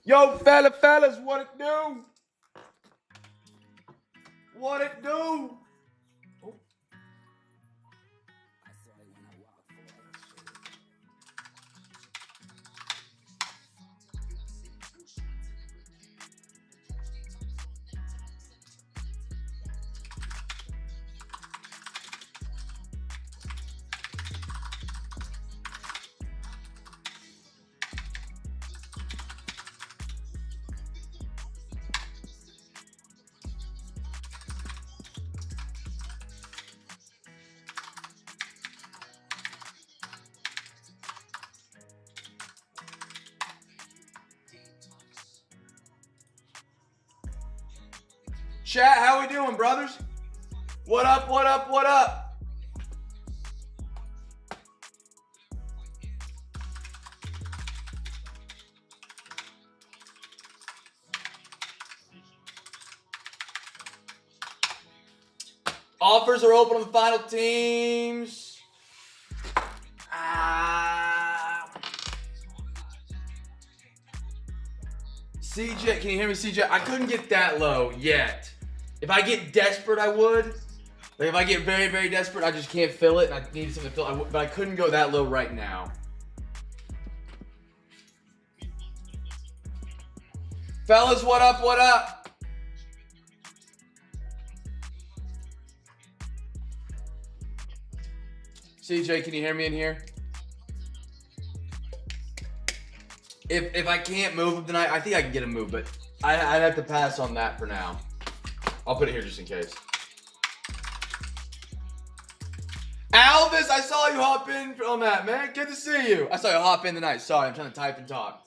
Yo, fellas, what it do? What it do? Oh. Chat, how we doing, brothers? What up, what up, what up? Offers are open on the final teams. CJ, can you hear me, CJ? I couldn't get that low yet. If I get desperate, I would. Like if I get very, very desperate, I just can't fill it, and I need something to fill it. But I couldn't go that low right now. Fellas, what up, what up? CJ, can you hear me in here? If I can't move him tonight, I think I can get him moved, but I'd have to pass on that for now. I'll put it here just in case. Alvis, I saw you hop in on that, man. Good to see you. I saw you hop in tonight. Sorry, I'm trying to type and talk.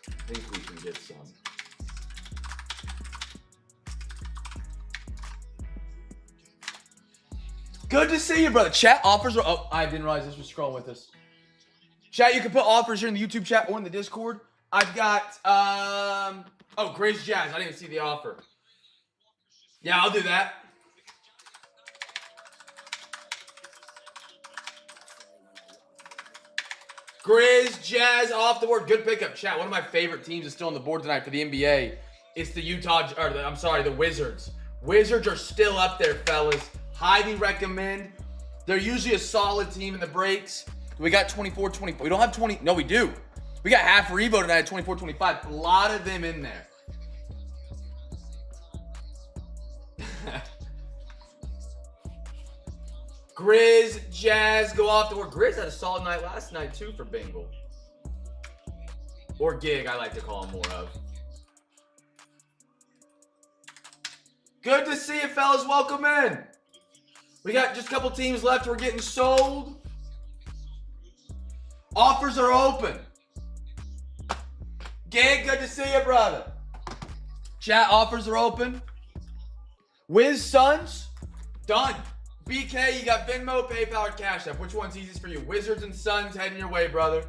I think we can get some. Good to see you, brother. Chat offers are. Oh, I didn't realize this was scrolling with us. Chat, you can put offers here in the YouTube chat or in the Discord. I've got oh, Grace Jazz. I didn't even see the offer. Yeah, I'll do that. Grizz, Jazz, off the board. Good pickup, chat. One of my favorite teams is still on the board tonight for the NBA. It's the the Wizards. Wizards are still up there, fellas. Highly recommend. They're usually a solid team in the breaks. We got 24-24. We don't have 20. No, we do. We got half Revo tonight at 24-25. A lot of them in there. Grizz, Jazz, go off the board. Grizz had a solid night last night, too, for Bengal. Or Gig, I like to call him more of. Good to see you, fellas. Welcome in. We got just a couple teams left. We're getting sold. Offers are open. Gig, good to see you, brother. Chat, offers are open. Wiz Suns, done. BK, you got Venmo, PayPal, or Cash App. Which one's easiest for you? Wizards and Suns heading your way, brother.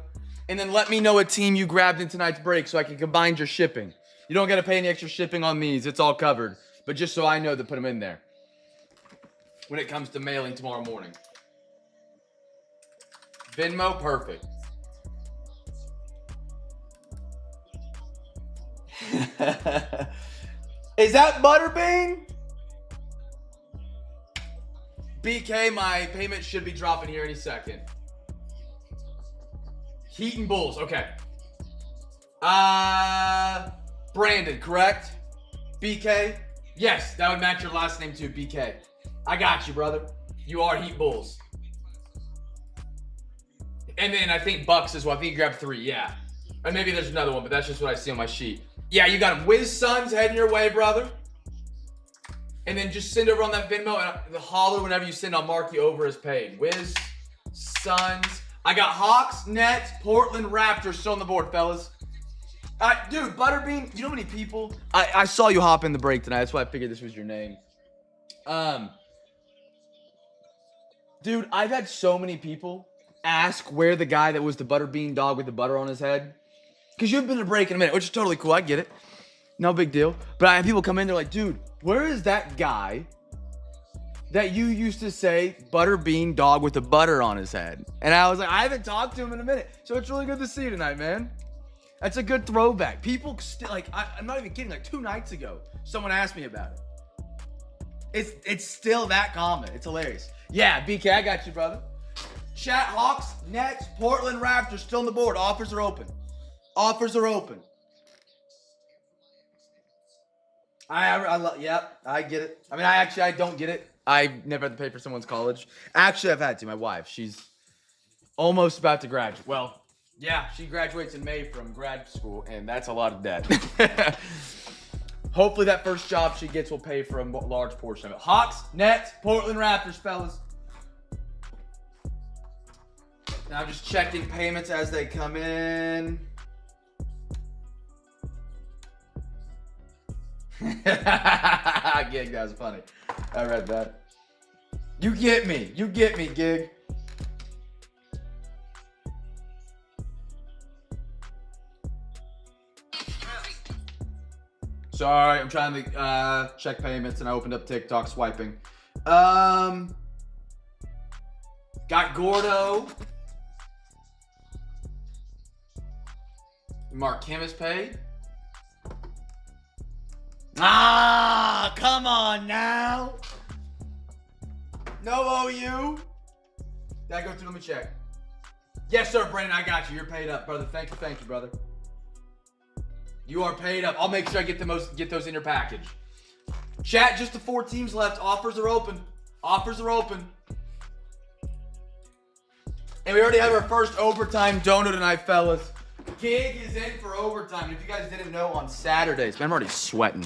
And then let me know what team you grabbed in tonight's break so I can combine your shipping. You don't got to pay any extra shipping on these. It's all covered. But just so I know to put them in there when it comes to mailing tomorrow morning. Venmo, perfect. Is that Butterbean? BK, my payment should be dropping here any second. Heat and Bulls, okay. Brandon, correct? BK? Yes, that would match your last name too, BK. I got you, brother. You are Heat Bulls. And then I think Bucks as well. I think you grabbed 3, yeah. And maybe there's another one, but that's just what I see on my sheet. Yeah, you got him. Wiz Suns heading your way, brother. And then just send over on that Venmo and the holler whenever you send. I'll mark you over as paid. Wiz Suns. I got Hawks, Nets, Portland Raptors still on the board, fellas. Dude, Butterbean, you know how many people? I saw you hop in the break tonight. That's why I figured this was your name. Dude, I've had so many people ask where the guy that was the butterbean dog with the butter on his head. Because you've been to break in a minute, which is totally cool. I get it. No big deal. But I have people come in, they're like, dude, where is that guy that you used to say butterbean dog with the butter on his head? And I was like, I haven't talked to him in a minute. So it's really good to see you tonight, man. That's a good throwback. People still, like, I'm not even kidding. Like 2 nights ago, someone asked me about it. It's still that common. It's hilarious. Yeah, BK, I got you, brother. Chat, Hawks, Nets, Portland Raptors still on the board. Offers are open. Offers are open. Yep, I get it. I mean, I don't get it. I've never had to pay for someone's college. Actually, I've had to. My wife, she's almost about to graduate. Well, yeah, she graduates in May from grad school, and that's a lot of debt. Hopefully that first job she gets will pay for a large portion of it. Hawks, Nets, Portland Raptors, fellas. Now I'm just checking payments as they come in. Gig, that was funny. I read that. You get me. You get me, Gig. Sorry, I'm trying to check payments and I opened up TikTok swiping. Got Gordo. Mark Kim is paid. Ah, come on now. No OU. Did I go through? Let me check. Yes, sir, Brandon, I got you. You're paid up, brother. Thank you, brother. You are paid up. I'll make sure I get those in your package. Chat, just the 4 teams left. Offers are open. Offers are open. And we already have our first overtime donor tonight, fellas. Gig is in for overtime. If you guys didn't know, on Saturdays. Man, I'm already sweating.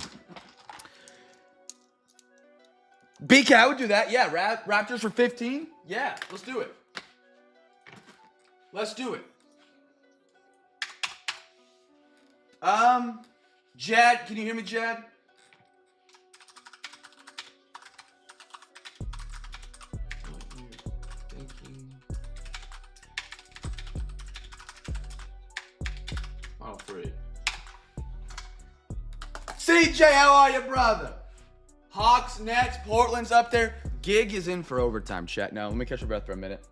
BK, I would do that. Yeah, Raptors for 15. Yeah, let's do it. Let's do it. Jad, can you hear me, Jad? Oh, free. CJ, how are you, brother? Hawks, Nets, Portland's up there. Gig is in for overtime, chat. Now, let me catch your breath for a minute.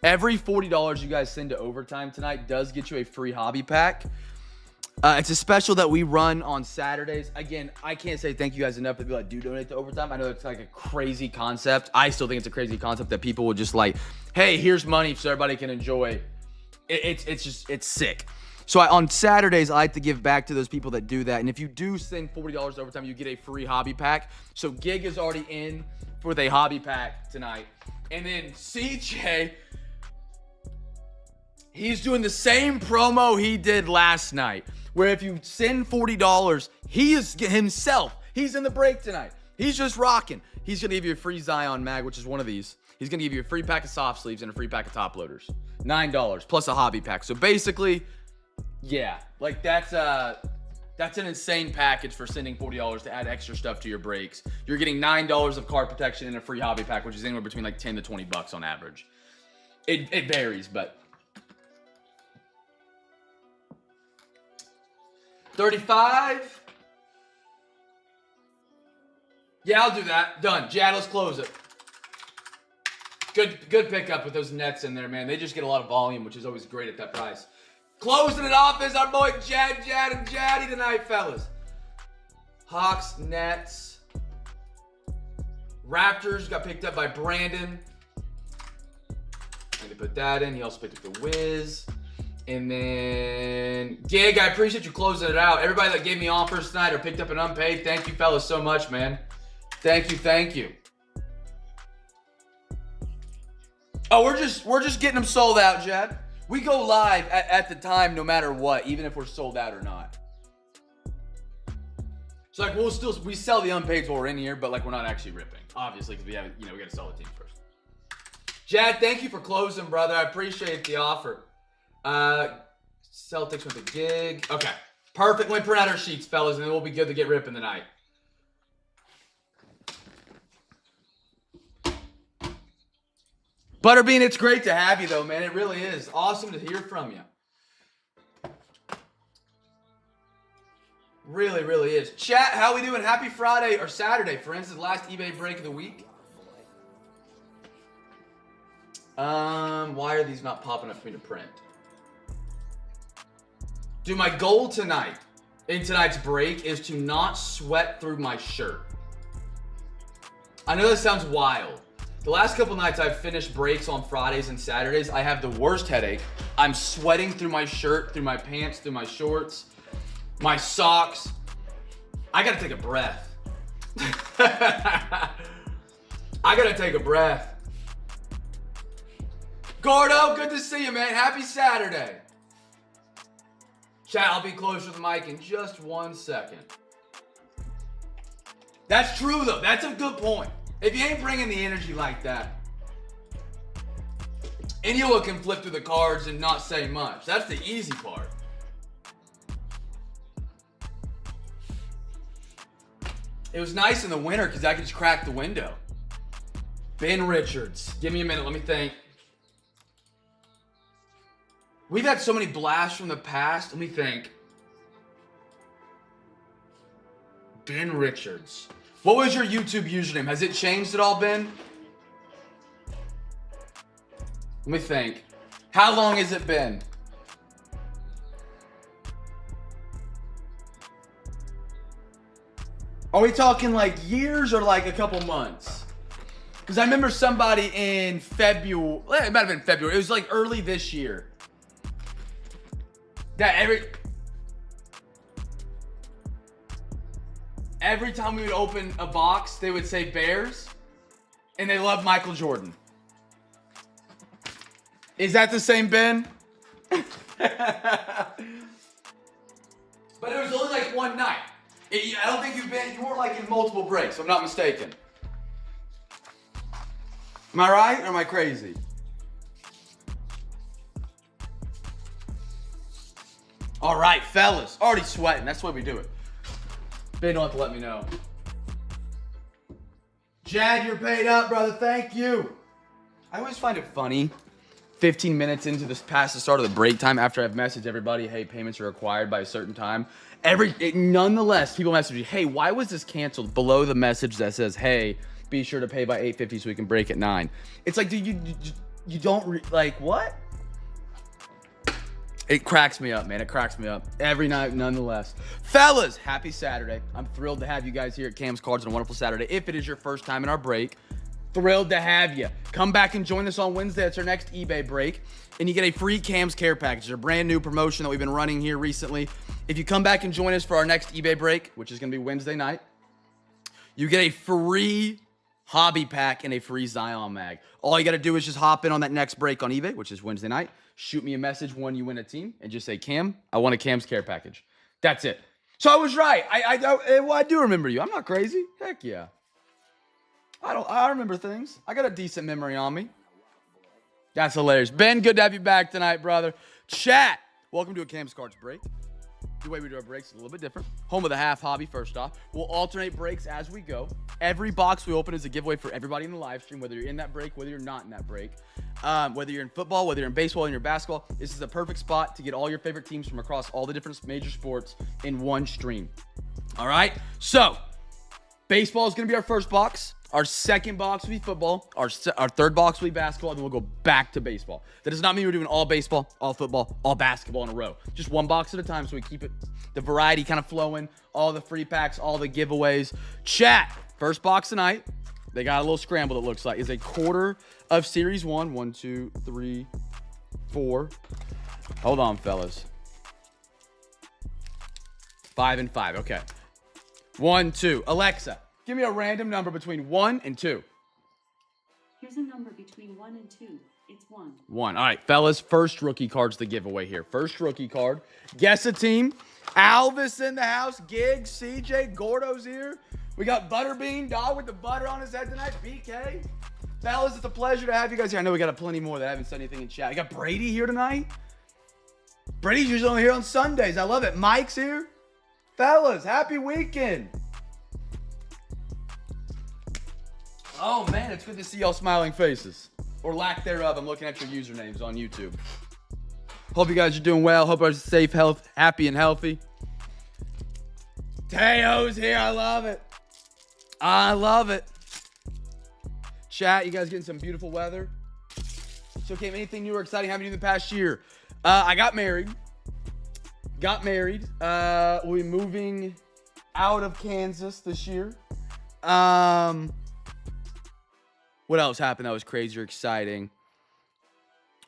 Every $40 you guys send to overtime tonight does get you a free hobby pack. It's a special that we run on Saturdays. Again, I can't say thank you guys enough that people that do donate to overtime. I know it's like a crazy concept. I still think it's a crazy concept that people would just like, hey, here's money so everybody can enjoy. It's sick. So on Saturdays, I like to give back to those people that do that. And if you do send $40 overtime, you get a free hobby pack. So Gig is already in with a hobby pack tonight. And then CJ, he's doing the same promo he did last night, where if you send $40, he is himself. He's in the break tonight. He's just rocking. He's going to give you a free Zion mag, which is one of these. He's going to give you a free pack of soft sleeves and a free pack of top loaders. $9 plus a hobby pack. So basically, yeah, like that's an insane package for sending $40 to add extra stuff to your breaks. You're getting $9 of card protection and a free hobby pack, which is anywhere between like 10 to 20 bucks on average. It varies, but 35. Yeah, I'll do that. Done. Jad, let's close it. Good pickup with those Nets in there, man. They just get a lot of volume, which is always great at that price. Closing it off is our boy Jad, and Jaddy tonight, fellas. Hawks, Nets. Raptors got picked up by Brandon. And to put that in, he also picked up the Wiz. And then Gig, I appreciate you closing it out. Everybody that gave me offers tonight or picked up an unpaid, thank you, fellas, so much, man. Thank you. Oh, we're just getting them sold out, Jad. We go live at the time no matter what, even if we're sold out or not. So like we sell the unpaid while we're in here, but like we're not actually ripping, obviously, because we have we got to sell the team first. Jad, thank you for closing, brother. I appreciate the offer. Celtics with a Gig. Okay, perfect. Let me print out our sheets, fellas, and then we'll be good to get ripping tonight. Butterbean, it's great to have you, though, man. It really is. Awesome to hear from you. Really, really is. Chat, how we doing? Happy Friday or Saturday, friends. The last eBay break of the week. Why are these not popping up for me to print? Dude, my goal tonight, in tonight's break, is to not sweat through my shirt. I know that sounds wild. The last couple nights I've finished breaks on Fridays and Saturdays, I have the worst headache. I'm sweating through my shirt, through my pants, through my shorts, my socks. I gotta take a breath. I gotta take a breath. Gordo, good to see you, man. Happy Saturday. Chat, I'll be closer to the mic in just 1 second. That's true, though. That's a good point. If you ain't bringing the energy like that, anyone can flip through the cards and not say much. That's the easy part. It was nice in the winter because I could just crack the window. Ben Richards. Give me a minute. Let me think. We've had so many blasts from the past. Let me think. Ben Richards. What was your YouTube username? Has it changed at all, Ben? Let me think. How long has it been? Are we talking like years or like a couple months? Because I remember somebody in February. It might have been February. It was like early this year. That every time we would open a box, they would say Bears, and they love Michael Jordan. Is that the same Ben? But it was only like one night. I don't think you were like in multiple breaks, if I'm not mistaken. Am I right or am I crazy? All right, fellas. Already sweating. That's the way we do it. Ben don't have to let me know. Jad, you're paid up, brother. Thank you. I always find it funny. 15 minutes into this past the start of the break time after I've messaged everybody, hey, payments are required by a certain time. Nonetheless, people message me, hey, why was this canceled? Below the message that says, hey, be sure to pay by 8:50 so we can break at 9. It's like, dude, you don't, like, what? It cracks me up, man. It cracks me up every night, nonetheless. Fellas, happy Saturday. I'm thrilled to have you guys here at Cam's Cards on a wonderful Saturday. If it is your first time in our break, thrilled to have you. Come back and join us on Wednesday. It's our next eBay break. And you get a free Cam's Care Package. It's a brand new promotion that we've been running here recently. If you come back and join us for our next eBay break, which is going to be Wednesday night, you get a free hobby pack and a free Zion mag. All you got to do is just hop in on that next break on eBay, which is Wednesday night. Shoot me a message when you win a team and just say, Cam, I want a Cam's Care Package. That's it. So I was right. I do remember you. I'm not crazy. Heck yeah. I remember things. I got a decent memory on me. That's hilarious. Ben, good to have you back tonight, brother. Chat, welcome to a Cam's Cards break. The way we do our breaks is a little bit different. Home of the half hobby, first off. We'll alternate breaks as we go. Every box we open is a giveaway for everybody in the live stream, whether you're in that break, whether you're not in that break. Whether you're in football, whether you're in baseball, in your basketball, this is a perfect spot to get all your favorite teams from across all the different major sports in one stream. All right? So, baseball is going to be our first box. Our second box will be football. Our third box will be basketball, and then we'll go back to baseball. That does not mean we're doing all baseball, all football, all basketball in a row. Just one box at a time so we keep the variety kind of flowing, all the free packs, all the giveaways. Chat, first box tonight. They got a little scramble, it looks like. Is a quarter of Series 1. 1, 2, 3, 4. Hold on, fellas. 5 and 5. Okay. 1, 2. Alexa, give me a random number between 1 and 2. Here's a number between 1 and 2. It's 1. 1. All right, fellas. First rookie card's the giveaway here. First rookie card. Guess a team. Alvis in the house. Giggs, CJ, Gordo's here. We got Butterbean, dog with the butter on his head tonight. BK. Fellas, it's a pleasure to have you guys here. I know we got plenty more that haven't said anything in chat. We got Brady here tonight. Brady's usually only here on Sundays. I love it. Mike's here. Fellas, happy weekend. Oh, man, it's good to see y'all smiling faces. or lack thereof. I'm looking at your usernames on YouTube. Hope you guys are doing well. Hope you're safe, happy, and healthy. Teo's here. I love it. I love it. Chat, you guys getting some beautiful weather. So, Cam, anything new or exciting happening in the past year? I got married. We'll be moving out of Kansas this year. What else happened that was crazy or exciting?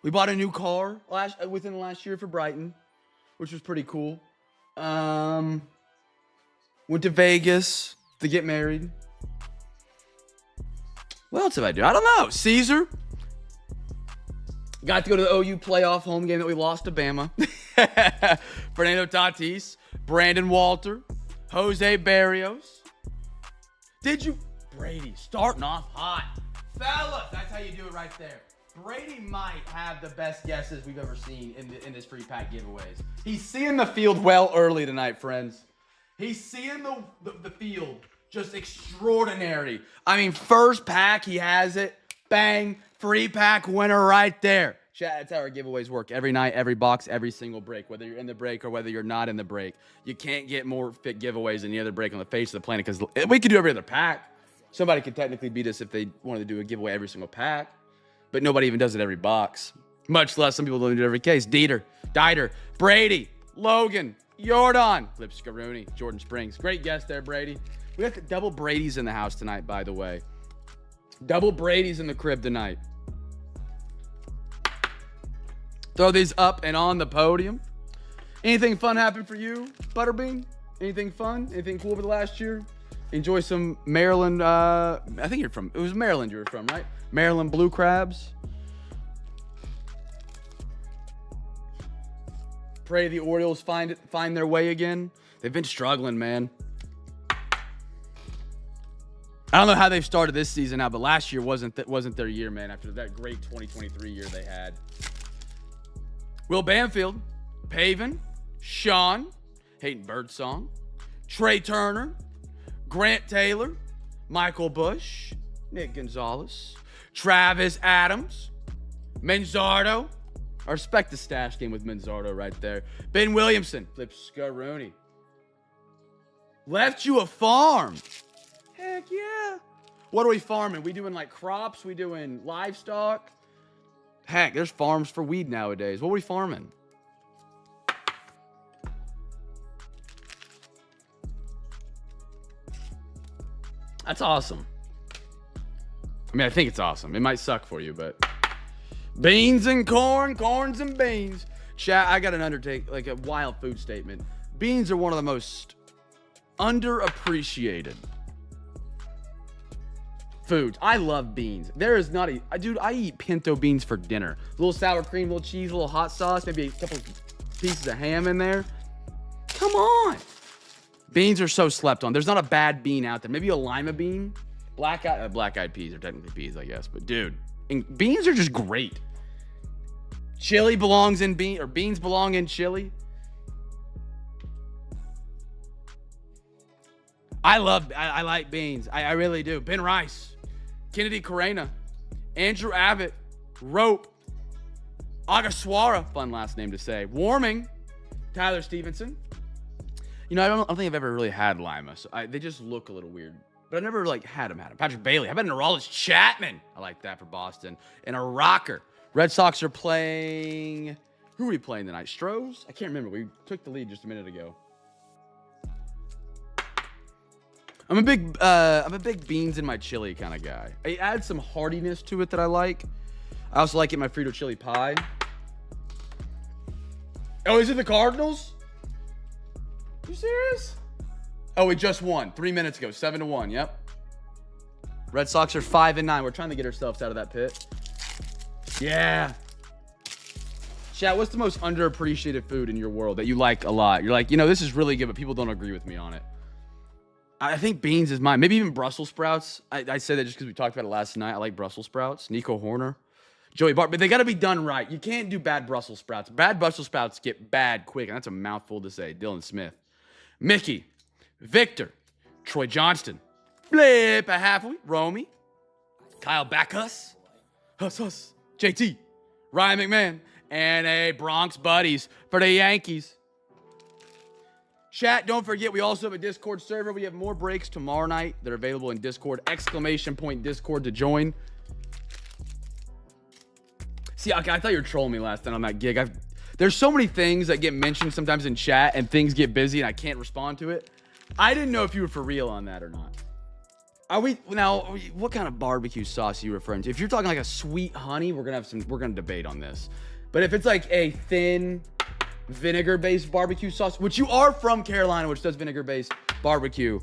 We bought a new car within the last year for Brighton, which was pretty cool. Went to Vegas to get married. What else did I do? I don't know. Caesar. Got to go to the OU playoff home game that we lost to Bama. Fernando Tatis, Brandon Walter, Jose Barrios. Brady starting off hot. Fellas, that's how you do it right there. Brady might have the best guesses we've ever seen in this free pack giveaways. He's seeing the field well early tonight, friends. He's seeing the field just extraordinary. I mean, first pack, he has it. Bang, free pack winner right there. Chat, that's how our giveaways work. Every night, every box, every single break. Whether you're in the break or whether you're not in the break. You can't get more fit giveaways than any other break on the face of the planet because we could do every other pack. Somebody could technically beat us if they wanted to do a giveaway every single pack. But nobody even does it every box. Much less some people don't do it every case. Dieter, Brady, Logan, Jordan, Lipscaroni, Jordan Springs. Great guess there, Brady. We got the double Brady's in the house tonight, by the way. Double Brady's in the crib tonight. Throw these up and on the podium. Anything fun happened for you, Butterbean? Anything fun? Anything cool over the last year? Enjoy some Maryland, I think it was Maryland you were from, right? Maryland blue crabs. Pray the Orioles find their way again. They've been struggling, man. I don't know how they've started this season out, but last year wasn't their year, man, after that great 2023 year they had. Will Banfield, Pavin, Sean, Hayden Birdsong, Trey Turner, Grant Taylor, Michael Bush, Nick Gonzalez, Travis Adams, Manzardo. I respect the stash game with Manzardo right there. Ben Williamson, Flip Scaroni. Left you a farm. Heck yeah. What are we farming? We doing like crops? We doing livestock? Heck, there's farms for weed nowadays. What are we farming? That's awesome. I mean, I think it's awesome. It might suck for you, but beans and corn, corns and beans. Chat, I got a wild food statement. Beans are one of the most underappreciated foods. I love beans. There is not dude, I eat pinto beans for dinner. A little sour cream, a little cheese, a little hot sauce, maybe a couple pieces of ham in there. Come on. Beans are so slept on. There's not a bad bean out there. Maybe a lima bean. Black-eyed peas are technically peas, I guess. But dude, beans are just great. Chili belongs in beans belong in chili. I like beans. I really do. Ben Rice, Kennedy Corena, Andrew Abbott, Rope, Agaswara, fun last name to say. Warming, Tyler Stevenson. You know, I don't think I've ever really had lima, so they just look a little weird. But I never had them. Patrick Bailey. How about Neurologist Chapman? I like that for Boston. And a rocker. Red Sox are playing. Who are we playing tonight? Stros? I can't remember. We took the lead just a minute ago. I'm a big beans in my chili kind of guy. I add some heartiness to it that I like. I also like it in my Frito chili pie. Oh, is it the Cardinals? You serious? Oh, we just won 3 minutes ago, 7-1. Yep. Red Sox are 5-9. We're trying to get ourselves out of that pit. Yeah. Chat, what's the most underappreciated food in your world that you like a lot? You're like, this is really good, but people don't agree with me on it. I think beans is mine. Maybe even Brussels sprouts. I said that just because we talked about it last night. I like Brussels sprouts. Nico Horner, Joey Bart, but they got to be done right. You can't do bad Brussels sprouts. Bad Brussels sprouts get bad quick, and that's a mouthful to say. Dylan Smith, Mickey, Victor, Troy Johnston, Flip a Halfway, Romy, Kyle Backus, Huss. JT, Ryan McMahon, and a Bronx Buddies for the Yankees. Chat, don't forget, we also have a Discord server. We have more breaks tomorrow night. They're available in Discord. !Discord to join. See, okay, I thought you were trolling me last night on that gig. There's so many things that get mentioned sometimes in chat, and things get busy, and I can't respond to it. I didn't know if you were for real on that or not. What kind of barbecue sauce are you referring to? If you're talking like a sweet honey, we're gonna debate on this. But if it's like a thin vinegar-based barbecue sauce, which you are from Carolina, which does vinegar-based barbecue,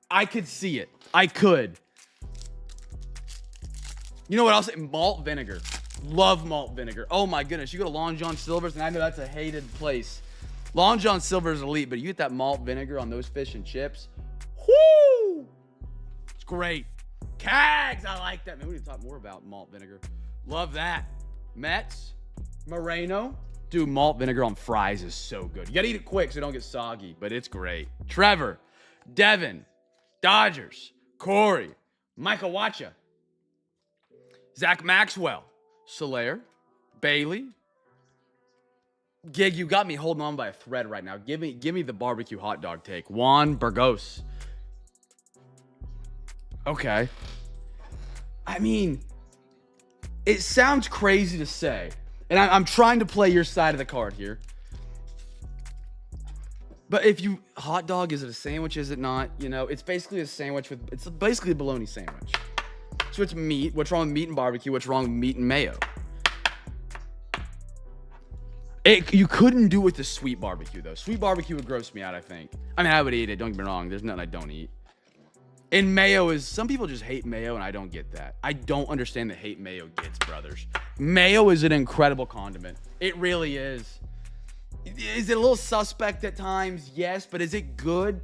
I could see it. I could. You know what? I'll say malt vinegar. Love malt vinegar. Oh my goodness. You go to Long John Silver's, and I know that's a hated place. Long John Silver's elite, but you get that malt vinegar on those fish and chips. Whoo! It's great. Cags, I like that. Man, we need to talk more about malt vinegar. Love that. Mets, Moreno. Dude, malt vinegar on fries is so good. You gotta eat it quick so it don't get soggy, but it's great. Trevor, Devin, Dodgers, Corey, Michael Wacha, Zach Maxwell, Solaire, Bailey. Gig, you got me holding on by a thread right now. Give me the barbecue hot dog take. Juan Burgos. Okay. I mean, it sounds crazy to say, and I'm trying to play your side of the card here. But if you, hot dog, is it a sandwich? Is it not? You know, it's basically a sandwich it's basically a bologna sandwich. So it's meat. What's wrong with meat and barbecue? What's wrong with meat and mayo? You couldn't do it with the sweet barbecue, though. Sweet barbecue would gross me out, I think. I mean, I would eat it. Don't get me wrong. There's nothing I don't eat. And mayo is, some people just hate mayo, and I don't get that. I don't understand the hate mayo gets, brothers. Mayo is an incredible condiment. It really is. Is it a little suspect at times? Yes, but is it good?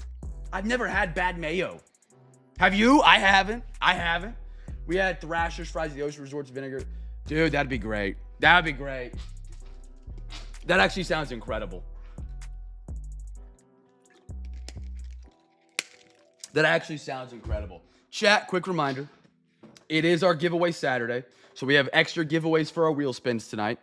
I've never had bad mayo. Have you? I haven't. We had Thrasher's fries, the Ocean Resorts vinegar. Dude, that'd be great. That'd be great. That actually sounds incredible. That actually sounds incredible. Chat, quick reminder. It is our giveaway Saturday. So we have extra giveaways for our wheel spins tonight.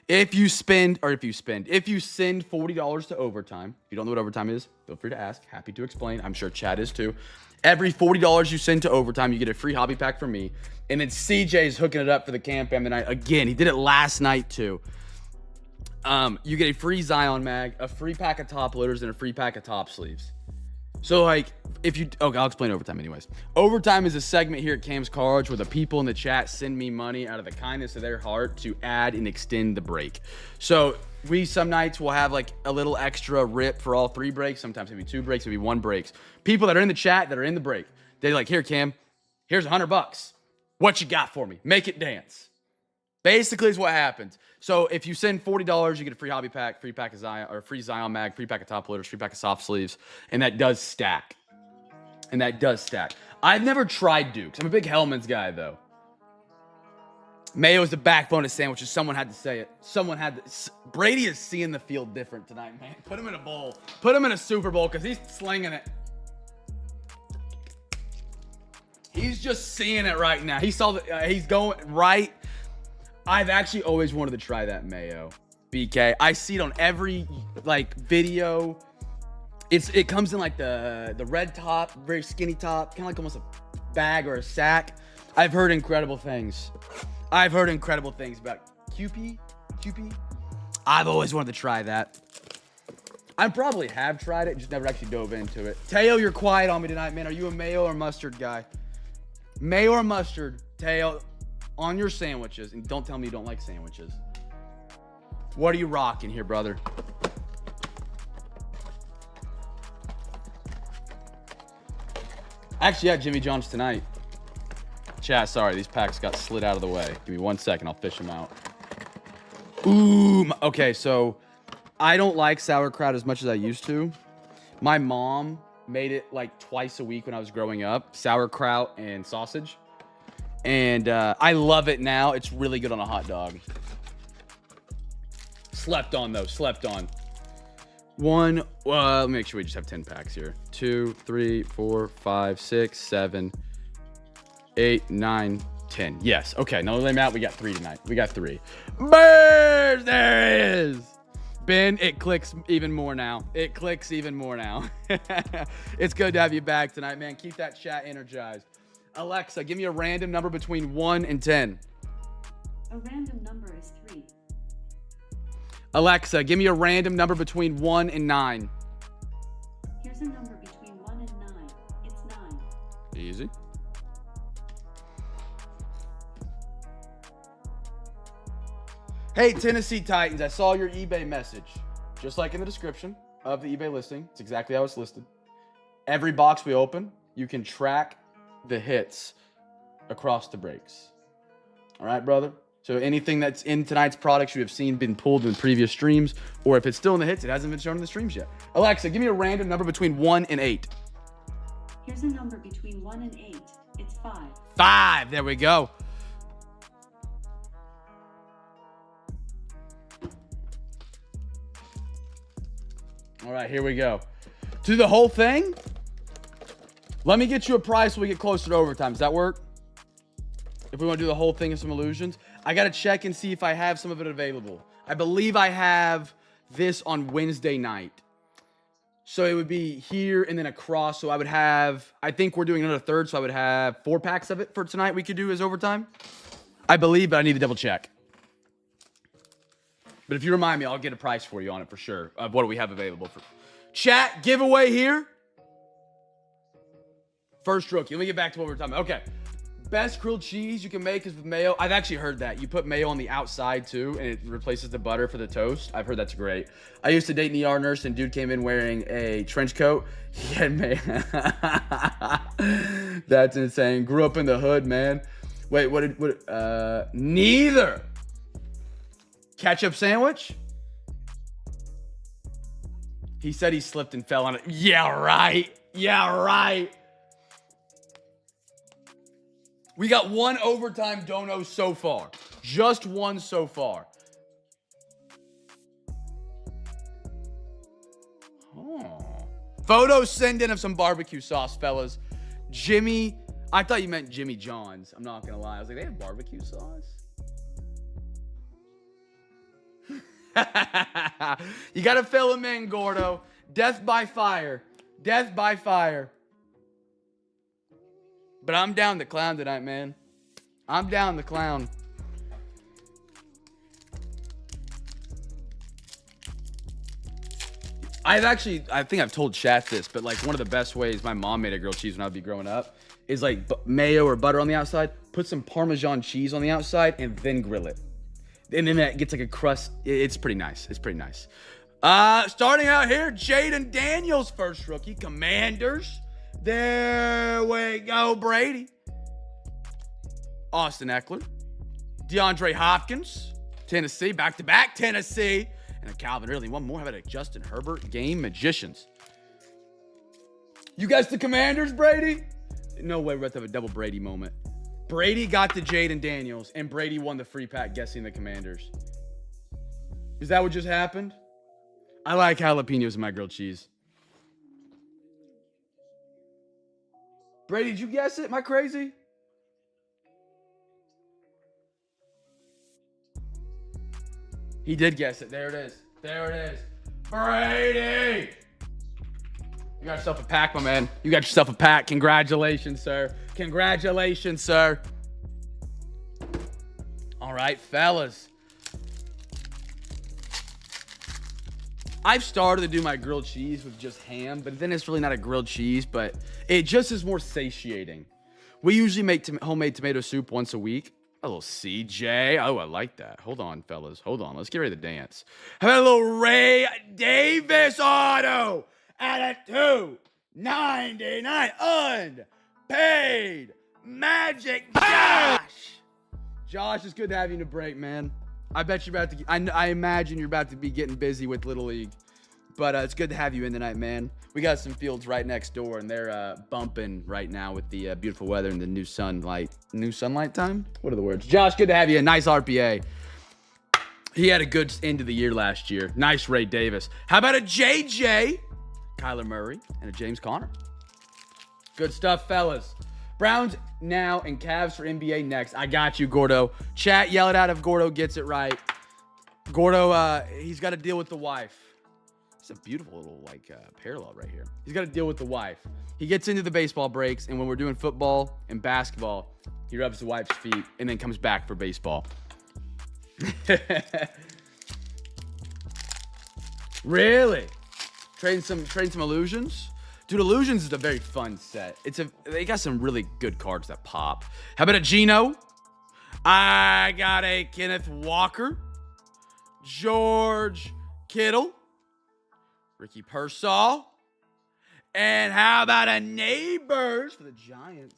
If you send $40 to overtime, if you don't know what overtime is, feel free to ask. Happy to explain. I'm sure Chad is too. Every $40 you send to overtime, you get a free hobby pack from me. And then CJ's hooking it up for the CamFam tonight. Again, he did it last night too. You get a free Zion mag, a free pack of top loaders, and a free pack of top sleeves. So like, I'll explain overtime anyways. Overtime is a segment here at Cam's Cards where the people in the chat send me money out of the kindness of their heart to add and extend the break. So some nights will have like a little extra rip for all 3 breaks. Sometimes maybe 2 breaks, maybe 1 breaks. People that are in the chat that are in the break, they're like, here, Cam, here's $100. What you got for me? Make it dance. Basically is what happens. So if you send $40, you get a free hobby pack, free pack of Zion, or free Zion mag, free pack of top loaders, free pack of soft sleeves, and that does stack. I've never tried Duke's. I'm a big Hellman's guy though. Mayo is the backbone of sandwiches. Someone had to say it. Brady is seeing the field different tonight, man. Put him in a bowl. Put him in a Super Bowl because he's slinging it. He's just seeing it right now. He's going right. I've actually always wanted to try that mayo, BK. I see it on every video. It comes in like the red top, very skinny top, kind of like almost a bag or a sack. I've heard incredible things. about QP. I've always wanted to try that. I probably have tried it, just never actually dove into it. Teo, you're quiet on me tonight, man. Are you a mayo or mustard guy? Mayo or mustard, Teo, on your sandwiches, and don't tell me you don't like sandwiches. What are you rocking here, brother? Actually, at Jimmy John's tonight. Chat, sorry, these packs got slid out of the way. Give me 1 second, I'll fish them out. Ooh, okay, so I don't like sauerkraut as much as I used to. My mom made it like twice a week when I was growing up, sauerkraut and sausage. And I love it now. It's really good on a hot dog. Slept on. Let me make sure we just have 10 packs here. 2, 3, 4, 5, 6, 7, 8, 9, 10. Yes. Okay. No, let me out. We got 3 tonight. We got 3. Birds. There it is. Ben, it clicks even more now. It clicks even more now. It's good to have you back tonight, man. Keep that chat energized. Alexa, give me a random number between 1 and 10. A random number is 3. Alexa, give me a random number between 1 and 9. Here's a number between 1 and 9. It's 9. Easy. Hey, Tennessee Titans, I saw your eBay message. Just like in the description of the eBay listing, it's exactly how it's listed. Every box we open, you can track the hits across the breaks. All right, brother? So anything that's in tonight's products you have seen been pulled in previous streams, or if it's still in the hits, it hasn't been shown in the streams yet. Alexa, give me a random number between 1 and 8. Here's a number between 1 and 8. It's 5. 5. There we go. All right, here we go. Do the whole thing? Let me get you a price when we get closer to overtime. Does that work? If we want to do the whole thing of some illusions. I got to check and see if I have some of it available. I believe I have this on Wednesday night. So it would be here and then across. So I would have, I think we're doing another third. So I would have 4 packs of it for tonight we could do as overtime. I believe, but I need to double check. But if you remind me, I'll get a price for you on it for sure. Of what we have available. For chat, giveaway here. First rookie. Let me get back to what we were talking about. Okay. Best grilled cheese you can make is with mayo. I've actually heard that. You put mayo on the outside too, and it replaces the butter for the toast. I've heard that's great. I used to date an ER nurse, and dude came in wearing a trench coat. He had mayo. That's insane. Grew up in the hood, man. Wait, neither. Ketchup sandwich? He said he slipped and fell on it. Yeah, right. Yeah, right. We got 1 overtime dono so far. Just 1 so far. Oh. Photos send in of some barbecue sauce, fellas. Jimmy, I thought you meant Jimmy John's. I'm not going to lie. I was like, they have barbecue sauce? You got to fill him in, Gordo. Death by fire. Death by fire. But I'm down to clown tonight, man. I'm down to clown. I think I've told Shat this, but like one of the best ways my mom made a grilled cheese when I'd be growing up is like mayo or butter on the outside, put some Parmesan cheese on the outside, and then grill it. And then that gets like a crust. It's pretty nice. It's pretty nice. Starting out here, Jaden Daniels, first rookie. Commanders. There we go, Brady. Austin Eckler. DeAndre Hopkins. Tennessee, back-to-back Tennessee. And a Calvin Ridley. One more. How about a Justin Herbert? Game Magicians. You guys the Commanders, Brady? No way we're about to have a double Brady moment. Brady got to Jaden Daniels, and Brady won the free pack guessing the Commanders. Is that what just happened? I like jalapenos in my grilled cheese. Brady, did you guess it? Am I crazy? He did guess it. There it is. There it is. Brady! You got yourself a pack, my man. You got yourself a pack. Congratulations, sir. Congratulations, sir. All right, fellas. I've started to do my grilled cheese with just ham, but then it's really not a grilled cheese, but it just is more satiating. We usually make homemade tomato soup once a week. A little CJ. Oh, I like that. Hold on, fellas. Hold on. Let's get ready to dance. How about a little Ray Davis auto at a $2.99 unpaid Magic Josh. Josh, it's good to have you in a break, man. I bet you're about to. I imagine you're about to be getting busy with Little League, but it's good to have you in tonight, man. We got some fields right next door, and they're bumping right now with the beautiful weather and the new sunlight. New sunlight time? What are the words? Josh, good to have you. A nice RPA. He had a good end of the year last year. Nice Ray Davis. How about a JJ, Kyler Murray, and a James Conner? Good stuff, fellas. Browns now and Cavs for NBA next. I got you, Gordo. Chat, yell it out if Gordo gets it right. Gordo, he's got to deal with the wife. It's a beautiful little parallel right here. He's got to deal with the wife. He gets into the baseball breaks, and when we're doing football and basketball, he rubs the wife's feet and then comes back for baseball. Really? Trading some illusions? Dude, illusions is a very fun set. They got some really good cards that pop. How about a Geno? I got a Kenneth Walker, George Kittle, Ricky Pearsall, and how about a Neighbors for the Giants?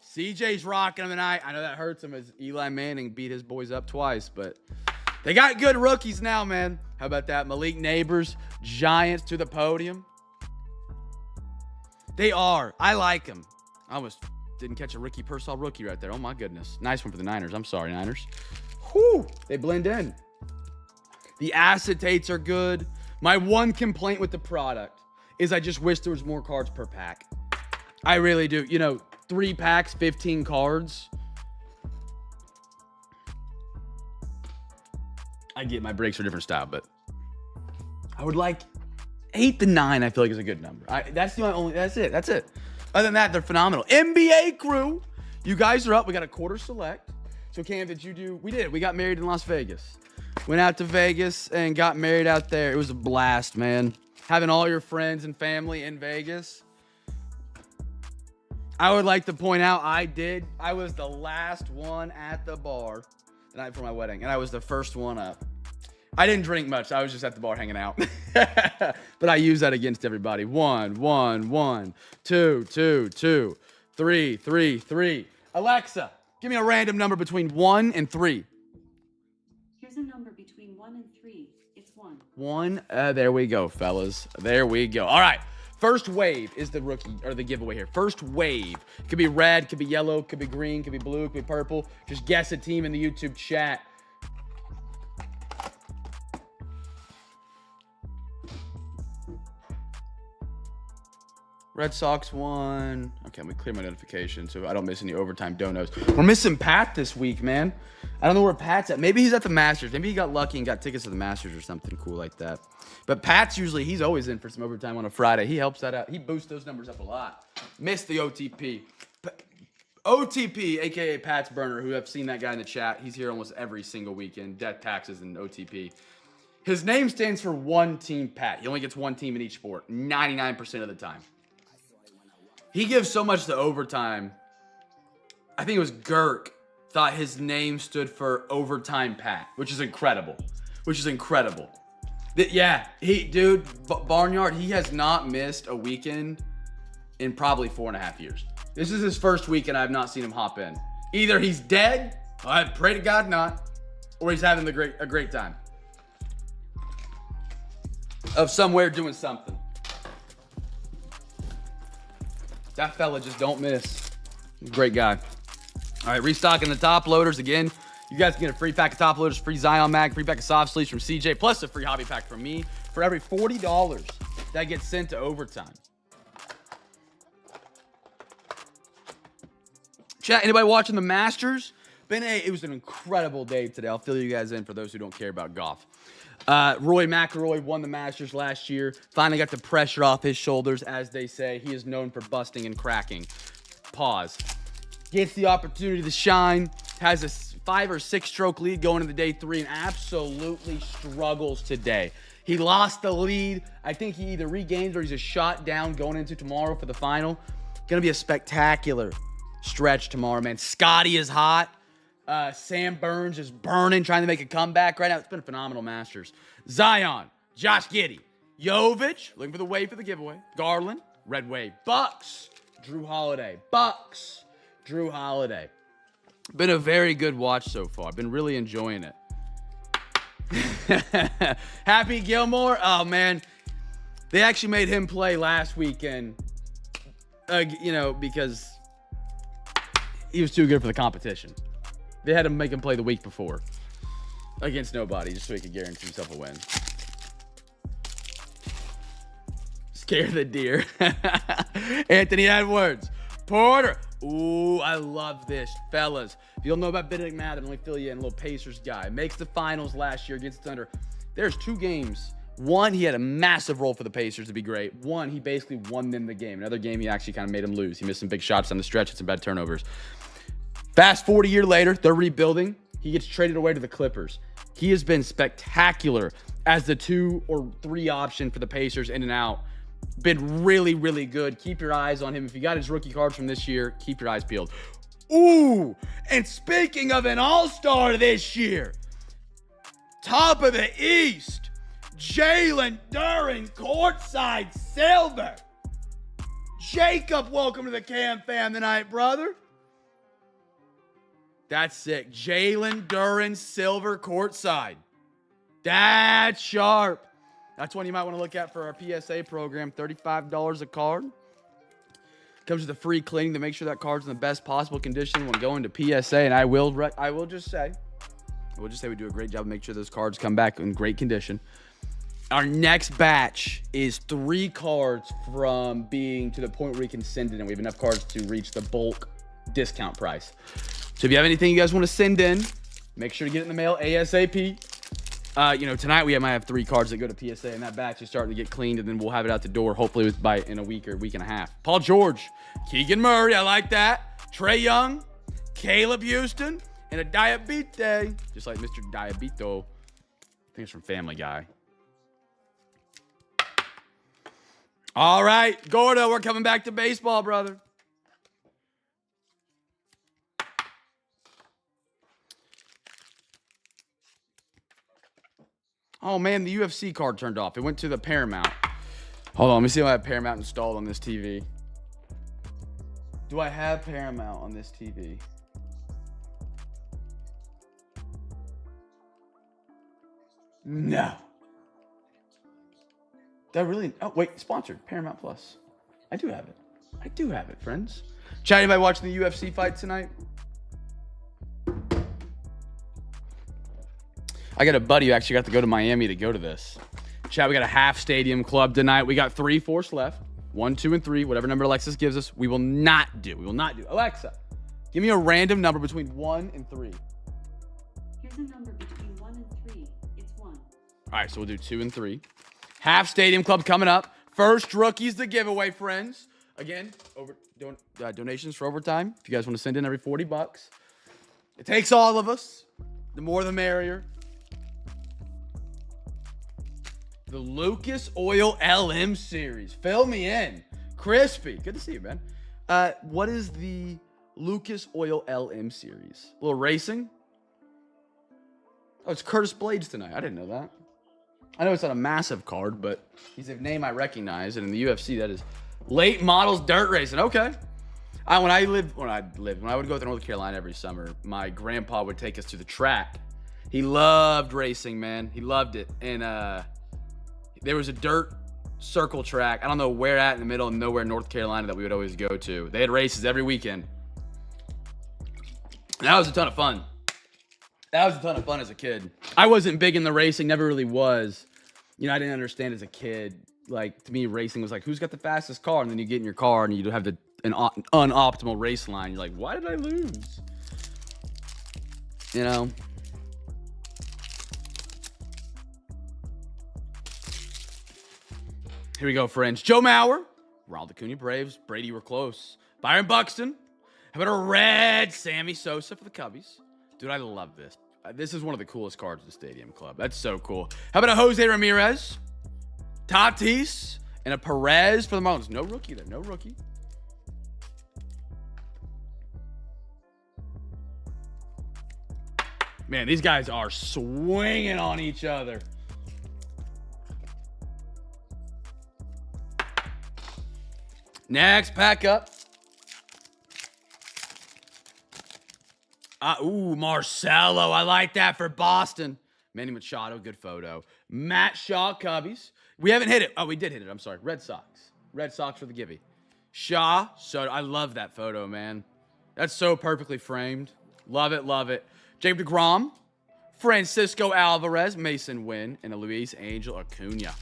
CJ's rocking them tonight. I know that hurts him as Eli Manning beat his boys up twice, but they got good rookies now, man. How about that? Malik Neighbors, Giants to the podium. They are. I like them. I almost didn't catch a Ricky Pearsall rookie right there. Oh, my goodness. Nice one for the Niners. I'm sorry, Niners. Whew. They blend in. The acetates are good. My one complaint with the product is I just wish there was more cards per pack. I really do. 3 packs, 15 cards. I get my breaks are different style, but I would like 8 to 9. I feel like is a good number. That's it. Other than that, they're phenomenal. NBA crew, you guys are up. We got a quarter select. So Cam, did you do? We did. We got married in Las Vegas. Went out to Vegas and got married out there. It was a blast, man. Having all your friends and family in Vegas. I would like to point out I was the last one at the bar the night before my wedding, and I was the first one up. I didn't drink much. I was just at the bar hanging out. But I use that against everybody. 1, 1, 1, 2, 2, 2, 3, 3, 3. Alexa, give me a random number between 1 and 3. Here's a number between 1 and 3. It's 1. 1. There we go, fellas. There we go. All right. First wave is the rookie or the giveaway here. First wave. Could be red, could be yellow, could be green, could be blue, could be purple. Just guess a team in the YouTube chat. Red Sox won. Okay, let me clear my notifications so I don't miss any overtime donos. We're missing Pat this week, man. I don't know where Pat's at. Maybe he's at the Masters. Maybe he got lucky and got tickets to the Masters or something cool like that. But Pat's he's always in for some overtime on a Friday. He helps that out. He boosts those numbers up a lot. Missed the OTP. OTP, a.k.a. Pat's Burner, who I've seen that guy in the chat. He's here almost every single weekend. Death, taxes, and OTP. His name stands for one team Pat. He only gets one team in each sport 99% of the time. He gives so much to overtime. I think it was Girk thought his name stood for Overtime Pat, which is incredible. Yeah, Barnyard, he has not missed a weekend in probably 4.5 years. This is his first weekend I have not seen him hop in. Either he's dead, I pray to God not, or he's having a great time. Of somewhere doing something. That fella just don't miss. Great guy. All right, restocking the top loaders again. You guys can get a free pack of top loaders, free Zion mag, free pack of soft sleeves from CJ, plus a free hobby pack from me for every $40 that gets sent to overtime. Chat, anybody watching the Masters? It was an incredible day today. I'll fill you guys in for those who don't care about golf. Roy McIlroy won the Masters last year. Finally got the pressure off his shoulders, as they say. He is known for busting and cracking. Pause. Gets the opportunity to shine. Has a 5 or 6 stroke lead going into day 3 and absolutely struggles today. He lost the lead. I think he either regained or he's a shot down going into tomorrow for the final. Gonna be a spectacular stretch tomorrow, man. Scotty is hot. Sam Burns is burning, trying to make a comeback right now. It's been a phenomenal Masters. Zion, Josh Giddey, Jovic, looking for the wave for the giveaway. Garland, red wave. Bucks, Drew Holiday. Been a very good watch so far. Been really enjoying it. Happy Gilmore. Oh, man. They actually made him play last weekend, because he was too good for the competition. They had to make him play the week before against nobody just so he could guarantee himself a win. Scare the deer. Anthony Edwards. Porter. Ooh, I love this. Fellas, if you don't know about Benedict Mather, let me fill you in. A little Pacers guy. Makes the finals last year against the Thunder. There's 2 games. One, he had a massive role for the Pacers to be great. One, he basically won them the game. Another game, he actually kind of made them lose. He missed some big shots on the stretch and some bad turnovers. Fast forward a year later, they're rebuilding. He gets traded away to the Clippers. He has been spectacular as the 2 or 3 option for the Pacers in and out. Been really, really good. Keep your eyes on him. If you got his rookie cards from this year, keep your eyes peeled. Ooh, and speaking of an all-star this year, top of the East, Jalen Duren, courtside silver. Jacob, welcome to the CamFam tonight, brother. That's sick. Jalen Duren, silver courtside. That's sharp. That's one you might want to look at for our PSA program. $35 a card. Comes with a free cleaning to make sure that card's in the best possible condition when going to PSA. And I will just say we do a great job of making sure those cards come back in great condition. Our next batch is 3 cards from being to the point where we can send it, and we have enough cards to reach the bulk discount price. So if you have anything you guys want to send in, make sure to get it in the mail ASAP. Tonight might have 3 cards that go to PSA, and that batch is starting to get cleaned, and then we'll have it out the door, hopefully in a week or week and a half. Paul George, Keegan Murray, I like that. Trae Young, Caleb Houston, and a Diabete, just like Mr. Diabito. I think it's from Family Guy. All right, Gordo, we're coming back to baseball, brother. Oh, man, the UFC card turned off. It went to the Paramount. Hold on, let me see if I have Paramount installed on this TV. Do I have Paramount on this TV? No. That really... Oh, wait, sponsored. Paramount Plus. I do have it. I do have it, friends. Chat, anybody watching the UFC fight tonight? I got a buddy who actually got to go to Miami to go to this. Chat, we got a half stadium club tonight. We got 3 fourths left. 1, 2, and 3. Whatever number Alexis gives us, we will not do. We will not do. Alexa, give me a random number between 1 and 3. Here's a number between 1 and 3. It's 1. All right, so we'll do 2 and 3. Half stadium club coming up. First rookies the giveaway, friends. Again, donations for overtime. If you guys want to send in every $40, it takes all of us. The more, the merrier. The Lucas Oil LM series. Fill me in. Crispy. Good to see you, man. What is the Lucas Oil LM series? A little racing? Oh, it's Curtis Blades tonight. I didn't know that. I know it's not a massive card, but he's a name I recognize. And in the UFC, that is late models dirt racing. Okay. When I would go to North Carolina every summer, my grandpa would take us to the track. He loved racing, man. He loved it. And there was a dirt circle track. I don't know where at in the middle of nowhere, North Carolina, that we would always go to. They had races every weekend. And that was a ton of fun. That was a ton of fun as a kid. I wasn't big in the racing, never really was. You know, I didn't understand as a kid. Like, to me, racing was like, who's got the fastest car? And then you get in your car and you have an unoptimal race line. You're like, why did I lose? You know? Here we go, friends. Joe Mauer, Ronald Acuna Braves, Brady, we're close. Byron Buxton. How about a red Sammy Sosa for the Cubbies? Dude, I love this. This is one of the coolest cards in the Stadium Club. That's so cool. How about a Jose Ramirez, Tatis, and a Perez for the Marlins? No rookie there. No rookie. Man, these guys are swinging on each other. Next, pack up. Marcelo. I like that for Boston. Manny Machado, good photo. Matt Shaw, Cubbies. We haven't hit it. Oh, we did hit it. I'm sorry. Red Sox. Red Sox for the Gibby. Shaw. So I love that photo, man. That's so perfectly framed. Love it, love it. Jacob deGrom. Francisco Alvarez, Mason Wynn, and a Luis Angel Acuna.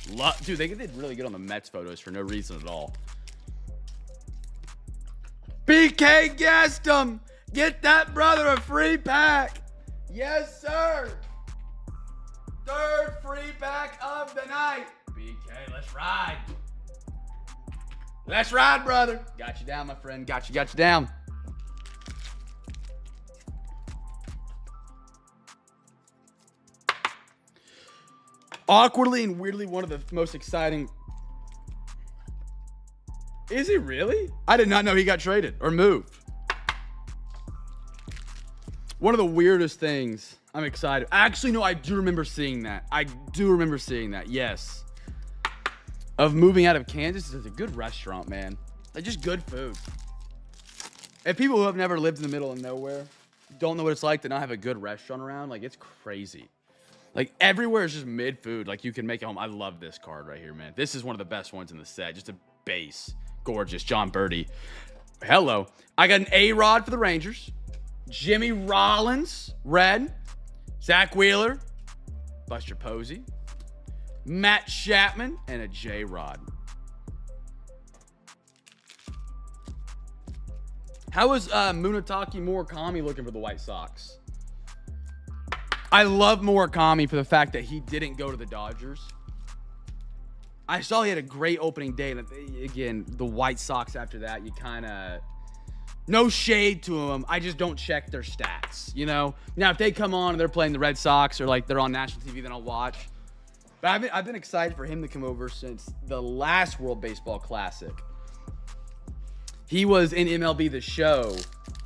Dude, they did really good on the Mets photos for no reason at all. BK guessed him. Get that brother a free pack. Yes, sir. Third free pack of the night. BK, let's ride. Let's ride, brother. Got you down, my friend. Got you down. Awkwardly and weirdly, one of the most exciting. Is he really? I did not know he got traded or moved. One of the weirdest things. I'm excited. Actually, no, I do remember seeing that. Yes. Of moving out of Kansas is a good restaurant, man. Like, just good food. If people who have never lived in the middle of nowhere don't know what it's like to not have a good restaurant around, like, it's crazy. Like, everywhere is just mid-food. Like, you can make it home. I love this card right here, man. This is one of the best ones in the set. Just a base. Gorgeous. John Birdie. Hello. I got an A-Rod for the Rangers. Jimmy Rollins, red. Zach Wheeler. Buster Posey. Matt Chapman. And a J-Rod. How is Munetaki Murakami looking for the White Sox? I love Murakami for the fact that he didn't go to the Dodgers. I saw he had a great opening day. And again, the White Sox after that, you kind of... No shade to them. I just don't check their stats, you know? Now, if they come on and they're playing the Red Sox or, like, they're on national TV, then I'll watch. But I've been excited for him to come over since the last World Baseball Classic. He was in MLB The Show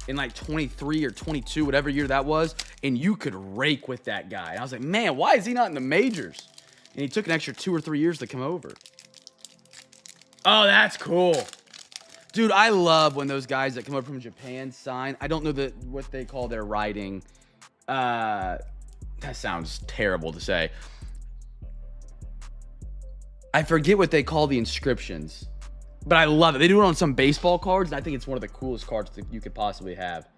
in like 23 or 22, whatever year that was, and you could rake with that guy. And I was like, man, why is he not in the majors? And he took an extra 2 or 3 years to come over. Oh, that's cool. Dude, I love when those guys that come over from Japan sign. I don't know what they call their writing. That sounds terrible to say. I forget what they call the inscriptions. But I love it. They do it on some baseball cards, and I think it's one of the coolest cards that you could possibly have.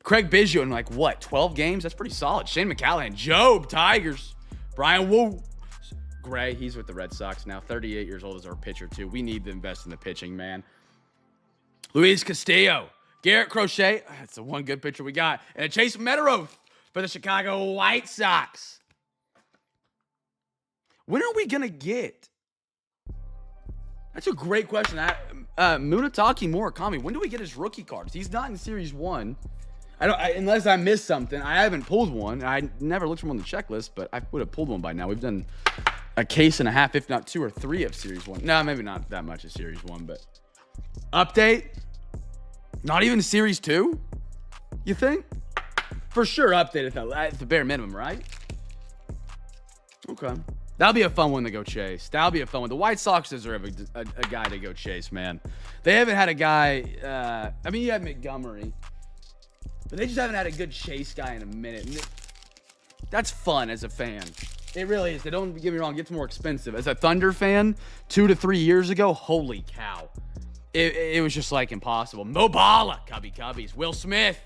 Craig Biggio in like, what, 12 games? That's pretty solid. Shane McCallahan, Job, Tigers. Brian Wu. Gray, he's with the Red Sox now. 38 years old as our pitcher, too. We need to invest in the pitching, man. Luis Castillo. Garrett Crochet. That's the one good pitcher we got. And a Chase Meteoroth for the Chicago White Sox. When are we going to get... That's a great question. Munetaki Murakami, when do we get his rookie cards? He's not in Series 1. Unless I missed something. I haven't pulled one. I never looked for him on the checklist, but I would have pulled one by now. We've done a case and a half, if not 2 or 3 of Series 1. No, maybe not that much of Series 1, but... Update? Not even Series 2? You think? For sure update at the bare minimum, right? Okay. That'll be a fun one to go chase. That'll be a fun one. The White Sox deserve a guy to go chase, man. They haven't had a guy... I mean, you had Montgomery. But they just haven't had a good chase guy in a minute. And that's fun as a fan. It really is. Don't get me wrong. It gets more expensive. As a Thunder fan, 2 to 3 years ago, holy cow. It was just like impossible. Mo Bala, Cubbies. Will Smith.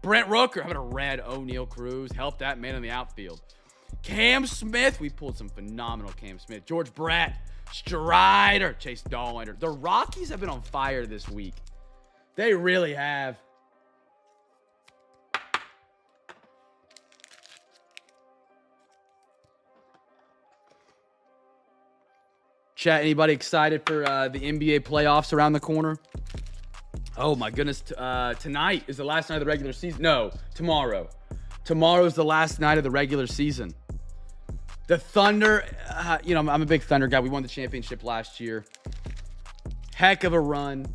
Brent Rooker. How about a red O'Neal Cruz? Help that man in the outfield. Cam Smith. We pulled some phenomenal Cam Smith. George Brett. Strider. Chase Dollander. The Rockies have been on fire this week. They really have. Chat, anybody excited for the NBA playoffs around the corner? Oh my goodness. Tonight is the last night of the regular season. No, tomorrow. Tomorrow's the last night of the regular season. The Thunder, I'm a big Thunder guy. We won the championship last year. Heck of a run.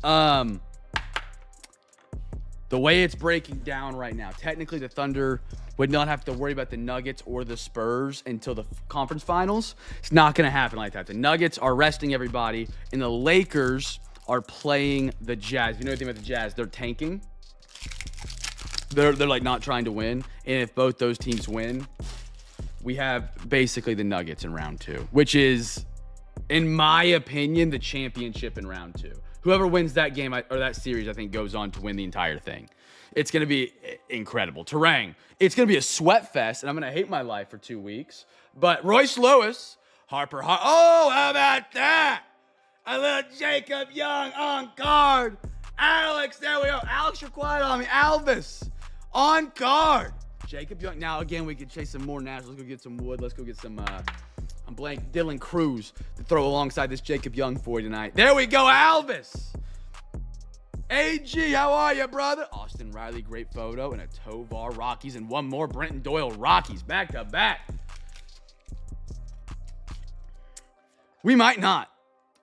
The way it's breaking down right now, technically the Thunder would not have to worry about the Nuggets or the Spurs until the conference finals. It's not going to happen like that. The Nuggets are resting everybody, and the Lakers are playing the Jazz. If you know anything about the Jazz, they're tanking. They're like not trying to win. And if both those teams win, we have basically the Nuggets in round 2, which is, in my opinion, the championship in round 2. Whoever wins that game or that series, I think, goes on to win the entire thing. It's going to be incredible. Terang. It's going to be a sweat fest, and I'm going to hate my life for 2 weeks. But Royce Lewis, Harper. Oh, how about that? A little Jacob Young on card. Alex, there we go. Alex, you're quiet on me. Alvis, on card. Jacob Young. Now, again, we could chase some more nationals. Let's go get some wood. Let's go get some, I'm blank, Dylan Cruz to throw alongside this Jacob Young for you tonight. There we go, Alvis. AG, how are you, brother? Austin Riley, great photo. And a Tovar Rockies. And one more Brenton Doyle Rockies. Back to back. We might not.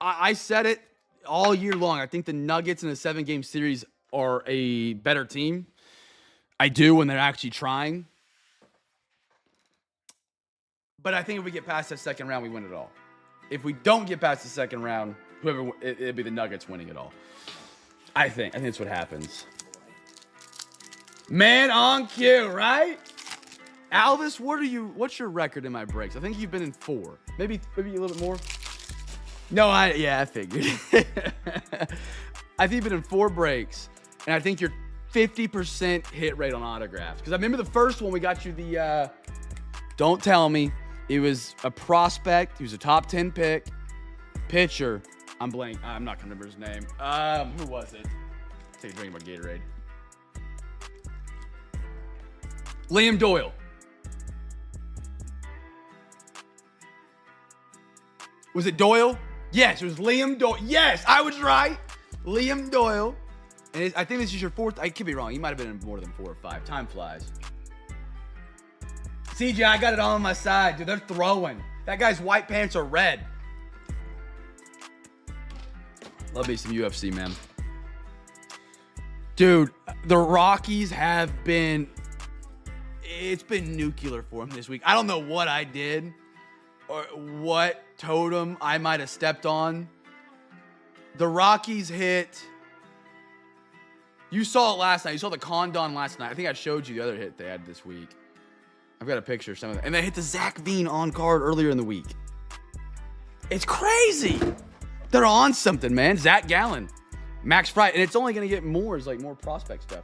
I said it all year long. I think the Nuggets in a 7-game series are a better team. I do when they're actually trying. But I think if we get past that second round, we win it all. If we don't get past the second round, it'd be the Nuggets winning it all. I think that's what happens. Man on cue, right? Alvis, what's your record in my breaks? I think you've been in 4. Maybe a little bit more. No, I figured. I think you've been in 4 breaks, and I think you're 50% hit rate on autographs. Because I remember the first one, we got you the, don't tell me, it was a prospect. He was a top 10 pick, pitcher. I'm blank. I'm not going to remember his name. Who was it? Take a drink of my Gatorade. Liam Doyle. Was it Doyle? Yes, it was Liam Doyle. Yes, I was right. Liam Doyle. And I think this is your 4th. I could be wrong. You might have been in more than 4 or 5. Time flies. CJ, I got it all on my side. Dude, they're throwing. That guy's white pants are red. Love me some UFC, man. Dude, the Rockies have been... It's been nuclear for them this week. I don't know what I did or what totem I might have stepped on. The Rockies hit... You saw it last night. You saw the Condon last night. I think I showed you the other hit they had this week. I've got a picture of some of that. And they hit the Zach Veen on card earlier in the week. It's crazy. They're on something, man. Zach Gallen, Max Fried. And it's only going to get more. It's like more prospect stuff.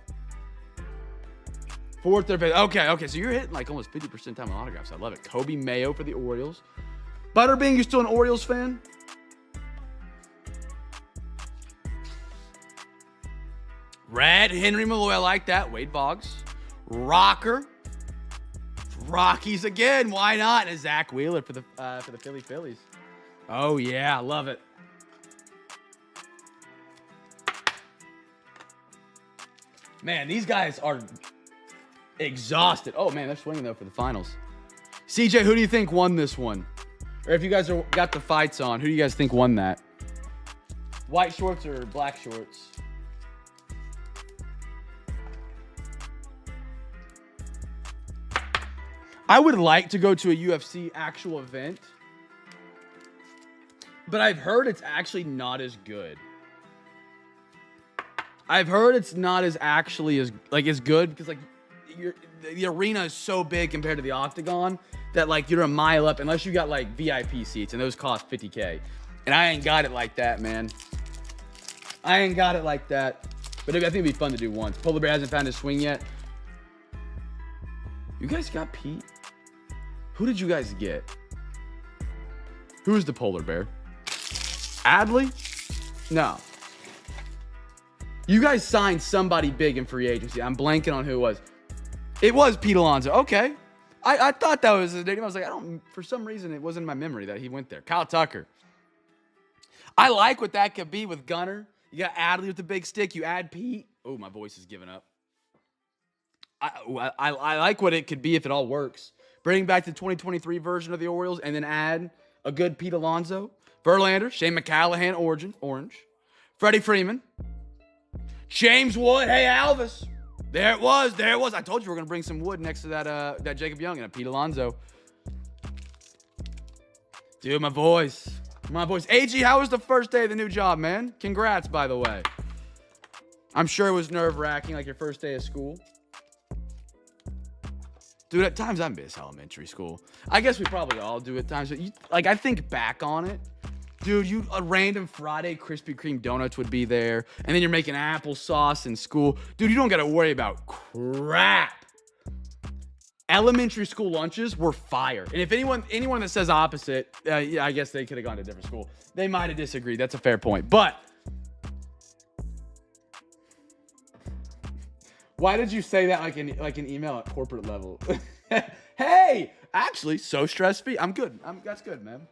4th or 5th. Okay. So you're hitting like almost 50% time on autographs. I love it. Kobe Mayo for the Orioles. Butterbean, you still an Orioles fan? Red, Henry Malloy, I like that. Wade Boggs. Rocker. Rockies again. Why not? And Zach Wheeler for the Phillies. Oh, yeah. I love it. Man, these guys are exhausted. Oh, man, they're swinging, though, for the finals. CJ, who do you think won this one? Or if you guys got the fights on, who do you guys think won that? White shorts or black shorts? I would like to go to a UFC actual event, but I've heard it's actually not as good. I've heard it's not as actually as good because the arena is so big compared to the Octagon that like you're a mile up unless you got like VIP seats and those cost $50K. And I ain't got it like that, man. I ain't got it like that. But I think it'd be fun to do once. Polar Bear hasn't found his swing yet. You guys got Pete? Who did you guys get? Who's the Polar Bear? Adley? No. You guys signed somebody big in free agency. I'm blanking on who it was. It was Pete Alonso. Okay. I thought that was his name. I was like, for some reason, it wasn't in my memory that he went there. Kyle Tucker. I like what that could be with Gunner. You got Adley with the big stick. You add Pete. Oh, my voice is giving up. I like what it could be if it all works. Bring back the 2023 version of the Orioles and then add a good Pete Alonso. Verlander, Shane McCallahan, orange. Freddie Freeman. James Wood. Hey, Alvis. There it was. I told you we were going to bring some wood next to that Jacob Young and a Pete Alonso. Dude, my voice. AG, how was the first day of the new job, man? Congrats, by the way. I'm sure it was nerve-wracking, like your first day of school. Dude, at times I miss elementary school. I guess we probably all do at times. But I think back on it. Dude, a random Friday Krispy Kreme donuts would be there. And then you're making applesauce in school. Dude, you don't got to worry about crap. elementary school lunches were fire. And if anyone that says opposite, yeah, I guess they could have gone to a different school. They might have disagreed. That's a fair point. But why did you say that like an email at corporate level? Hey, actually, so stress-free. I'm good. That's good, man.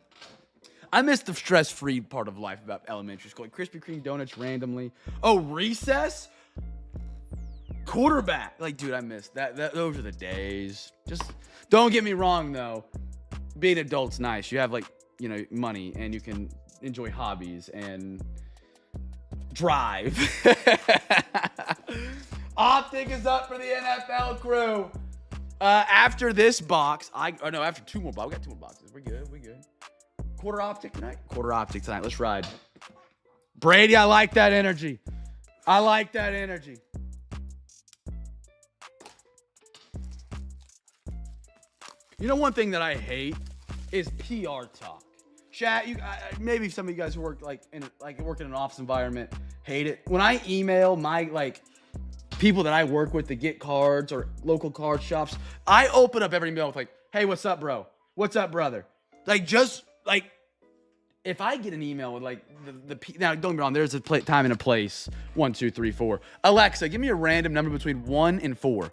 I miss the stress-free part of life about elementary school. Like Krispy Kreme donuts randomly. Oh, recess? Quarterback. Like, dude, I miss that. Those are the days. Just don't get me wrong, though. Being an adult's nice. You have, like, money, and you can enjoy hobbies and drive. Optic is up for the NFL crew. After this box, after 2 more boxes. We got 2 more boxes. We're good. Quarter optic tonight. Let's ride. Brady, I like that energy. One thing that I hate is PR talk. Chat, maybe some of you guys who work work in an office environment hate it. When I email my people that I work with to get cards or local card shops, I open up every email with "Hey, what's up, bro? What's up, brother?" If I get an email with now, don't get me wrong, there's a time and a place. 1, 2, 3, 4. Alexa, give me a random number between 1 and 4.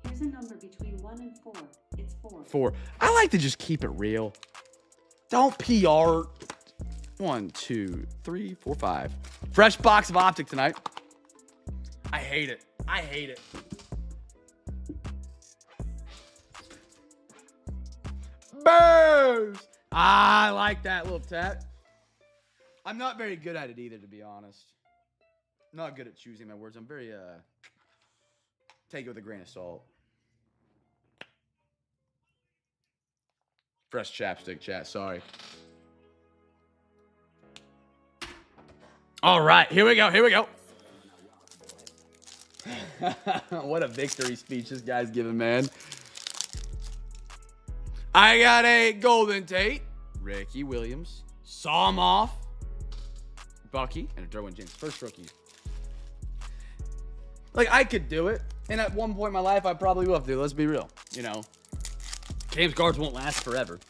Here's a number between 1 and 4. It's 4. 4. I like to just keep it real. Don't PR. 1, 2, 3, 4, 5. Fresh box of optic tonight. I hate it. Burrs! I like that little tap. I'm not very good at it either, to be honest. Not good at choosing my words. I'm very, take it with a grain of salt. Fresh chapstick, chat. Sorry. All right, here we go. What a victory speech this guy's giving, man. I got a Golden Tate, Ricky Williams, saw him off, Bucky, and a Derwin James. First rookie. I could do it. And at one point in my life, I probably will have to. Let's be real. James cards won't last forever.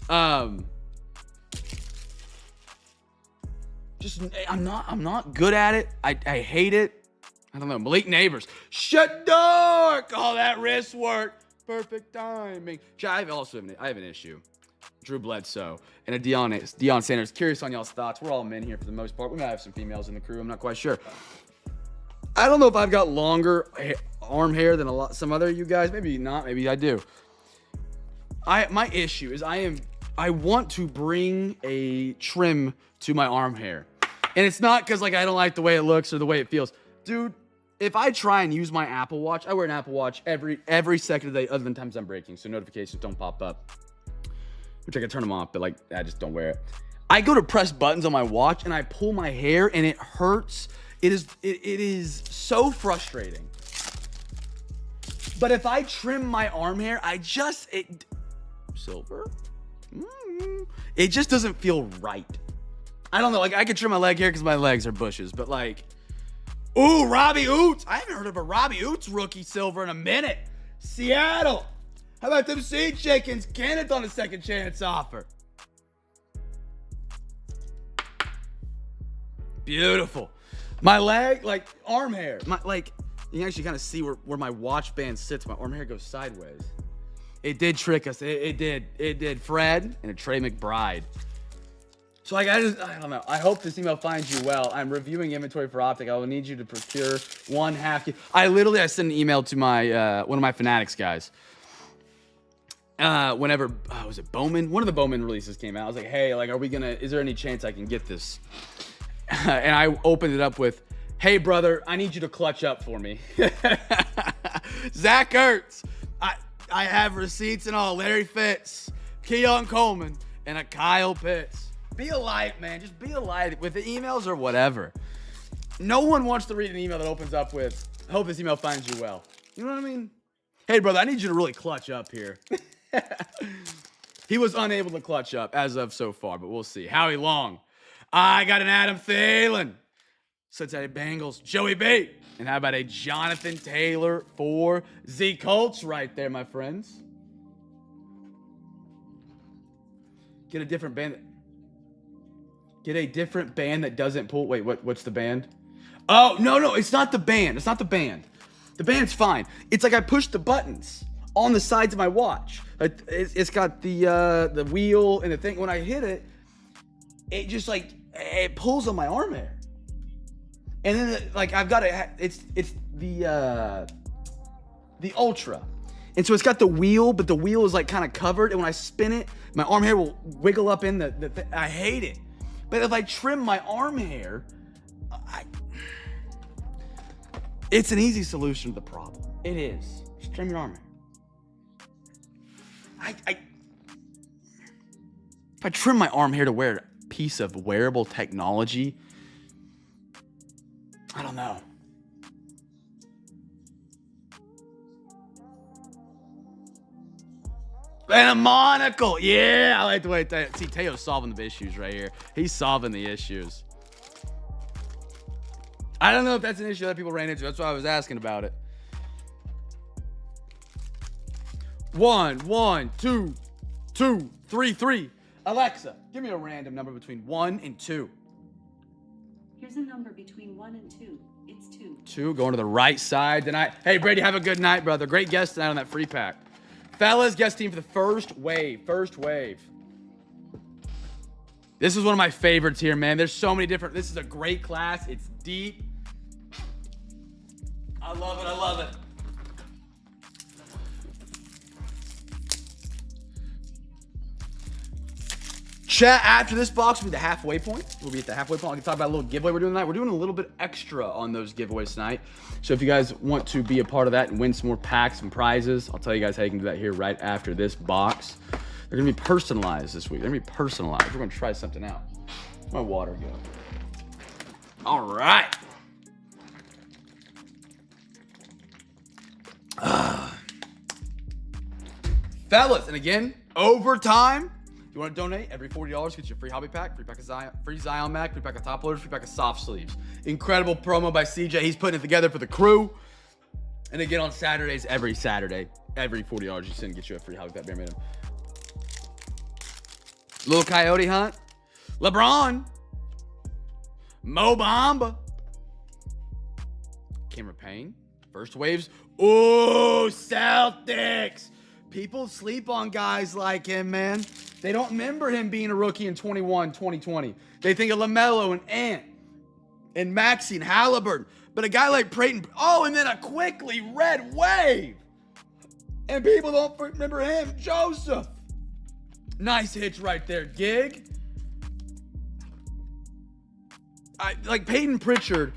I'm not good at it. I hate it. I don't know. Malik Neighbors. Shut door. Call that wrist work. Perfect timing. I have an issue. Drew Bledsoe and a Deion Sanders. Curious on y'all's thoughts. We're all men here for the most part. We might have some females in the crew. I'm not quite sure. I don't know if I've got longer arm hair than some other of you guys. Maybe not. Maybe I do. My issue is I want to bring a trim to my arm hair. And it's not because I don't like the way it looks or the way it feels. Dude, if I try and use my Apple Watch, I wear an Apple Watch every second of the day other than times I'm breaking, so notifications don't pop up. Which I can turn them off, but I just don't wear it. I go to press buttons on my watch and I pull my hair and it hurts. It is so frustrating. But if I trim my arm hair, silver? It just doesn't feel right. I don't know, I could trim my leg hair because my legs are bushes, but ooh, Robbie Oots. I haven't heard of a Robbie Oots rookie silver in a minute. Seattle. How about them seed chickens? Kenneth on a second chance offer. Beautiful. My leg, arm hair. You can actually kind of see where my watch band sits. My arm hair goes sideways. It did trick us. It did. Fred and a Trey McBride. So I don't know. I hope this email finds you well. I'm reviewing inventory for optic. I will need you to procure 1/2. I sent an email to my one of my Fanatics guys. Whenever was it Bowman? One of the Bowman releases came out. I was like, hey, is there any chance I can get this? And I opened it up with, hey brother, I need you to clutch up for me. Zach Ertz. I have receipts and all. Larry Fitz, Keon Coleman, and a Kyle Pitts. Be a light, man. Just be a light with the emails or whatever. No one wants to read an email that opens up with, hope this email finds you well. You know what I mean? Hey, brother, I need you to really clutch up here. He was unable to clutch up as of so far, but we'll see. Howie Long. I got an Adam Thielen. Cincinnati Bengals. Joey B. And how about a Jonathan Taylor for Z Colts right there, my friends? Get a different band. Get a different band that doesn't pull. Wait, what's the band? Oh, no, it's not the band. It's not the band. The band's fine. It's like I pushed the buttons on the sides of my watch. It's got the wheel and the thing. When I hit it, it just like, it pulls on my arm hair. And then like I've got it's the Ultra. And so it's got the wheel, but the wheel is like kind of covered. And when I spin it, my arm hair will wiggle up in the I hate it. But if I trim my arm hair, it's an easy solution to the problem. It is. Just trim your arm hair. If I trim my arm hair to wear a piece of wearable technology, I don't know. And a monocle. Yeah, I like the way see Teo's solving the issues right here. He's solving the issues. I don't know if that's an issue that people ran into. That's why I was asking about it. 1, 2, 2, 3, 3. Alexa, give me a random number between 1 and 2. Here's a number between 1 and 2. It's 2. 2, going to the right side tonight. Hey, Brady, have a good night, brother. Great guest tonight on that free pack. Fellas, guest team for the first wave. First wave. This is one of my favorites here, man. There's so many different. This is a great class. It's deep. I love it. I love it. Chat, after this box will be the halfway point. We'll be at the halfway point. I can talk about a little giveaway we're doing tonight. We're doing a little bit extra on those giveaways tonight. So if you guys want to be a part of that and win some more packs and prizes, I'll tell you guys how you can do that here right after this box. They're going to be personalized this week. They're going to be personalized. We're going to try something out. Where's my water go? All right. Fellas, and again, overtime. If you want to donate, every $40 gets you a free hobby pack, free pack of Zion, free Zion Mac, free pack of top loaders, free pack of soft sleeves. Incredible promo by CJ. He's putting it together for the crew. And again, on Saturdays, every Saturday, every $40 you send gets you a free hobby pack, bare minimum. Little Coyote Hunt. LeBron. Mo Bamba. Cameron Payne. First waves. Ooh, Celtics. People sleep on guys like him, man. They don't remember him being a rookie in 2020. They think of LaMelo and Ant and Maxey and Halliburton. But a guy like Peyton, and then a quickly red wave. And people don't remember him, Joseph. Nice hits right there, Gig. Like Peyton Pritchard,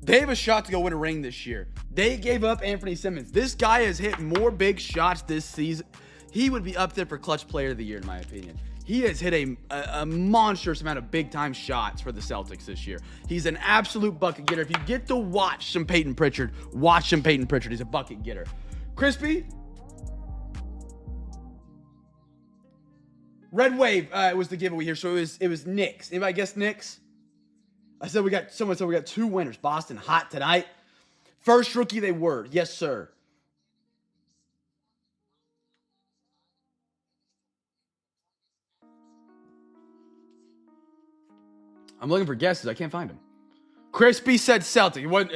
they have a shot to go win a ring this year. They gave up Anthony Simmons. This guy has hit more big shots this season. He would be up there for clutch player of the year, in my opinion. He has hit a monstrous amount of big-time shots for the Celtics this year. He's an absolute bucket getter. If you get to watch some Peyton Pritchard, watch some Peyton Pritchard. He's a bucket getter. Crispy? Red Wave was the giveaway here, so it was Knicks. Anybody guess Knicks? Someone said we got 2 winners. Boston hot tonight. First rookie they were. Yes, sir. I'm looking for guesses. I can't find them. Crispy said Celtic. It wasn't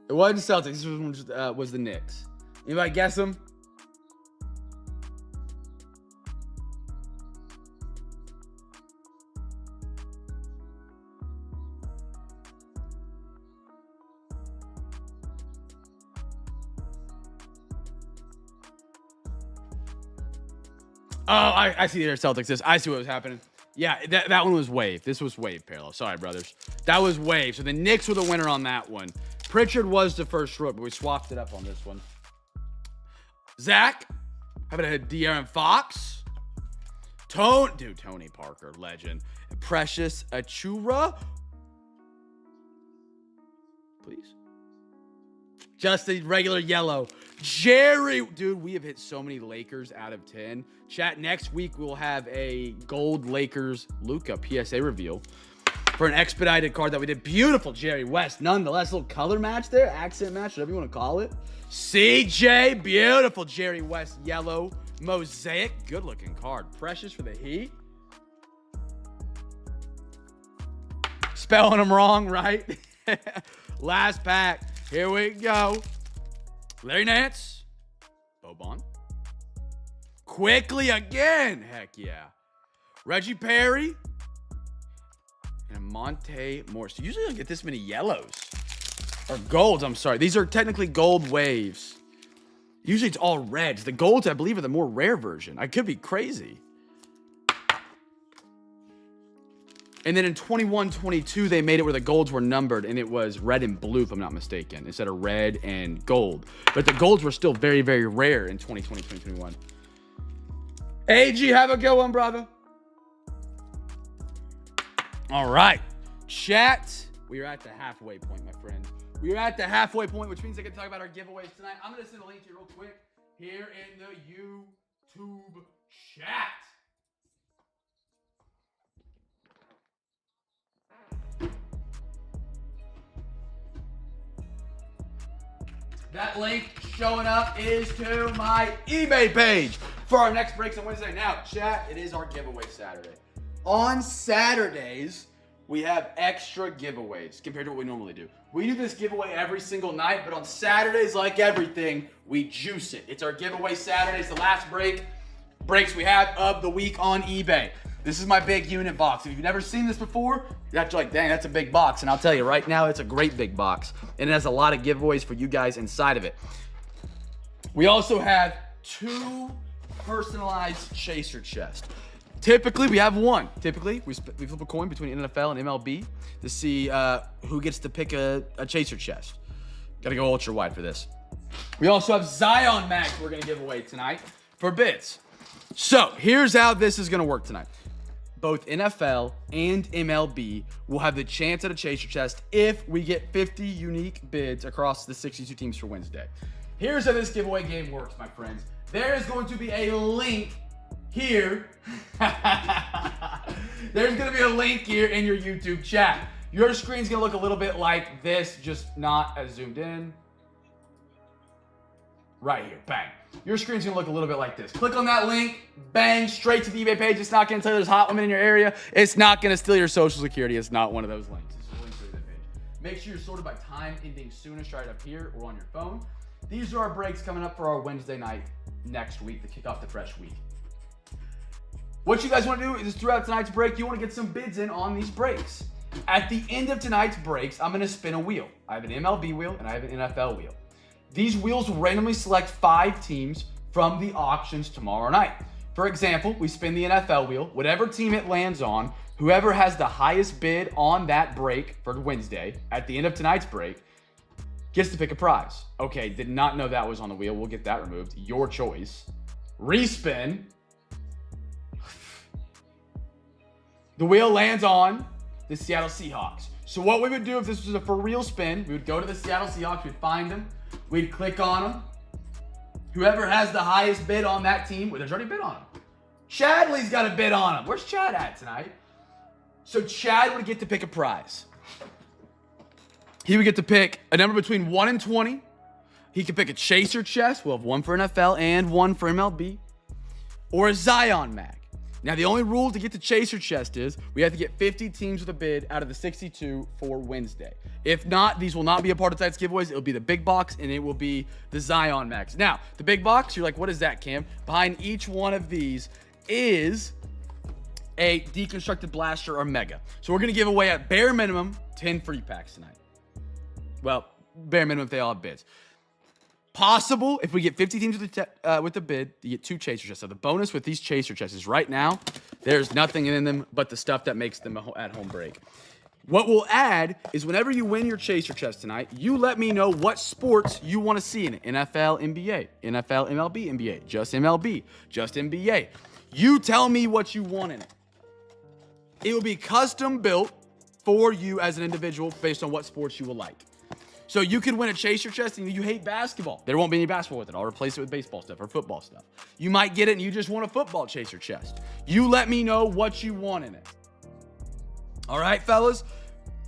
Celtics. This was the Knicks. Anybody guess them? Oh, I see their Celtics. I see what was happening. Yeah, that one was Wave. This was Wave, Parallel. Sorry, brothers. That was Wave. So the Knicks were the winner on that one. Pritchard was the first rook, but we swapped it up on this one. Zach. How about a De'Aaron Fox? Tony Parker, legend. Precious Achura. Please. Just a regular yellow. Jerry, dude, we have hit so many Lakers out of 10. Chat, next week we'll have a gold Lakers Luka PSA reveal. for an expedited card that we did. Beautiful Jerry West. Nonetheless, little color match there. Accent match, whatever you want to call it. CJ, beautiful Jerry West yellow mosaic. Good looking card. Precious for the Heat. Spelling them wrong, right? Last pack. Here we go. Larry Nance. Boban. Quickly again. Heck yeah. Reggie Perry. And Monte Morris. Usually I don't get this many yellows. Or golds, I'm sorry. These are technically gold waves. Usually it's all reds. The golds, I believe, are the more rare version. I could be crazy. And then in 21-22, they made it where the golds were numbered, and it was red and blue, if I'm not mistaken, instead of red and gold. But the golds were still very, very rare in 2020, 2021. AG, have a good one, brother. All right. Chat. We are at the halfway point, my friend. We are at the halfway point, which means I get to talk about our giveaways tonight. I'm going to send a link to you real quick here in the YouTube chat. That link showing up is to my eBay page for our next breaks on Wednesday. Now, chat, it is our giveaway Saturday. On Saturdays, we have extra giveaways compared to what we normally do. We do this giveaway every single night, but on Saturdays, like everything, we juice it. It's our giveaway Saturdays, the last breaks we have of the week on eBay. This is my big unit box. If you've never seen this before, that's like, dang, that's a big box. And I'll tell you right now, it's a great big box. And it has a lot of giveaways for you guys inside of it. We also have 2 personalized chaser chests. Typically, we have one. Typically, we flip a coin between NFL and MLB to see who gets to pick a chaser chest. Gotta go ultra wide for this. We also have Zion Max we're gonna give away tonight for bids. So here's how this is gonna work tonight. Both NFL and MLB will have the chance at a chaser chest if we get 50 unique bids across the 62 teams for Wednesday. Here's how this giveaway game works, my friends. There is going to be a link here. There's going to be a link here in your YouTube chat. Your screen's going to look a little bit like this, just not as zoomed in. Right here, bang. Your screen's gonna look a little bit like this. Click on that link, bang, straight to the eBay page. It's not gonna tell you there's hot women in your area. It's not gonna steal your social security. It's not one of those links. It's a link to the page. Make sure you're sorted by time ending soonest right up here or on your phone. These are our breaks coming up for our Wednesday night next week to kick off the fresh week. What you guys wanna do is throughout tonight's break, you wanna get some bids in on these breaks. At the end of tonight's breaks, I'm gonna spin a wheel. I have an MLB wheel and I have an NFL wheel. These wheels will randomly select 5 teams from the auctions tomorrow night. For example, we spin the NFL wheel. Whatever team it lands on, whoever has the highest bid on that break for Wednesday, at the end of tonight's break, gets to pick a prize. Okay, did not know that was on the wheel. We'll get that removed. Your choice. Respin. The wheel lands on the Seattle Seahawks. So what we would do if this was a for real spin, we would go to the Seattle Seahawks, we'd find them, we'd click on them. Whoever has the highest bid on that team, well, there's already a bid on them. Chadley's got a bid on him. Where's Chad at tonight? So Chad would get to pick a prize. He would get to pick a number between 1 and 20. He could pick a chaser chest. We'll have one for NFL and one for MLB. Or a Zion mag. Now, the only rule to get the chaser chest is we have to get 50 teams with a bid out of the 62 for Wednesday. If not, these will not be a part of tonight's giveaways. It'll be the big box, and it will be the Zion Max. Now, the big box, you're like, what is that, Cam? Behind each one of these is a deconstructed blaster or mega. So we're going to give away at bare minimum 10 free packs tonight. Well, bare minimum if they all have bids. Possible, if we get 50 teams with the bid, you get 2 chaser chests. So the bonus with these chaser chests is right now, there's nothing in them but the stuff that makes them at home break. What we'll add is whenever you win your chaser chest tonight, you let me know what sports you want to see in it. NFL, NBA, NFL, MLB, NBA, just MLB, just NBA. You tell me what you want in it. It will be custom built for you as an individual based on what sports you will like. So you could win a chaser chest and you hate basketball. There won't be any basketball with it. I'll replace it with baseball stuff or football stuff. You might get it and you just want a football chaser chest. You let me know what you want in it. All right, fellas.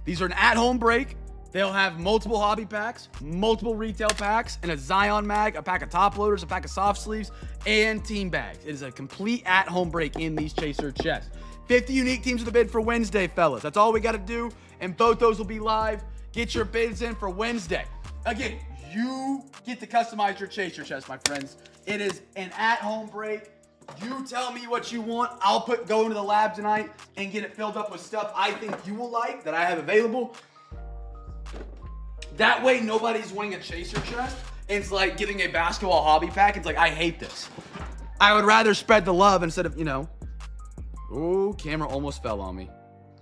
These are an at-home break. They'll have multiple hobby packs, multiple retail packs, and a Zion mag, a pack of top loaders, a pack of soft sleeves, and team bags. It is a complete at-home break in these chaser chests. 50 unique teams of the bid for Wednesday, fellas. That's all we got to do, and both those will be live. Get your bids in for Wednesday. Again, you get to customize your chaser chest, my friends. It is an at-home break. You tell me what you want. I'll go into the lab tonight and get it filled up with stuff I think you will like that I have available. That way, nobody's winning a chaser chest. And it's like getting a basketball hobby pack. It's like, I hate this. I would rather spread the love instead of, Ooh, camera almost fell on me.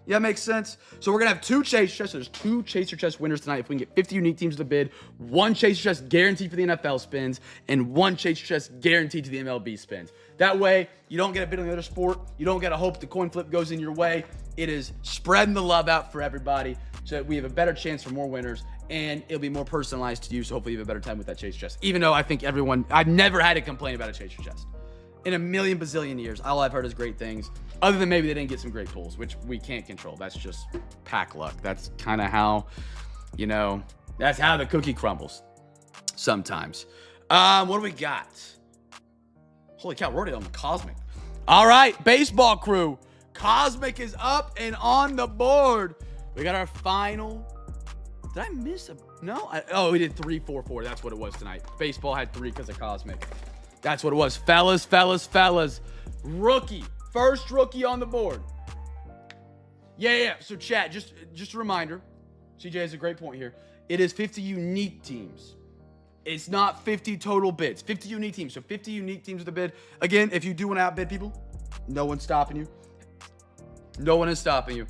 Yeah, makes sense. So we're going to have 2 chaser chests. There's 2 chaser chest winners tonight. If we can get 50 unique teams to the bid, 1 chaser chest guaranteed for the NFL spins, and 1 chaser chest guaranteed to the MLB spins. That way, you don't get a bid on the other sport. You don't get to hope the coin flip goes in your way. It is spreading the love out for everybody so that we have a better chance for more winners, and it'll be more personalized to you, so hopefully you have a better time with that chaser chest. Even though I think I've never had to complain about a chaser chest. In a million bazillion years, all I've heard is great things, other than maybe they didn't get some great pulls, which we can't control. That's just pack luck. That's kind of how, that's how the cookie crumbles sometimes. What do we got? Holy cow, we're already on the Cosmic. All right, baseball crew. Cosmic is up and on the board. We got our final. Did I miss a? No? We did 3, 4, 4. That's what it was tonight. Baseball had 3 because of Cosmic. That's what it was. Fellas. Rookie. First rookie on the board. Yeah. So chat, just a reminder. CJ has a great point here. It is 50 unique teams. It's not 50 total bids. 50 unique teams. So 50 unique teams of the bid. Again, if you do want to outbid people, no one's stopping you. No one is stopping you.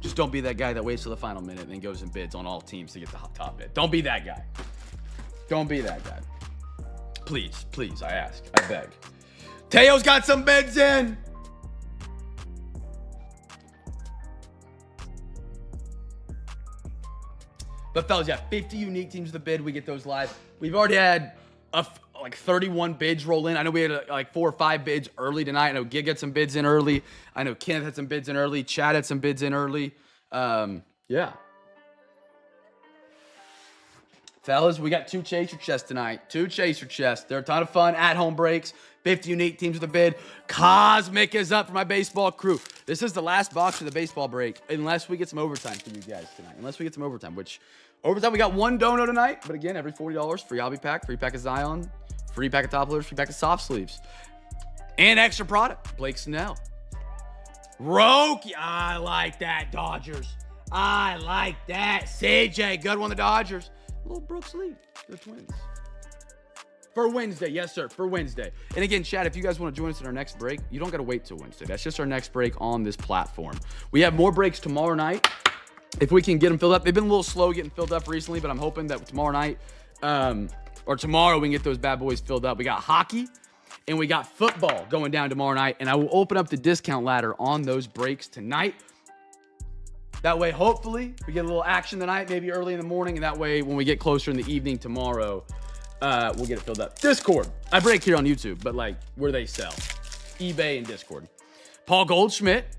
Just don't be that guy that waits till the final minute and then goes and bids on all teams to get the top bid. Don't be that guy. Don't be that guy. Please, I ask. I beg. Teo's got some bids in. But fellas, 50 unique teams of the bid. We get those live. We've already had like 31 bids roll in. I know we had like 4 or 5 bids early tonight. I know Gig had some bids in early. I know Kenneth had some bids in early. Chad had some bids in early. Yeah. Fellas, we got 2 chaser chests tonight. 2 chaser chests. They're a ton of fun. At-home breaks. 50 unique teams of the bid. Cosmic is up for my baseball crew. This is the last box for the baseball break, unless we get some overtime for you guys tonight. Unless we get some overtime, which overtime we got 1 dono tonight. But again, every $40, free hobby pack, free pack of Zion, free pack of top loaders, free pack of soft sleeves. And extra product. Blake Snell. Roki. I like that, Dodgers. I like that. CJ, good one, the Dodgers. Little Brooks Lee, the Twins. For Wednesday, yes, sir, for Wednesday. And again, chat, if you guys want to join us in our next break, you don't got to wait till Wednesday. That's just our next break on this platform. We have more breaks tomorrow night. If we can get them filled up. They've been a little slow getting filled up recently, but I'm hoping that tomorrow night or tomorrow we can get those bad boys filled up. We got hockey and we got football going down tomorrow night, and I will open up the discount ladder on those breaks tonight. That way, hopefully, we get a little action tonight, maybe early in the morning, and that way, when we get closer in the evening tomorrow, we'll get it filled up. Discord. I break here on YouTube, but like where they sell. eBay and Discord. Paul Goldschmidt.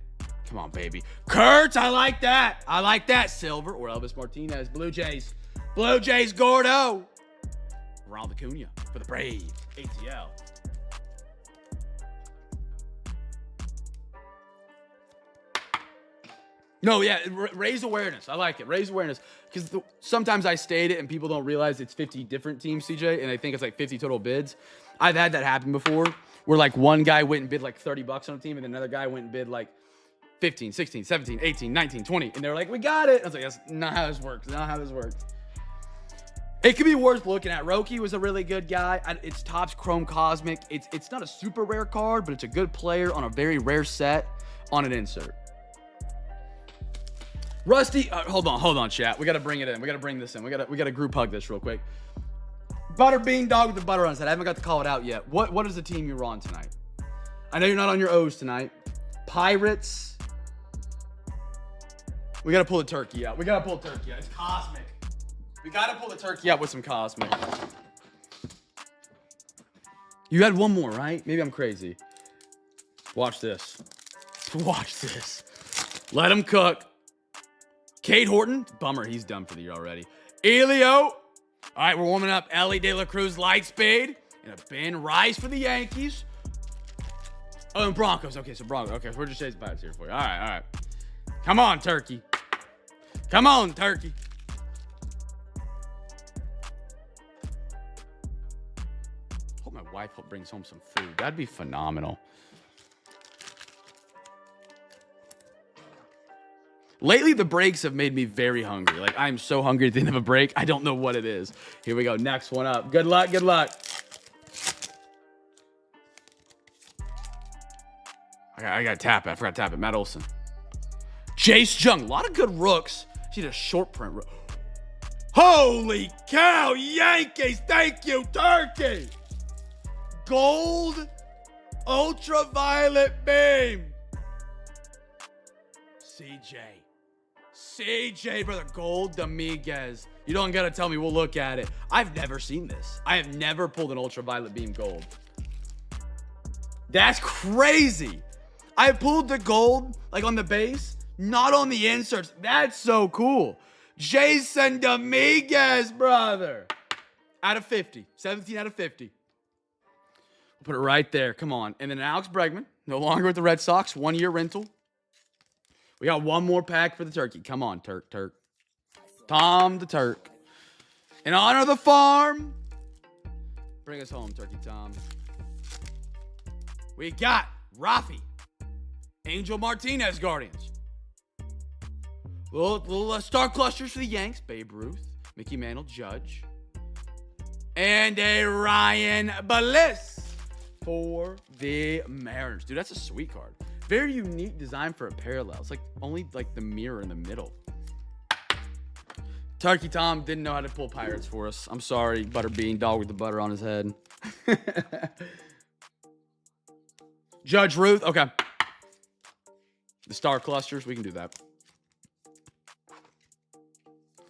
Come on, baby. Kurt, I like that. I like that. Silver or Elvis Martinez. Blue Jays. Blue Jays, Gordo. Ronald Acuna for the Braves. ATL. No, yeah, raise awareness. I like it. Raise awareness. Because sometimes I state it and people don't realize it's 50 different teams, CJ, and they think it's like 50 total bids. I've had that happen before where like one guy went and bid like $30 on a team and another guy went and bid like 15, 16, 17, 18, 19, 20. And they're like, we got it. I was like, that's not how this works. Not how this works. It could be worth looking at. Roki was a really good guy. It's Topps Chrome Cosmic. It's not a super rare card, but it's a good player on a very rare set on an insert. Rusty, hold on, chat. We got to bring it in. We got to bring this in. We got to group hug this real quick. Butterbean Dog with the butter on his head. I haven't got to call it out yet. What is the team you're on tonight? I know you're not on your O's tonight. Pirates. We got to pull the turkey out. It's Cosmic. We got to pull the turkey out with some Cosmic. You had one more, right? Maybe I'm crazy. Watch this. Watch this. Let him cook. Cade Horton, bummer, he's done for the year already. Elio. All right, we're warming up. Ellie De La Cruz, Lightspeed, and a Ben Rice for the Yankees. Oh, and Broncos. Okay, so Broncos. Okay, we're just chasing vibes here for you. All right. Come on, Turkey. Come on, Turkey. Hope my wife brings home some food. That'd be phenomenal. Lately, the breaks have made me very hungry. Like, I'm so hungry at the end of a break. I don't know what it is. Here we go. Next one up. Good luck. Good luck. I got to tap it. I forgot to tap it. Matt Olson. Jace Jung. A lot of good rooks. She did a short print rook. Holy cow. Yankees. Thank you, Turkey. Gold. Ultraviolet beam. CJ, brother. Gold Dominguez. You don't got to tell me. We'll look at it. I've never seen this. I have never pulled an ultraviolet beam gold. That's crazy. I pulled the gold, like on the base, not on the inserts. That's so cool. Jason Dominguez, brother. Out of 50. 17 out of 50. We'll put it right there. Come on. And then Alex Bregman, no longer with the Red Sox. 1 year rental. We got one more pack for the Turkey. Come on, Turk. Tom the Turk. In honor of the farm. Bring us home, Turkey Tom. We got Rafi. Angel Martinez, Guardians. Little star clusters for the Yanks. Babe Ruth. Mickey Mantle, Judge. And a Ryan Bliss for the Mariners. Dude, that's a sweet card. Very unique design for a parallel. It's like only like the mirror in the middle. Turkey Tom didn't know how to pull Pirates for us. I'm sorry, Butterbean, dog with the butter on his head. Judge Ruth, okay. The star clusters, we can do that.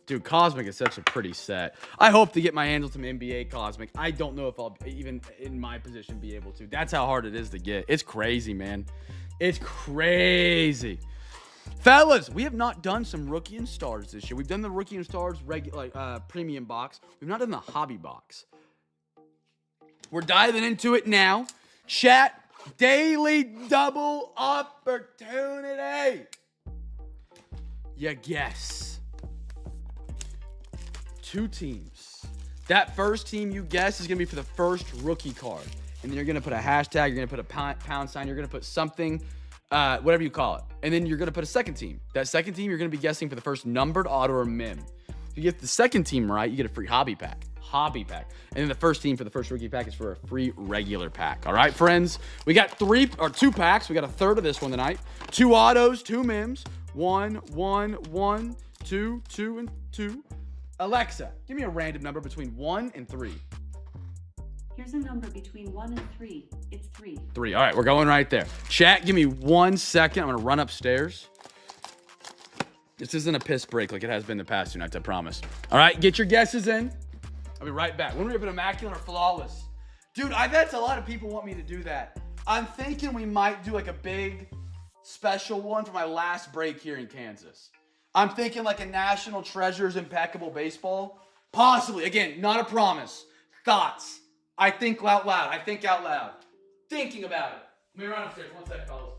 Dude, Cosmic is such a pretty set. I hope to get my hands on some NBA Cosmic. I don't know if I'll even in my position be able to. That's how hard it is to get. It's crazy, man. It's crazy. Fellas, we have not done some Rookie and Stars this year. We've done the Rookie and Stars premium box. We've not done the hobby box. We're diving into it now. Chat, daily double opportunity. You guess. 2 teams. That first team you guess is going to be for the first rookie card. And then you're going to put a hashtag, you're going to put a pound sign, you're going to put something, whatever you call it. And then you're going to put a second team. That second team, you're going to be guessing for the first numbered auto or mem. If you get the second team right, you get a free hobby pack. And then the first team for the first rookie pack is for a free regular pack. All right, friends? We got 2 packs. We got a third of this one tonight. 2 autos, 2 mems. 1, 1, 1, 2, 2, and 2. Alexa, give me a random number between 1 and 3. Here's a number between 1 and 3. It's 3. 3. All right, we're going right there. Chat, give me 1 second. I'm going to run upstairs. This isn't a piss break like it has been the past 2 nights, I promise. All right, get your guesses in. I'll be right back. When we have an immaculate or flawless? Dude, I bet a lot of people want me to do that. I'm thinking we might do like a big special one for my last break here in Kansas. I'm thinking like a National Treasures Impeccable Baseball. Possibly. Again, not a promise. Thoughts. I think out loud. Thinking about it. Let me run upstairs. 1 second, fellas.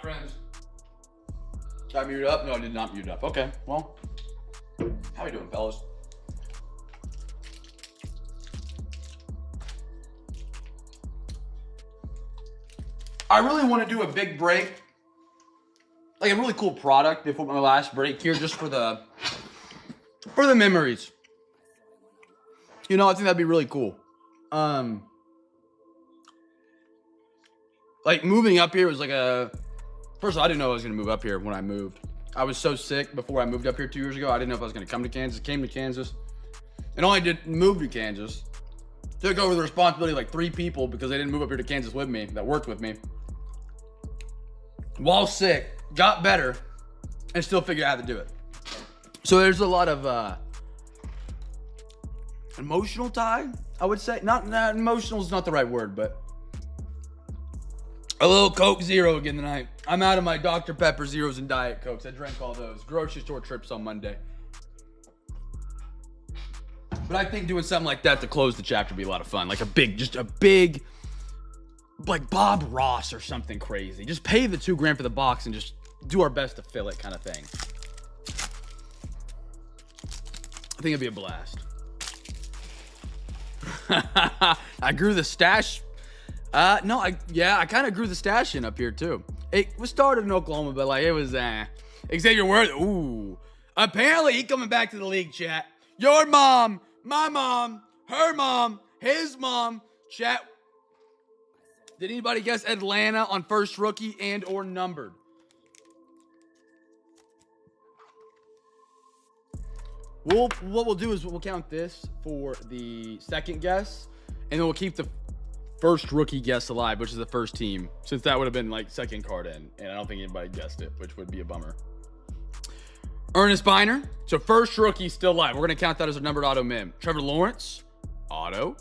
friends. Did I mute up? No, I did not mute up. Okay, well, how we doing, fellas? I really want to do a big break, like a really cool product before my last break here, just for the memories. You know, I think that'd be really cool. Like moving up here was like first of all, I didn't know I was gonna move up here when I moved. I was so sick before I moved up here 2 years ago. I didn't know if I was gonna come to Kansas. Came to Kansas, and all I did moved to Kansas. Took over the responsibility of like 3 people because they didn't move up here to Kansas with me that worked with me. While sick, got better, and still figured out how to do it. So there's a lot of emotional tie, I would say. Not emotional is not the right word, but a little Coke Zero again tonight. I'm out of my Dr. Pepper Zeros and Diet Cokes. I drank all those. Grocery store trips on Monday. But I think doing something like that to close the chapter would be a lot of fun. Like a big, like Bob Ross or something crazy. Just pay the $2,000 for the box and just do our best to fill it kind of thing. I think it'd be a blast. I grew the stash. I kind of grew the stash in up here too. It was started in Oklahoma, but like it was Xavier Worth. Ooh. Apparently he coming back to the league, chat. Your mom, my mom, her mom, his mom, chat. Did anybody guess Atlanta on first rookie and or numbered? What we'll do is we'll count this for the second guess, and then we'll keep the first rookie guess alive, which is the first team, since that would have been like second card in, and I don't think anybody guessed it, which would be a bummer. Ernest Biner, so first rookie still alive. We're gonna count that as a numbered auto mem. Trevor Lawrence, auto.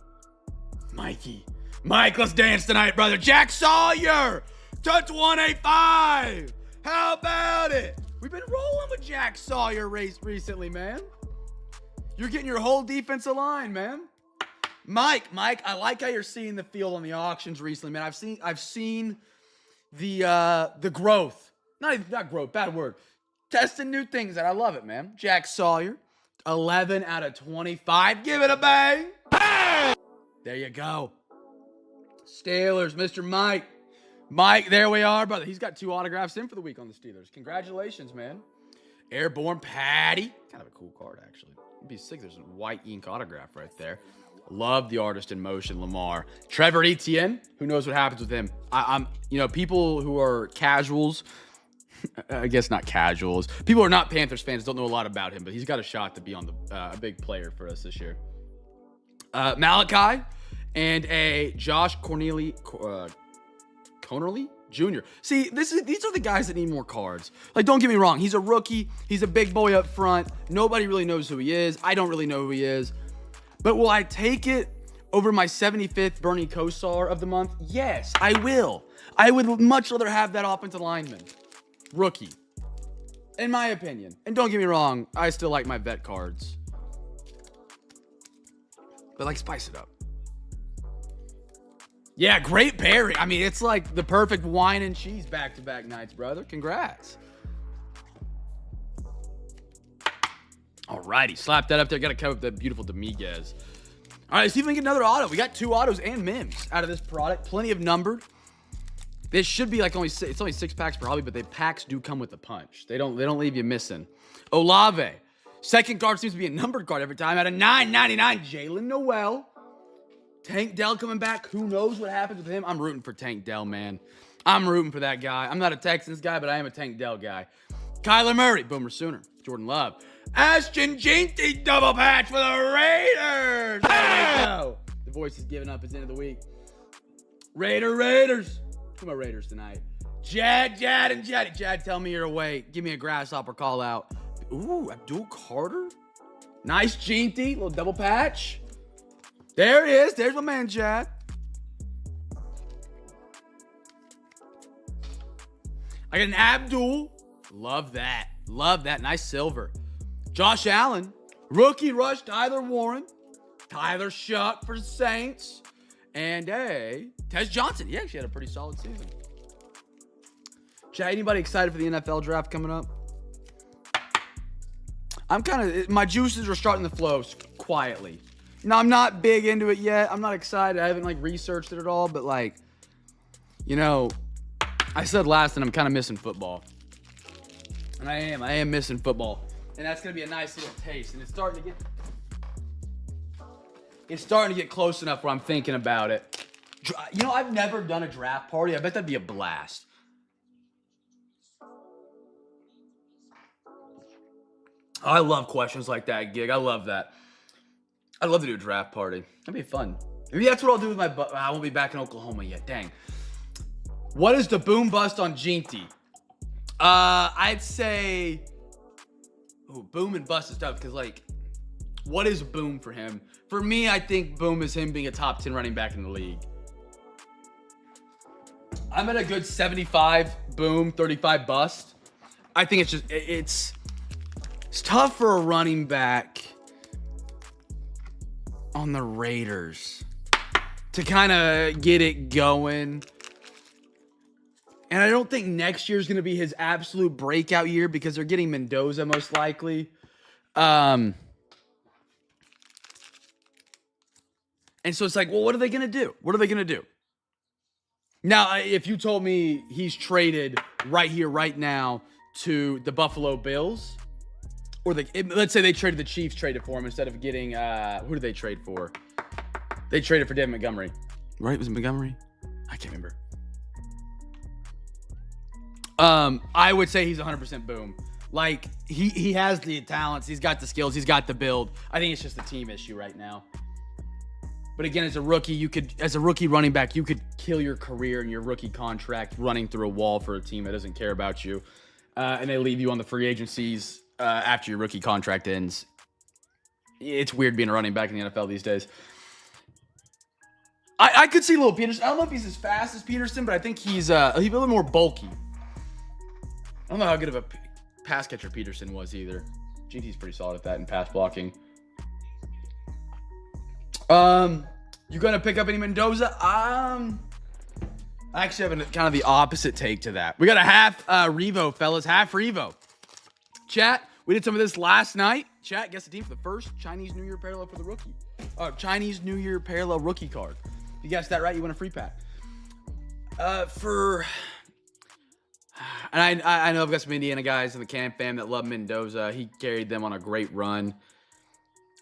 Mike, let's dance tonight, brother. Jack Sawyer, touch 185. How about it? We've been rolling with Jack Sawyer recently, man. You're getting your whole defensive line, man. Mike, I like how you're seeing the field on the auctions recently, man. I've seen the growth. Not growth, bad word. Testing new things, and I love it, man. Jack Sawyer, 11 out of 25. Give it a bang. Bang! There you go. Steelers, Mr. Mike. Mike, there we are, brother. He's got 2 autographs in for the week on the Steelers. Congratulations, man. Airborne Patty. Kind of a cool card, actually. It'd be sick. There's a white ink autograph right there. Love the artist in motion, Lamar. Trevor Etienne. Who knows what happens with him? I'm people who are casuals, I guess not casuals. People who are not Panthers fans don't know a lot about him, but he's got a shot to be on a big player for us this year. Malachi and a Josh Conerly Jr. See, these are the guys that need more cards. Like, don't get me wrong. He's a rookie. He's a big boy up front. Nobody really knows who he is. I don't really know who he is. But will I take it over my 75th Bernie Kosar of the month? Yes, I will. I would much rather have that offensive lineman. Rookie. In my opinion. And don't get me wrong. I still like my vet cards. But, like, spice it up. Yeah, great pairing. I mean, it's like the perfect wine and cheese back-to-back nights, brother. Congrats. Alrighty, slap that up there. Got to cover the beautiful Dominguez. All right, let's see if we can get another auto. We got 2 autos and mims out of this product. Plenty of numbered. This should be like it's only 6 packs per hobby, but the packs do come with a punch. They don't leave you missing. Olave. Second card seems to be a numbered card every time. Out of $9.99, Jalen Noel. Tank Dell coming back. Who knows what happens with him? I'm rooting for Tank Dell, man. I'm rooting for that guy. I'm not a Texans guy, but I am a Tank Dell guy. Kyler Murray. Boomer Sooner. Jordan Love. Ashton Jeanty double patch for the Raiders. There we go. The voice is giving up. It's the end of the week. Raiders. Who are my Raiders tonight? Jad, and Jad. Jad, tell me you're awake. Give me a grasshopper call out. Ooh, Abdul Carter. Nice Jeanty. Little double patch. There it is. There's my man, Jad. I got an Abdul. Love that. Nice silver. Josh Allen. Rookie rush, Tyler Warren. Tyler Shuck for the Saints. And a Tez Johnson. He actually had a pretty solid season. Chat, anybody excited for the NFL draft coming up? I'm my juices are starting to flow quietly. Now, I'm not big into it yet. I'm not excited. I haven't, researched it at all. But, I said last and I'm kind of missing football. And I am missing football. And that's going to be a nice little taste. And it's starting to get close enough where I'm thinking about it. I've never done a draft party. I bet that'd be a blast. I love questions like that, Gig. I love that. I'd love to do a draft party. That'd be fun. Maybe that's what I'll do with I won't be back in Oklahoma yet. Dang. What is the boom bust on Ginty? I'd say... Ooh, boom and bust is tough because, what is boom for him? For me, I think boom is him being a top 10 running back in the league. I'm at a good 75 boom, 35 bust. I think it's tough for a running back on the Raiders to kind of get it going. And I don't think next year is going to be his absolute breakout year because they're getting Mendoza most likely. And so it's what are they going to do? What are they going to do? Now, if you told me he's traded right here, right now to the Buffalo Bills, or let's say they traded the Chiefs, traded for him instead of getting, who did they trade for? They traded for David Montgomery. Right? Was it Montgomery? I can't remember. I would say he's 100% boom. He has the talents. He's got the skills. He's got the build. I think it's just a team issue right now. But again, as a rookie running back, you could kill your career and your rookie contract running through a wall for a team that doesn't care about you. And they leave you on the free agencies after your rookie contract ends. It's weird being a running back in the NFL these days. I could see Lil Peterson. I don't know if he's as fast as Peterson, but I think he's a little more bulky. I don't know how good of a pass catcher Peterson was either. GT's pretty solid at that in pass blocking. You gonna pick up any Mendoza? I actually have kind of the opposite take to that. We got a half Revo, fellas. Half Revo. Chat, we did some of this last night. Chat, guess the team for the first Chinese New Year parallel for the rookie. Chinese New Year parallel rookie card. If you guessed that right, you win a free pack. And I know I've got some Indiana guys in the CamFam that love Mendoza. He carried them on a great run.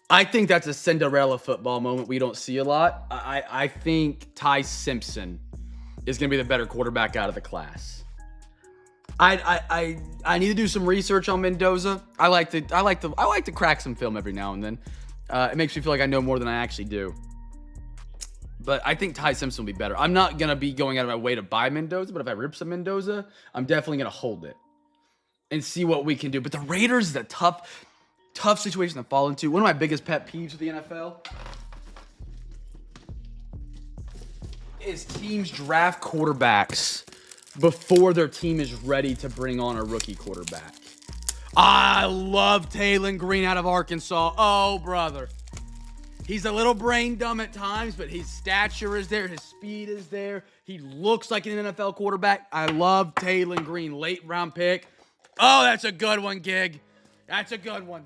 I think that's a Cinderella football moment we don't see a lot. I think Ty Simpson is going to be the better quarterback out of the class. I need to do some research on Mendoza. I like to crack some film every now and then. It makes me feel like I know more than I actually do. But I think Ty Simpson will be better. I'm not going to be going out of my way to buy Mendoza, but if I rip some Mendoza, I'm definitely going to hold it and see what we can do. But the Raiders is a tough situation to fall into. One of my biggest pet peeves with the NFL is teams draft quarterbacks before their team is ready to bring on a rookie quarterback. I love Taylor Green out of Arkansas. Oh, brother. He's a little brain dumb at times, but his stature is there. His speed is there. He looks like an NFL quarterback. I love Taylor Green. Late round pick. Oh, that's a good one, Gig. That's a good one.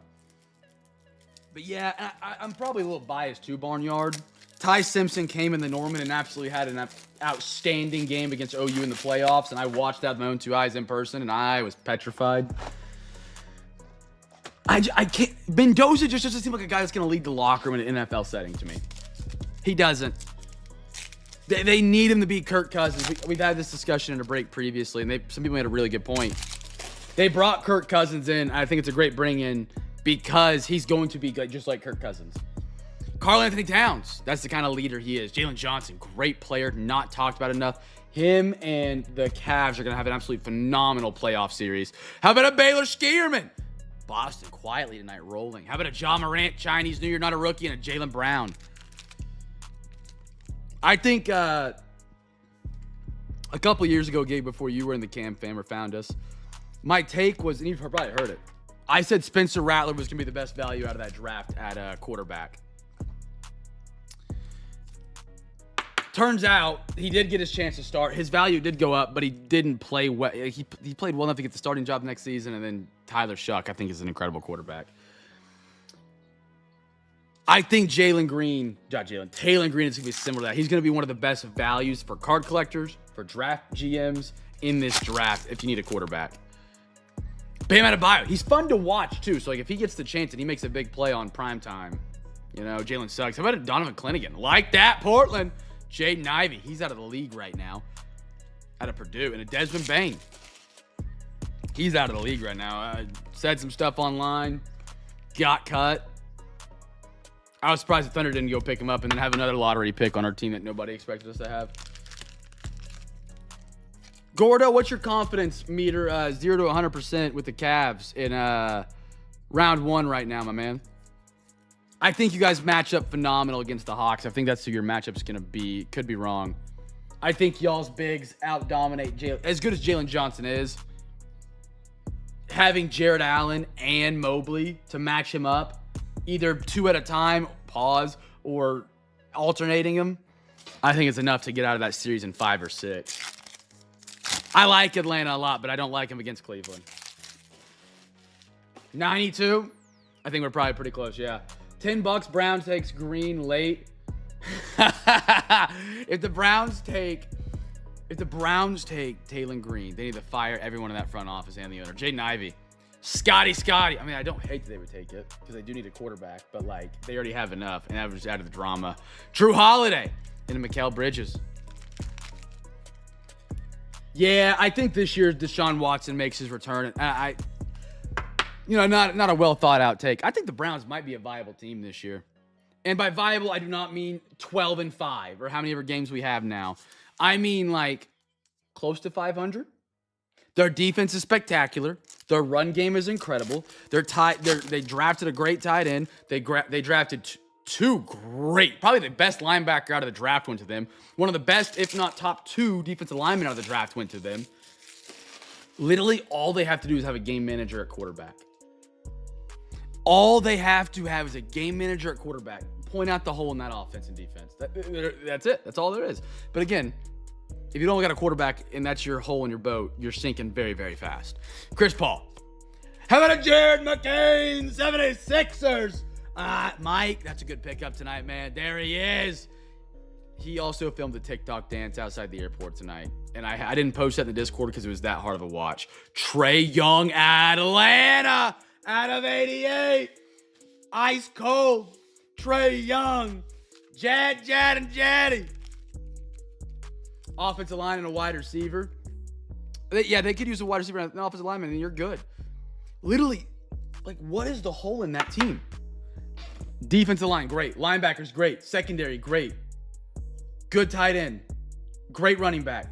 But yeah, I'm probably a little biased too, Barnyard. Ty Simpson came in the Norman and absolutely had an outstanding game against OU in the playoffs, and I watched that with my own two eyes in person, and I was petrified. I can't. Mendoza just doesn't seem like a guy that's going to lead the locker room in an NFL setting to me. He doesn't. They need him to be Kirk Cousins. We've had this discussion in a break previously, and some people made a really good point. They brought Kirk Cousins in. I think it's a great bring-in because he's going to be just like Kirk Cousins. Karl Anthony Towns, that's the kind of leader he is. Jalen Johnson, great player, not talked about enough. Him and the Cavs are going to have an absolutely phenomenal playoff series. How about a Baylor Skierman? Boston quietly tonight rolling. How about a John Morant, Chinese New Year, not a rookie, and a Jaylen Brown? I think a couple years ago, Gabe, before you were in the CamFam or found us, my take was, and you've probably heard it, I said Spencer Rattler was going to be the best value out of that draft at quarterback. Turns out he did get his chance to start. His value did go up, but he didn't play well. He played well enough to get the starting job next season, and then Tyler Shuck, I think, is an incredible quarterback. I think Taylor Green is going to be similar to that. He's going to be one of the best values for card collectors, for draft GMs in this draft if you need a quarterback. Bam Adebayo, he's fun to watch too. So like if he gets the chance and he makes a big play on primetime, Jalen Suggs. How about a Donovan Clingan? Like that, Portland. Jaden Ivey, he's out of the league right now. Out of Purdue. And a Desmond Bain. He's out of the league right now. Said some stuff online. Got cut. I was surprised the Thunder didn't go pick him up and then have another lottery pick on our team that nobody expected us to have. Gordo, what's your confidence meter 0 to 100% with the Cavs in round 1 right now, my man? I think you guys match up phenomenal against the Hawks. I think that's who your matchup's going to be. Could be wrong. I think y'all's bigs out-dominate Jalen. As good as Jalen Johnson is, having Jared Allen and Mobley to match him up, either 2 at a time, pause, or alternating them, I think it's enough to get out of that series in 5 or 6. I like Atlanta a lot, but I don't like him against Cleveland. 92? I think we're probably pretty close, yeah. $10, Browns takes Green late. If the Browns take Taylor Green, they need to fire everyone in that front office and the owner. Jaden Ivey. Scotty. I mean, I don't hate that they would take it because they do need a quarterback, but like they already have enough, and that was just out of the drama. Drew Holiday into Mikal Bridges. Yeah, I think this year Deshaun Watson makes his return. Not a well thought out take. I think the Browns might be a viable team this year, and by viable, I do not mean 12-5 or how many ever games we have now. I mean like close to 500. Their defense is spectacular. Their run game is incredible. They drafted a great tight end. They drafted two great, probably the best linebacker out of the draft went to them. One of the best, if not top 2 defensive linemen out of the draft went to them. Literally, all they have to do is have a game manager at quarterback. All they have to have is a game manager at quarterback. Point out the hole in that offense and defense. That's it. That's all there is. But again, if you don't got a quarterback and that's your hole in your boat, you're sinking very, very fast. Chris Paul. How about a Jared McCain 76ers? Mike, that's a good pickup tonight, man. There he is. He also filmed a TikTok dance outside the airport tonight. And I didn't post that in the Discord because it was that hard of a watch. Trae Young, Atlanta, out of 88. Ice cold. Trae Young. Jad, and Jaddy. Offensive line and a wide receiver. They could use a wide receiver and an offensive lineman, and you're good. Literally, like, what is the hole in that team? Defensive line, great. Linebackers, great. Secondary, great. Good tight end. Great running back.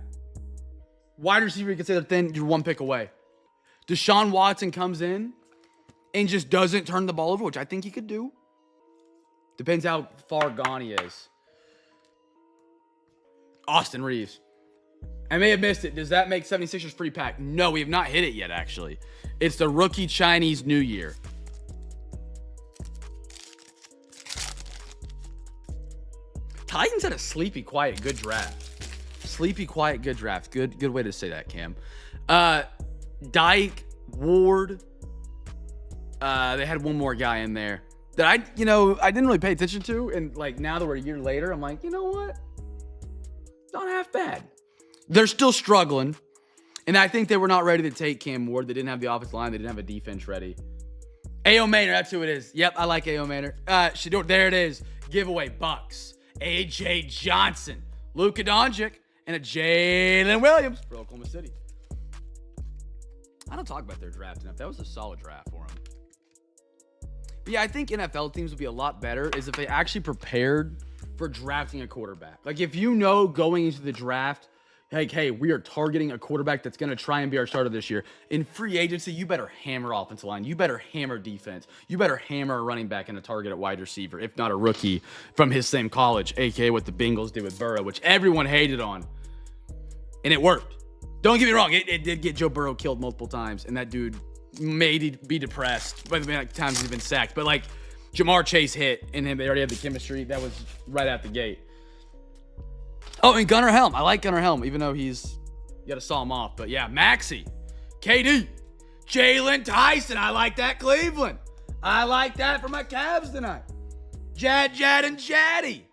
Wide receiver, you can say they're thin. You're 1 pick away. Deshaun Watson comes in and just doesn't turn the ball over, which I think he could do. Depends how far gone he is. Austin Reeves. I may have missed it. Does that make 76ers free pack? No, we have not hit it yet, actually. It's the rookie Chinese New Year. Titans had a sleepy, quiet, good draft. Sleepy, quiet, good draft. Good way to say that, Cam. Dyke, Ward. They had one more guy in there that I didn't really pay attention to. And like now that we're a year later, I'm like, you know what? Not half bad. They're still struggling. And I think they were not ready to take Cam Ward. They didn't have the offensive line. They didn't have a defense ready. A.O. Maynard, that's who it is. Yep, I like A.O. Maynard. Shador, there it is. Giveaway, Bucks. A.J. Johnson. Luka Doncic. And a Jalen Williams for Oklahoma City. I don't talk about their draft enough. That was a solid draft for them. But yeah, I think NFL teams would be a lot better is if they actually prepared for drafting a quarterback. Like if you know going into the draft, like, hey, we are targeting a quarterback that's going to try and be our starter this year. In free agency, you better hammer offensive line. You better hammer defense. You better hammer a running back and a target at wide receiver, if not a rookie from his same college, a.k.a. what the Bengals did with Burrow, which everyone hated on. And it worked. Don't get me wrong. It did get Joe Burrow killed multiple times, and that dude may be depressed by the amount of times he's been sacked. But, like, Jamar Chase hit, and then they already had the chemistry. That was right out the gate. Oh, and Gunnar Helm. I like Gunnar Helm, even though you got to saw him off. But yeah, Maxey, KD, Jalen Tyson. I like that Cleveland. I like that for my Cavs tonight. Jad, and Jaddy.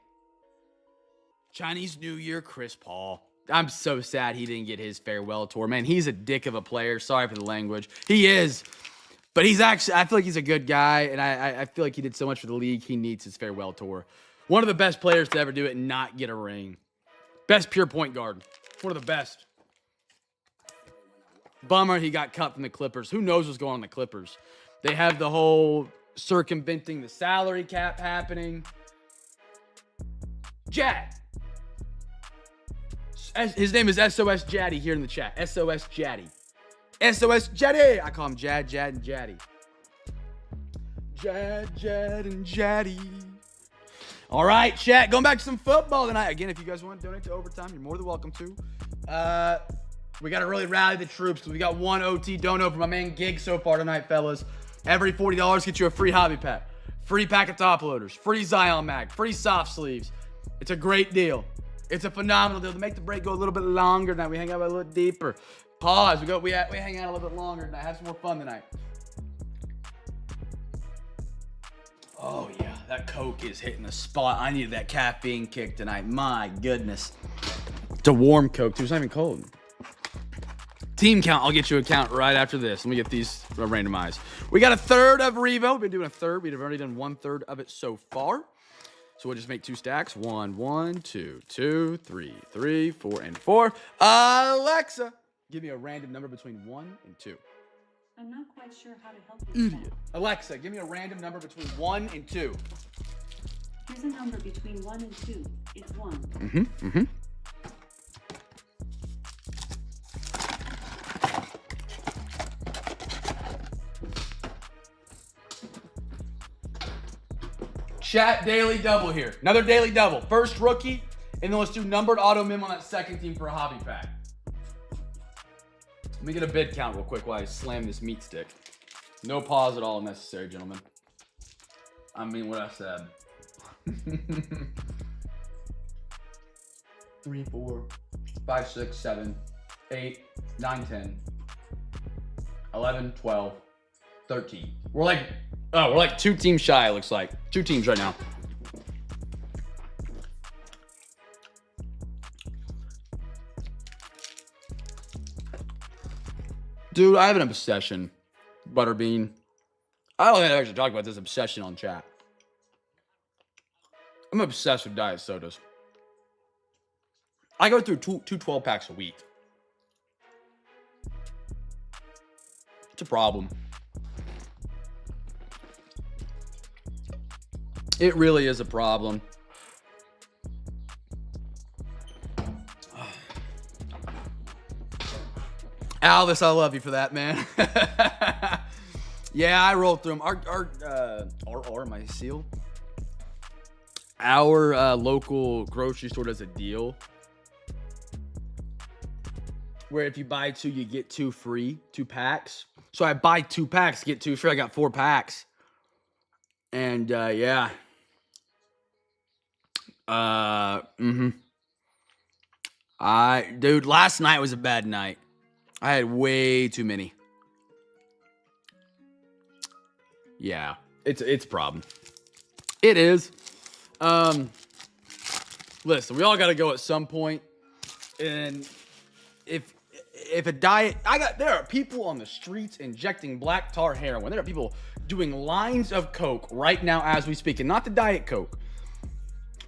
Chinese New Year, Chris Paul. I'm so sad he didn't get his farewell tour. Man, he's a dick of a player. Sorry for the language. He is. But he's actually, I feel like he's a good guy, and I feel like he did so much for the league. He needs his farewell tour. One of the best players to ever do it and not get a ring. Best pure point guard. One of the best. Bummer he got cut from the Clippers. Who knows what's going on in the Clippers? They have the whole circumventing the salary cap happening. Jad. His name is SOS Jaddy here in the chat. SOS Jaddy. SOS Jaddy. I call him Jad, and Jaddy. Jad, and Jaddy. All right, chat. Going back to some football tonight. Again, if you guys want to donate to Overtime, you're more than welcome to. We got to really rally the troops because we got one OT dono from my man Gig so far tonight, fellas. Every $40 gets you a free hobby pack, free pack of top loaders, free Zion mag, free soft sleeves. It's a great deal. It's a phenomenal deal to make the break go a little bit longer tonight. We hang out a little deeper. Pause. We hang out a little bit longer tonight. Have some more fun tonight. Oh yeah, that Coke is hitting the spot. I needed that caffeine kick tonight. My goodness. It's a warm Coke too. It's not even cold. Team count. I'll get you a count right after this. Let me get these randomized. We got a third of Revo. We've been doing a third. We've already done 1/3 of it so far. So we'll just make 2 stacks. 1, 1, 2, 2, 3, 3, 4, and 4. Alexa, give me a random number between 1 and 2. I'm not quite sure how to help you. Idiot. Alexa, give me a random number between 1 and 2. Here's a number between 1 and 2. It's 1. Mm-hmm. Chat daily double here. Another daily double. First rookie, and then let's do numbered auto mem on that second team for a hobby pack. Let me get a bid count real quick while I slam this meat stick. No pause at all necessary, gentlemen. I mean what I said. 3, 4, 5, 6, 7, 8, 9, 10, 11, 12, 13. We're like 2 teams shy, it looks like. 2 teams right now. Dude, I have an obsession. Butterbean. I don't think I've actually talked about this obsession on chat. I'm obsessed with diet sodas. I go through two 12-packs a week. It's a problem. It really is a problem. Alvis, I love you for that, man. Yeah, I rolled through them. My seal. Our local grocery store does a deal where if you buy 2, you get 2 free, 2 packs. So I buy 2 packs, get 2 free. I got 4 packs. And yeah. Dude, last night was a bad night. I had way too many. Yeah, it's a problem. It is. Listen, we all got to go at some point. And if a diet, there are people on the streets injecting black tar heroin. There are people doing lines of Coke right now as we speak, and not the Diet Coke.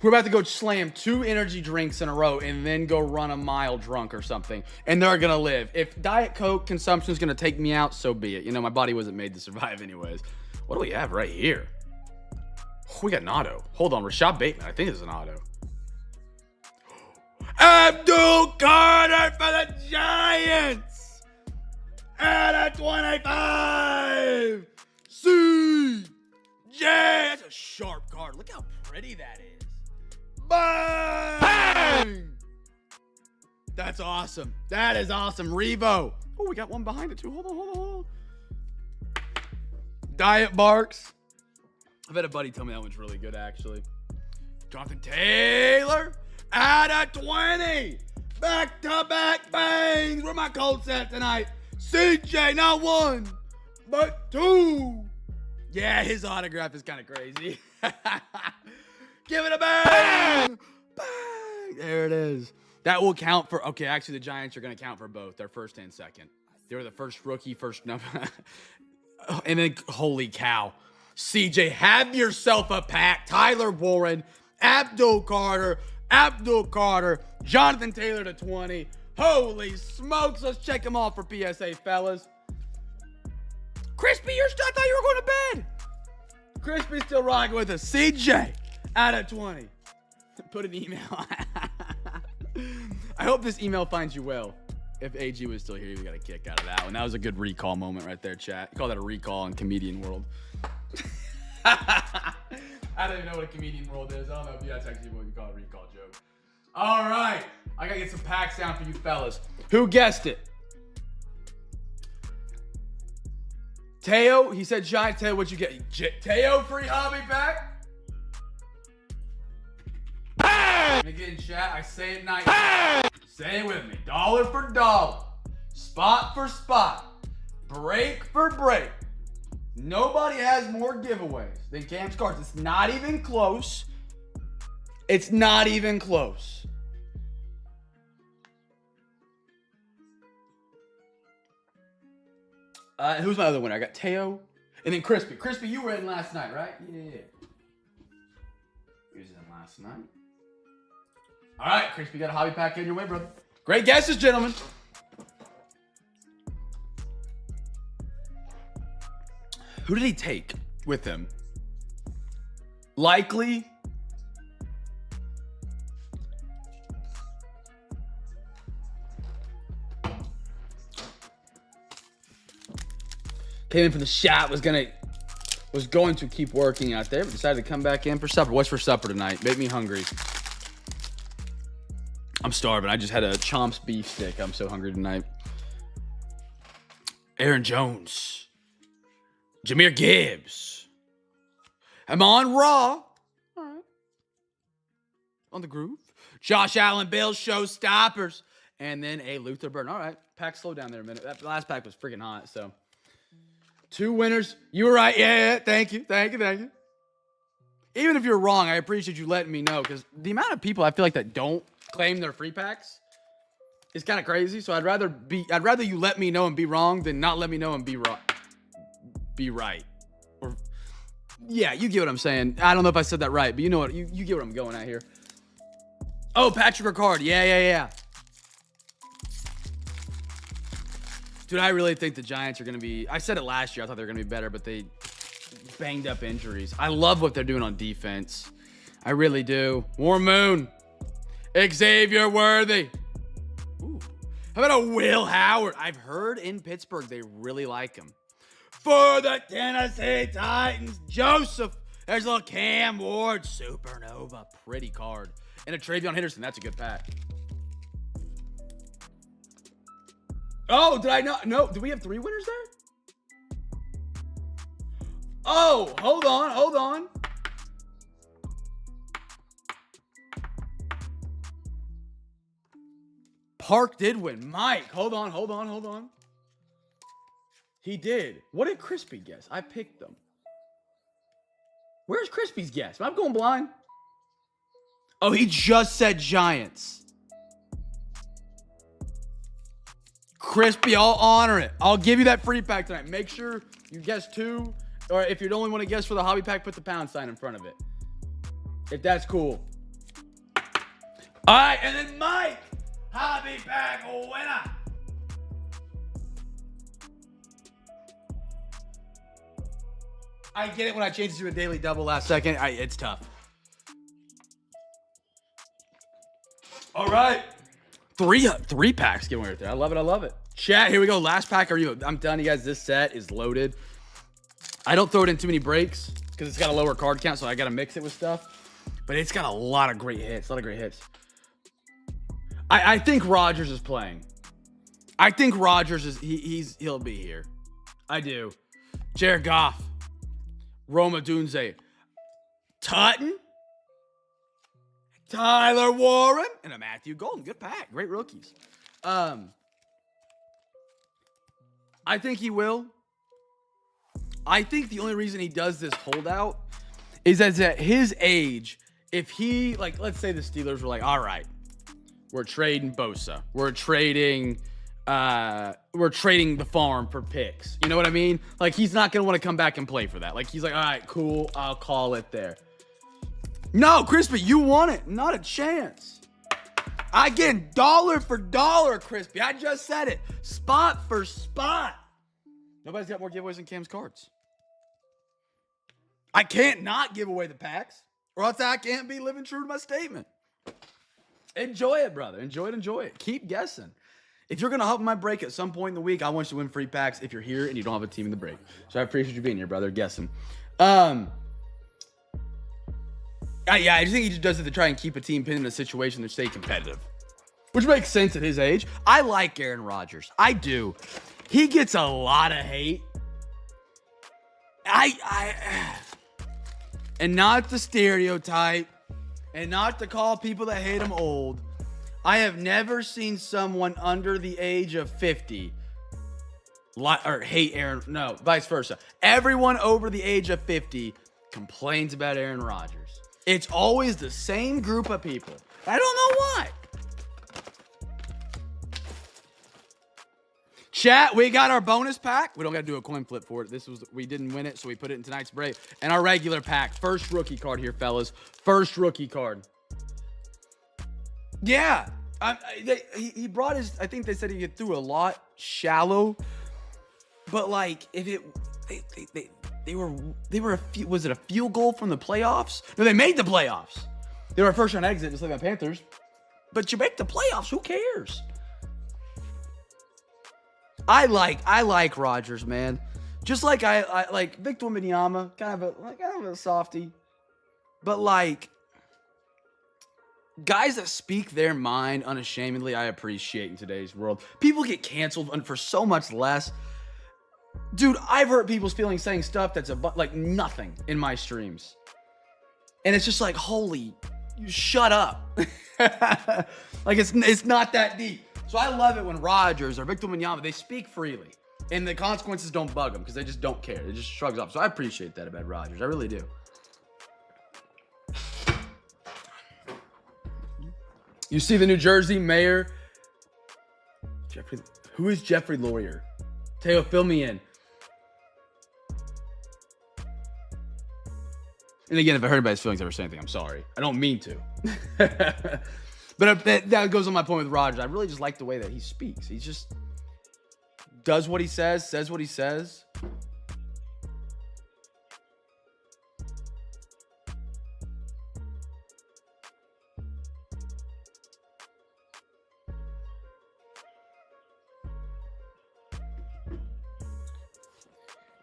We're about to go slam 2 energy drinks in a row and then go run a mile drunk or something. And they're going to live. If Diet Coke consumption is going to take me out, so be it. You know, my body wasn't made to survive anyways. What do we have right here? We got an auto. Hold on, Rashad Bateman. I think it's an auto. Abdul Carter for the Giants! At a 25! CJ! That's a sharp card. Look how pretty that is. Bang! That's awesome. That is awesome. Revo. Oh, we got one behind it too. Hold on. Diet Barks. I've had a buddy tell me that one's really good, actually. Jonathan Taylor. Out of 20. Back-to-back bangs. Where my Colts at tonight? CJ, not one, but two. Yeah, his autograph is kind of crazy. Give it a bang. Bang. There it is. That will count for, okay, actually the Giants are going to count for both, their first and second. They were the first rookie, first number. And then, holy cow. CJ, have yourself a pack. Tyler Warren, Abdul Carter, Jonathan Taylor to 20. Holy smokes. Let's check them off for PSA, fellas. Crispy, I thought you were going to bed. Crispy's still rocking with us. CJ, out of 20. Put an email. I hope this email finds you well. If AG was still here, you got a kick out of that one. That was a good recall moment right there, chat. You call that a recall in comedian world. I don't even know what a comedian world is. I don't know if that's actually what you call a recall joke. All right. I got to get some packs down for you fellas. Who guessed it? Teo, he said Giant. Teo, what'd you get? Teo free hobby pack? And again, chat, I say it nice. Say it with me. Dollar for dollar. Spot for spot. Break for break. Nobody has more giveaways than Cam's cards. It's not even close. It's not even close. Who's my other winner? I got Teo and then Crispy. Crispy, you were in last night, right? Yeah. He was in last night. All right, Crispy, got a hobby pack in your way, brother. Great guesses, gentlemen. Who did he take with him? Likely. Came in for the shot, was going to keep working out there, but decided to come back in for supper. What's for supper tonight? Make me hungry. I'm starving. I just had a Chomp's beef stick. I'm so hungry tonight. Aaron Jones. Jahmyr Gibbs. I'm on Raw. All right. On the groove. Josh Allen, Bills, Showstoppers. And then a Luther Burton. All right. Pack, slow down there a minute. That last pack was freaking hot, so. 2 winners. You were right. Yeah. Thank you. Even if you're wrong, I appreciate you letting me know, because the amount of people I feel like that don't claim their free packs is kind of crazy. So I'd rather you let me know and be wrong than not let me know and be right. Or yeah, you get what I'm saying. I don't know if I said that right, but you know what? You get what I'm going at here. Oh, Patrick Ricard. Yeah. Dude, I really think the Giants are going to be... I said it last year. I thought they were going to be better, but they banged up injuries. I love what they're doing on defense. I really do. Warm Moon. Xavier Worthy. Ooh. How about a Will Howard? I've heard in Pittsburgh they really like him. For the Tennessee Titans, Joseph. There's a little Cam Ward. Supernova. Pretty card. And a Travion Henderson. That's a good pack. Oh, did I not? No, do we have 3 winners there? Oh, hold on. Park did win. Mike, hold on. He did. What did Crispy guess? I picked them. Where's Crispy's guess? Am I going blind? Oh, he just said Giants. Crispy, I'll honor it. I'll give you that free pack tonight. Make sure you guess 2. Or if you're the only one to guess for the hobby pack, put the pound sign in front of it. If that's cool. All right, and then Mike, hobby pack winner. I get it when I changed it to a daily double last second. It's tough. All right. 3 packs given away right there. I love it. Chat, here we go. Last pack. I'm telling you guys, this set is loaded. I don't throw it in too many breaks because it's got a lower card count, so I got to mix it with stuff. But it's got a lot of great hits. I think Rodgers is playing. I think Rodgers is he'll be here. I do. Jared Goff. Roma Dunze. Tutton. Tyler Warren, and a Matthew Golden. Good pack. Great rookies. I think he will. I think the only reason he does this holdout is that at his age, if he, like, let's say the Steelers were like, all right, we're trading Bosa. We're trading the farm for picks. You know what I mean? Like, he's not going to want to come back and play for that. Like, he's like, all right, cool, I'll call it there. No, Crispy, you want it. Not a chance. Again, dollar for dollar, Crispy. I just said it. Spot for spot. Nobody's got more giveaways than Cam's cards. I can't not give away the packs, or else I can't be living true to my statement. Enjoy it, brother. Enjoy it. Keep guessing. If you're going to help my break at some point in the week, I want you to win free packs if you're here and you don't have a team in the break. So I appreciate you being here, brother. Guessing. I just think he just does it to try and keep a team pinned in a situation to stay competitive, which makes sense at his age. I like Aaron Rodgers. I do. He gets a lot of hate. And not the stereotype, and not to call people that hate him old. I have never seen someone under the age of 50 hate Aaron. No, vice versa. Everyone over the age of 50 complains about Aaron Rodgers. It's always the same group of people. I don't know why. Chat, we got our bonus pack. We don't got to do a coin flip for it. We didn't win it, so we put it in tonight's break. And our regular pack. First rookie card here, fellas. First rookie card. Yeah. He brought his, I think they said he threw a lot shallow. But, like, if it, they were was it a field goal from the playoffs? No, they made the playoffs. They were a first round exit, just like the Panthers. But you make the playoffs, who cares? I like Rodgers, man. Just like I like Victor Wembanyama, kind of a softie. But like guys that speak their mind unashamedly, I appreciate in today's world. People get canceled for so much less. Dude, I've hurt people's feelings saying stuff that's like nothing in my streams. And it's just like, holy, shut up. Like it's not that deep. So I love it when Rodgers or Victor Wembanyama, they speak freely. And the consequences don't bug them because they just don't care. They just shrugs off. So I appreciate that about Rodgers. I really do. You see the New Jersey mayor? Who is Jeffrey Lawyer? Teo, fill me in. And again, if I hurt anybody's feelings ever say anything, I'm sorry. I don't mean to. But that goes on my point with Rodgers. I really just like the way that he speaks. He just does what he says what he says.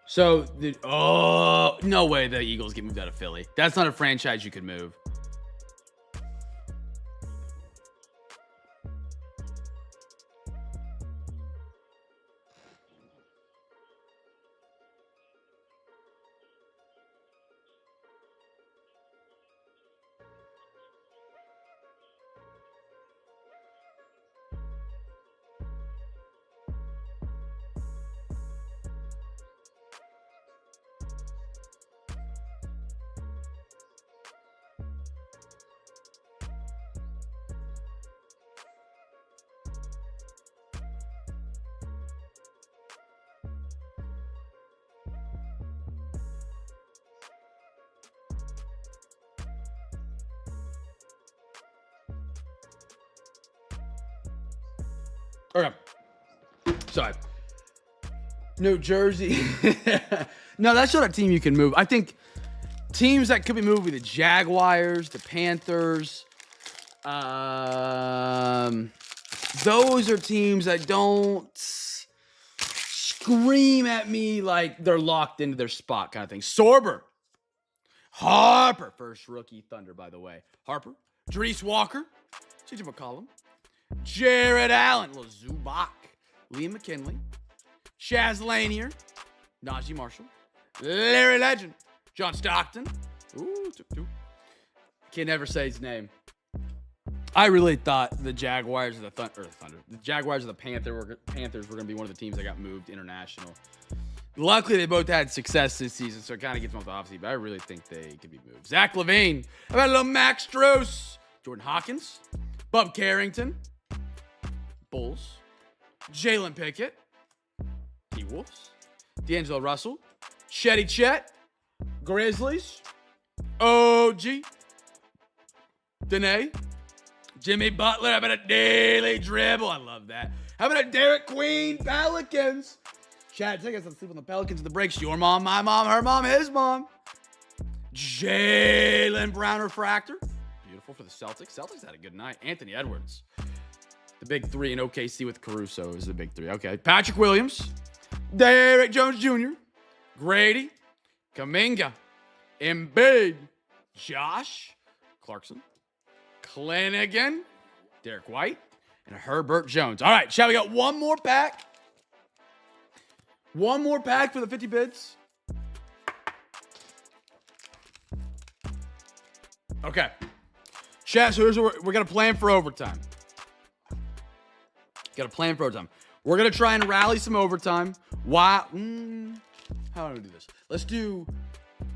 So, no way the Eagles get moved out of Philly. That's not a franchise you could move. Okay. Sorry. New Jersey. No, that's not a team you can move. I think teams that could be moved would be the Jaguars, the Panthers. Those are teams that don't scream at me like they're locked into their spot kind of thing. Sorber. Harper. First rookie Thunder, by the way. Harper. Drees Walker. CJ McCollum. Jared Allen, Zubac, Liam McKinley, Chaz Lanier, Najee Marshall, Larry Legend, John Stockton. Ooh, can never say his name. I really thought the Jaguars or the Thunder. The Jaguars or the Panthers were going to be one of the teams that got moved international. Luckily, they both had success this season, so it kind of gets them off the offseason, but I really think they could be moved. Zach LaVine. How about a little Max Strus? Jordan Hawkins. Bub Carrington. Bulls. Jalen Pickett. T-Wolves. D'Angelo Russell. Chetty Chet. Grizzlies. OG. Danae. Jimmy Butler. How about a daily dribble? I love that. How about a Derek Queen? Pelicans. Chad, take us to sleep on the Pelicans at the breaks. Your mom, my mom, her mom, his mom. Jaylen Brown refractor. Beautiful for the Celtics. Celtics had a good night. Anthony Edwards. The big three in OKC with Caruso is the big three. Okay. Patrick Williams. Derek Jones Jr. Grady. Kuminga. Embiid. Josh. Clarkson. Clinigan. Derek White. And Herbert Jones. All right, Chad, we got one more pack. One more pack for the 50 bids. Okay. Chat, so here's what we're going to plan for overtime. Got a plan for overtime. We're going to try and rally some overtime. Why? How do we do this? Let's do...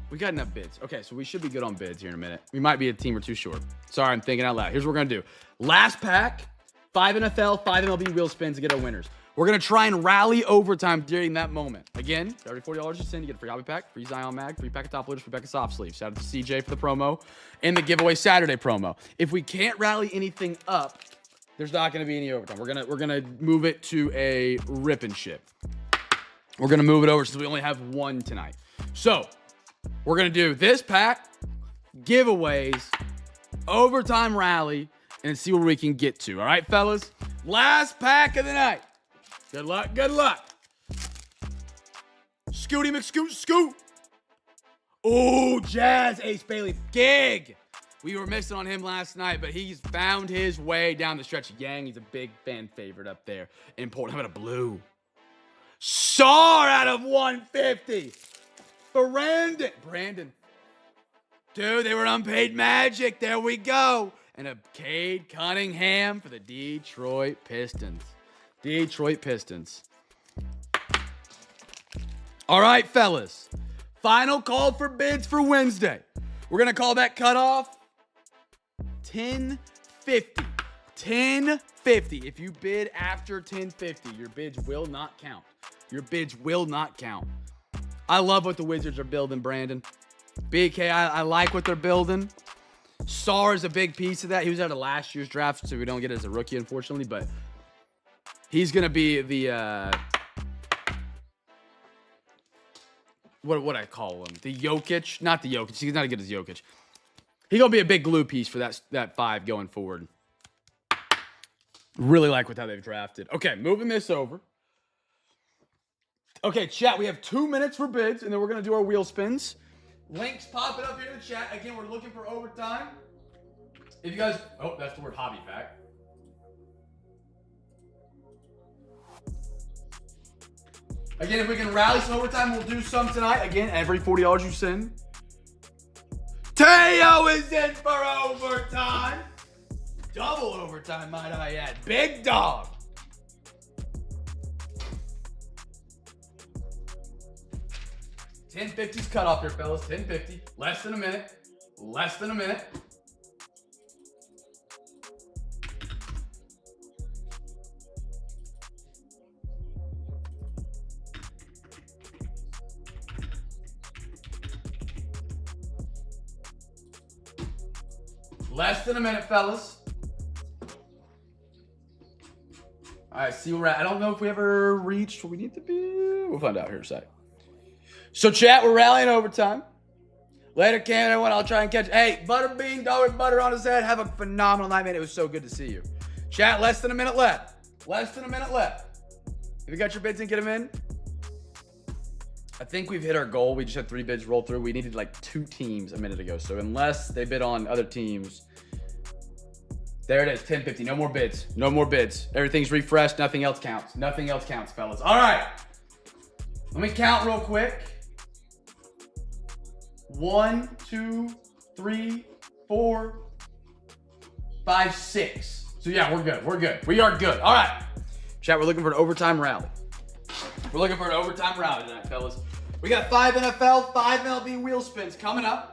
We got enough bids. Okay, so we should be good on bids here in a minute. We might be a team or two short. Sorry, I'm thinking out loud. Here's what we're going to do. Last pack, 5 NFL, 5 MLB wheel spins to get our winners. We're going to try and rally overtime during that moment. Again, for every $40 you send, you get a free hobby pack, free Zion mag, free pack of top loaders, free pack of soft sleeves. Shout out to CJ for the promo and the giveaway Saturday promo. If we can't rally anything up, there's not going to be any overtime. We're gonna move it to a rip and ship. We're going to move it over since we only have one tonight. So, we're going to do this pack, giveaways, overtime rally, and see where we can get to. All right, fellas? Last pack of the night. Good luck, good luck. Scooty McScoot. Oh, Jazz Ace Bailey. Gig. We were missing on him last night, but he's found his way down the stretch. Yang, he's a big fan favorite up there in Portland. How about a blue? Sar out of 150. Brandon. Dude, they were unpaid magic. There we go. And a Cade Cunningham for the Detroit Pistons. All right, fellas. Final call for bids for Wednesday. We're going to call that cutoff 1050. 1050. If you bid after 1050, your bids will not count. I love what the Wizards are building, Brandon. BK, I like what they're building. Sar is a big piece of that. He was out of last year's draft, so we don't get it as a rookie, unfortunately, but he's going to be the, what I call him? The Jokic? Not the Jokic. He's not as good as Jokic. He's going to be a big glue piece for that 5 going forward. Really like how they've drafted. Okay, moving this over. Okay, chat, we have 2 minutes for bids, and then we're going to do our wheel spins. Links popping up here in the chat. Again, we're looking for overtime. If you guys... Oh, that's the word hobby pack. Again, if we can rally some overtime, we'll do some tonight. Again, every $40 you send. Teo is in for overtime. Double overtime, might I add. Big dog. $10.50's cut off here, fellas. $10.50. Less than a minute. Less than a minute, fellas. All right, see where we're at. I don't know if we ever reached where we need to be. We'll find out here in a sec. So, chat, we're rallying overtime. Later, Cam, everyone, I'll try and catch. Hey, Butterbean, dog with butter on his head. Have a phenomenal night, man. It was so good to see you. Chat, less than a minute left. If you got your bids in, get them in. I think we've hit our goal. We just had 3 bids roll through. We needed like 2 teams a minute ago. So unless they bid on other teams, there it is, 1050. No more bids. Everything's refreshed. Nothing else counts, fellas. All right. Let me count real quick. 1, 2, 3, 4, 5, 6. So yeah, we're good. We're good. We are good. All right. Chat, we're looking for an overtime rally. We're looking for an overtime rally tonight, fellas. We got 5 NFL, 5 MLB wheel spins coming up.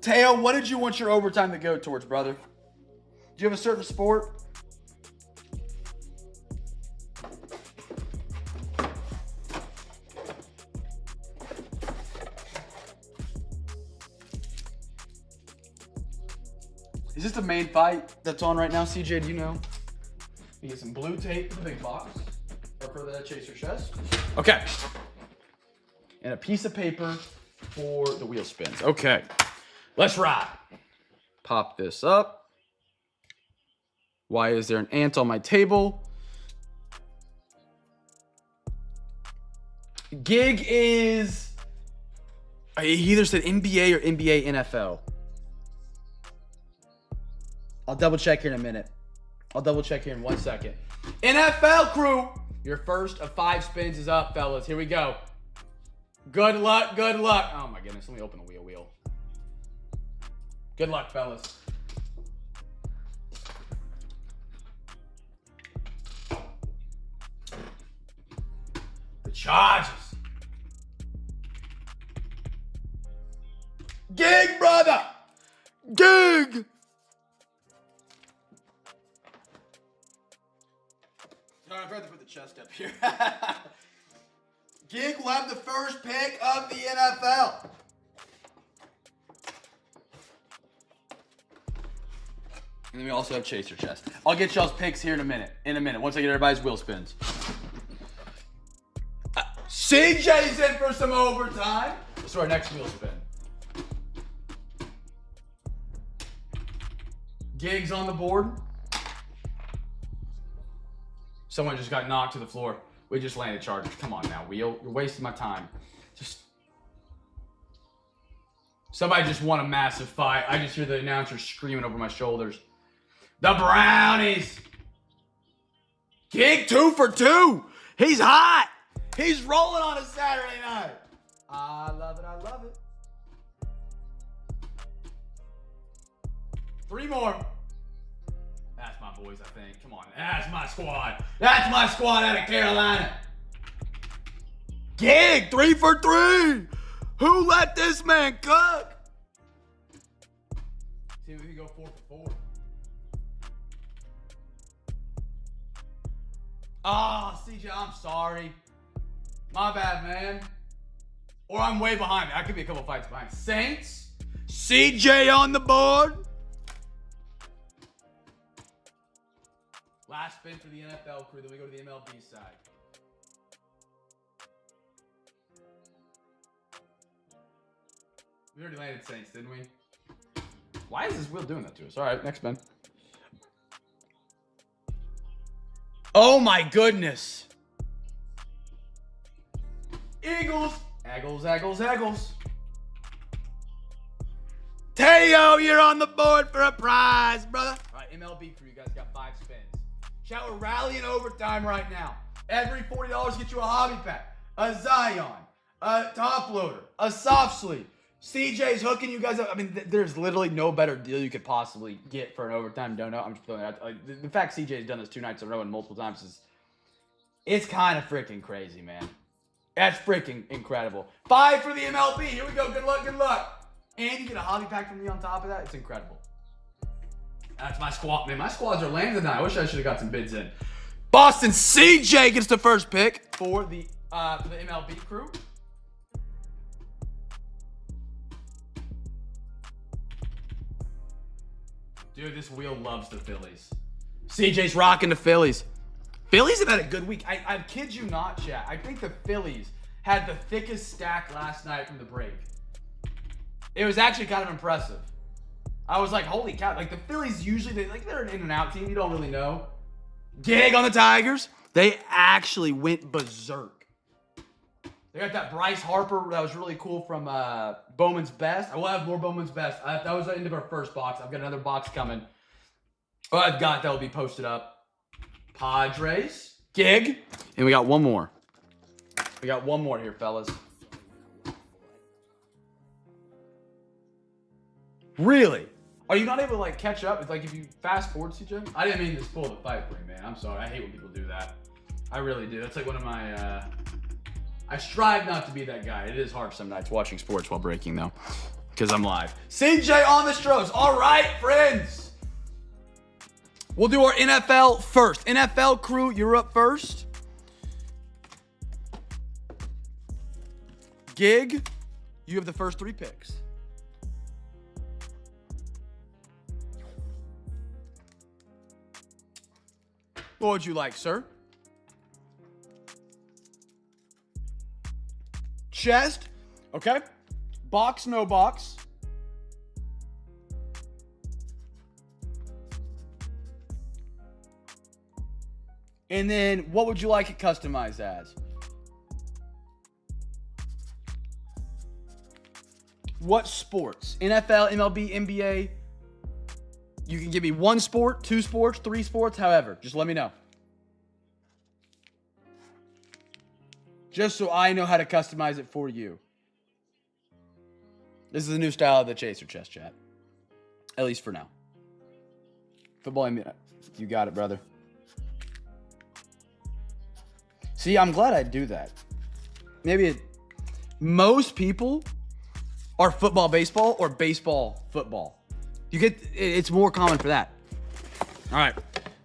Teo, what did you want your overtime to go towards, brother? Do you have a certain sport? Is this the main fight that's on right now, CJ? Do you know? You get some blue tape for the big box, or for the chaser chest. Okay. And a piece of paper for the wheel spins. Okay. Let's ride. Pop this up. Why is there an ant on my table? Gig is... He either said NBA or NBA NFL. I'll double check here in a minute. I'll double check here in 1 second. NFL crew, your first of 5 spins is up, fellas. Here we go. Good luck, good luck. Oh my goodness, let me open the wheel. Good luck, fellas. The Chargers. Gig, brother. Gig. I'd rather put the chest up here. Gig will have the first pick of the NFL. And then we also have chaser chest. I'll get y'all's picks here in a minute. Once I get everybody's wheel spins. CJ's in for some overtime. This is our next wheel spin. Gig's on the board. Someone just got knocked to the floor. We just landed Chargers. Come on now, wheel. You're wasting my time. Somebody just won a massive fight. I just hear the announcer screaming over my shoulders. The Brownies. Gig 2 for 2. He's hot. He's rolling on a Saturday night. I love it. I love it. 3 more. That's my boys, I think. Come on. That's my squad. That's my squad out of Carolina. Gig 3 for 3. Who let this man cook? See if we can go 4 for 4. Oh, CJ, I'm sorry. My bad, man. Or I'm way behind. I could be a couple fights behind. Saints. CJ on the board. Last spin for the NFL crew. Then we go to the MLB side. We already landed Saints, didn't we? Why is this wheel doing that to us? All right, next spin. Oh my goodness. Eagles. Eagles, Eagles, Eagles. Teo, you're on the board for a prize, brother. All right, MLB crew, you guys got 5 spins. Chat, we're rallying overtime right now. Every $40 gets you a hobby pack, a Zion, a top loader, a soft sleeve. CJ's hooking you guys up. I mean, there's literally no better deal you could possibly get for an overtime donut. I'm just throwing it out. The fact CJ's done this 2 nights in a row and multiple times is, it's kind of freaking crazy, man. That's freaking incredible. 5 for the MLB. Here we go. Good luck, good luck. And you get a hobby pack from me on top of that. It's incredible. That's my squad. Man, my squads are landing tonight. I wish I should have got some bids in. Boston CJ gets the first pick for the MLB crew. Dude, this wheel loves the Phillies. CJ's rocking the Phillies. Phillies have had a good week. I kid you not, chat. I think the Phillies had the thickest stack last night from the break. It was actually kind of impressive. I was like, holy cow. Like, the Phillies usually, they're an in and out team. You don't really know. Gig on the Tigers. They actually went berserk. They got that Bryce Harper that was really cool from Bowman's Best. I will have more Bowman's Best. That was the end of our first box. I've got another box coming. Oh, I've got that will be posted up. Padres. Gig. And we got one more. We got one more here, fellas. Really? Are you not able to like catch up? It's like if you fast forward, CJ? I didn't mean to spoil the fight for you, man. I'm sorry. I hate when people do that. I really do. That's like one of my, I strive not to be that guy. It is hard some nights watching sports while breaking though, because I'm live. CJ on the Stros. All right, friends. We'll do our NFL first. NFL crew, you're up first. Gig, you have the first 3 picks. What would you like, sir? Chest. Okay. Box, no box. And then what would you like it customized as? What sports? NFL, MLB, NBA. You can give me 1 sport, 2 sports, 3 sports, however. Just let me know. Just so I know how to customize it for you. This is the new style of the Chaser Chest Chat. At least for now. Football, you got it, brother. See, I'm glad I do that. Most people are football, baseball, or baseball, football. It's more common for that. All right.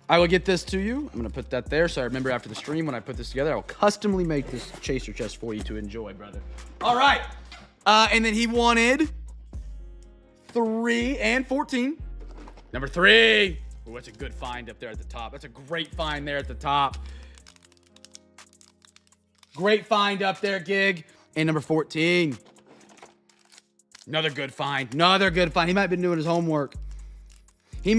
I will get this to you. I'm going to put that there so I remember after the stream when I put this together. I will customly make this Chaser Chest for you to enjoy, brother. All right. And then he wanted 3 and 14. Number 3. Oh, that's a good find up there at the top. That's a great find there at the top. Great find up there, Gig. And number 14. Another good find. Another good find. He might have been doing his homework. And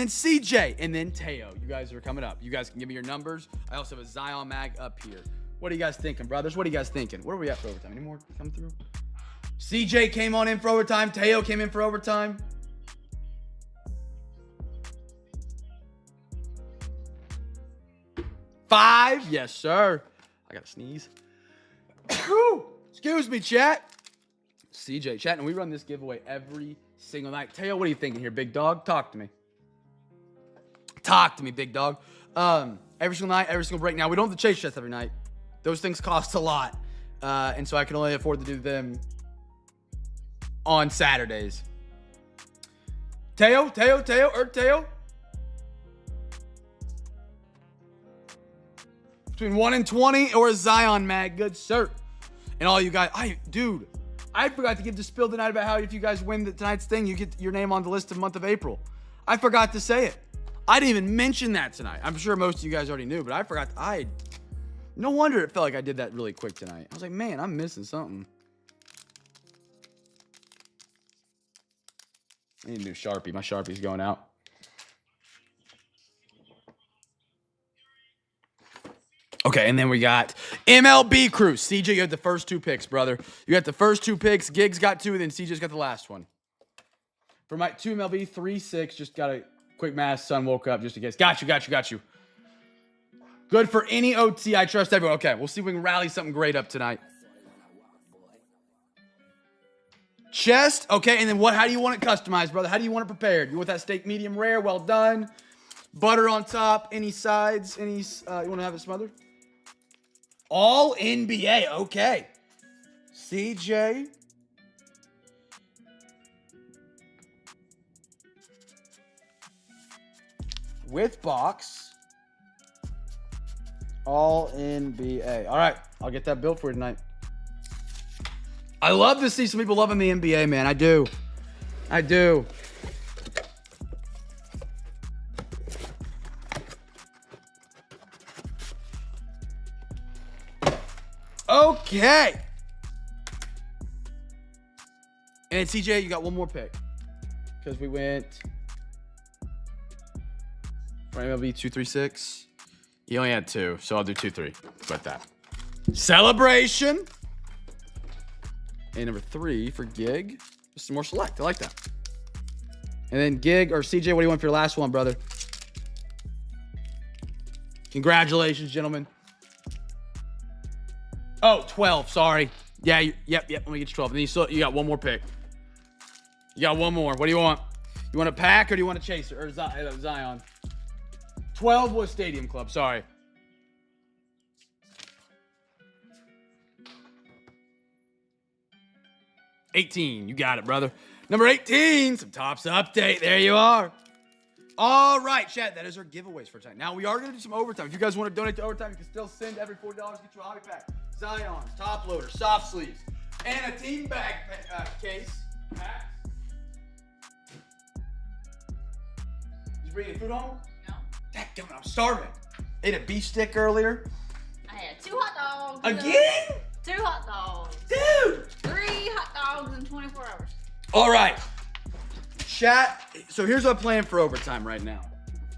then CJ. And then Teo. You guys are coming up. You guys can give me your numbers. I also have a Zion mag up here. What are you guys thinking, brothers? What are you guys thinking? Where are we at for overtime? Any more come through? CJ came on in for overtime. Teo came in for overtime. Five. Yes, sir. I got to sneeze. Excuse me, chat. CJ, chat, and we run this giveaway every single night. Teo, what are you thinking here, big dog? Talk to me. Talk to me, big dog. Every single night, every single break. Now, we don't have the chase chests every night. Those things cost a lot. And so I can only afford to do them on Saturdays. Teo. Between 1 and 20 or a Zion mag, good sir. And all you guys, I forgot to give the spill tonight about how if you guys win tonight's thing, you get your name on the list of month of April. I forgot to say it. I didn't even mention that tonight. I'm sure most of you guys already knew, but I forgot. No wonder it felt like I did that really quick tonight. I was like, man, I'm missing something. I need a new Sharpie. My Sharpie's going out. Okay, and then we got MLB crew. CJ, you had the first 2 picks, brother. You got the first 2 picks. Giggs got 2, then CJ's got the last one. For my 2 MLB, 3-6. Just got a quick math. Son woke up just in case. Got you. Good for any OT. I trust everyone. Okay, we'll see if we can rally something great up tonight. Chest. Okay, and then how do you want it customized, brother? How do you want it prepared? You want that steak medium rare, well done? Butter on top, any sides, you want to have it smothered? All NBA, okay. CJ. With box. All NBA. All right, I'll get that built for you tonight. I love to see some people loving the NBA, man. I do. Okay. And CJ, you got one more pick. Because we went for MLB 2-3-6. You only had 2, so I'll do 2-3. About that. Celebration. And number 3 for Gig. Just some more select. I like that. And then Gig or CJ, what do you want for your last one, brother? Congratulations, gentlemen. Oh, 12. Sorry. Yeah, yep. Let me get you 12. And then you got one more pick. You got one more. What do you want? You want a pack or do you want a chaser? Or Zion? 12 was Stadium Club. Sorry. $18. You got it, brother. Number 18. Some Tops update. There you are. All right, chat. That is our giveaways for tonight. Now, we are going to do some overtime. If you guys want to donate to overtime, you can still send every $40. Get you a hobby pack. Zions, top loader, soft sleeves, and a team bag case. Packs. Did you bring any food home? No. Dadgummit, I'm starving. Ate a beef stick earlier. I had 2 hot dogs. Again? 2 hot dogs. Dude! 3 hot dogs in 24 hours. All right. Chat. So here's our plan for overtime right now.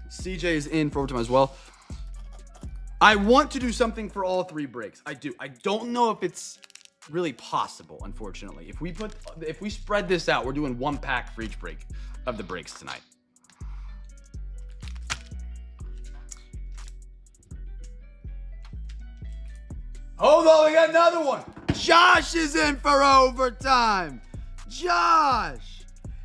CJ is in for overtime as well. I want to do something for all 3 breaks. I do. I don't know if it's really possible, unfortunately. If we spread this out, we're doing 1 pack for each break of the breaks tonight. Hold on, we got another one. Josh is in for overtime. Josh.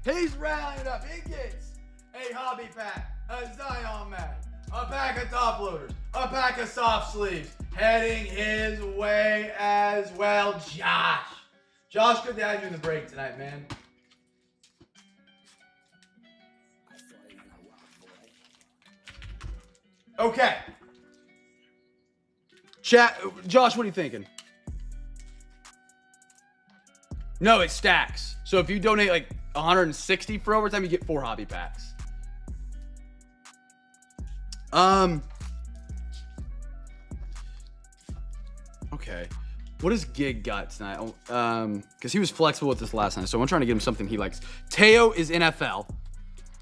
He's rallying up. He gets a hobby pack, a Zion mat, a pack of top loaders, a pack of soft sleeves, heading his way as well. Josh, good to have you in the break tonight, man. Okay. Chat, Josh, what are you thinking? No, it stacks. So if you donate like 160 for overtime, you get 4 hobby packs. Okay. What does Gig got tonight? Because he was flexible with this last night, so I'm trying to get him something he likes. Teo is NFL.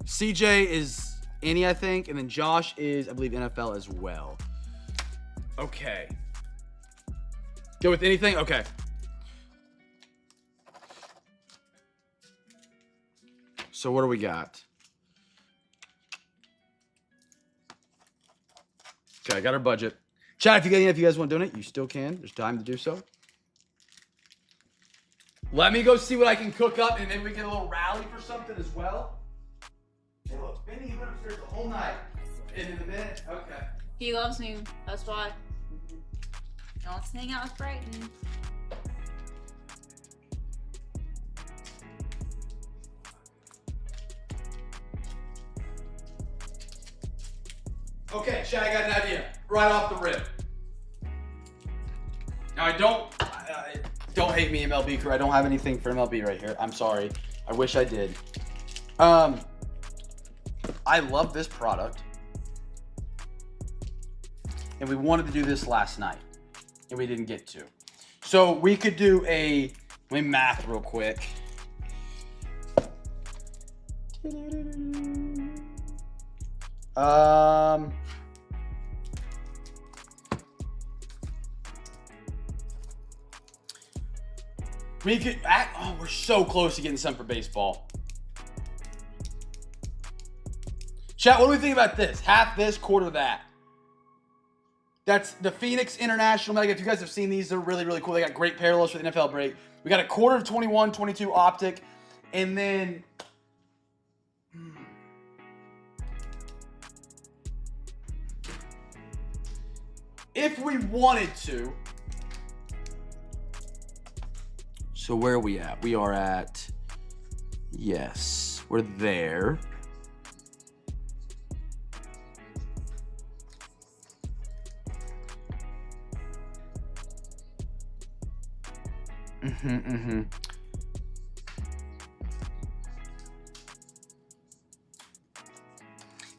CJ is Annie, I think, and then Josh is, I believe, NFL as well. Okay. Go with anything? Okay. So what do we got? Okay, I got our budget. Chat, if you guys want to donate, you still can. There's time to do so. Let me go see what I can cook up, and maybe we get a little rally for something as well. Hey, look, Benny, you went upstairs the whole night. In the bed? Okay. He loves me. That's why. He wants to hang out with Brighton. Okay, Chad, I got an idea. Right off the rip. Now, don't hate me, MLB crew. I don't have anything for MLB right here. I'm sorry. I wish I did. I love this product. And we wanted to do this last night. And we didn't get to. So we could do let me math real quick. We could, we're so close to getting some for baseball. Chat, what do we think about this? Half this, quarter that. That's the Phoenix International Mega. If you guys have seen these, they're really, really cool. They got great parallels for the NFL break. We got a quarter of 21, 22 optic. And then... if we wanted to... So where are we at? We are at... yes, we're there.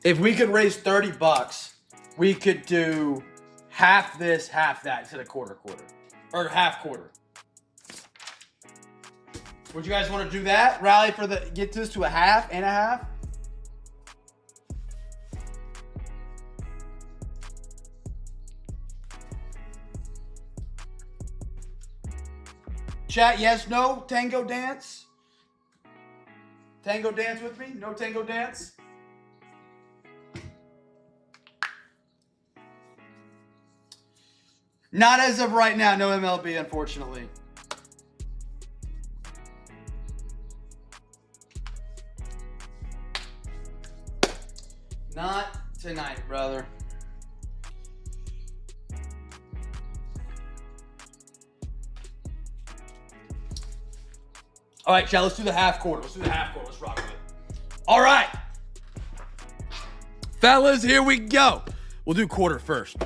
If we could raise $30, we could do half this, half that instead of quarter. Or half quarter. Would you guys want to do that? Rally for get this to a half and a half? Chat, yes, no, tango dance? Tango dance with me? No tango dance? Not as of right now, no MLB, unfortunately. Not tonight, brother. All right, Chad, let's do the half quarter. Let's rock with it. All right. Fellas, here we go. We'll do quarter first.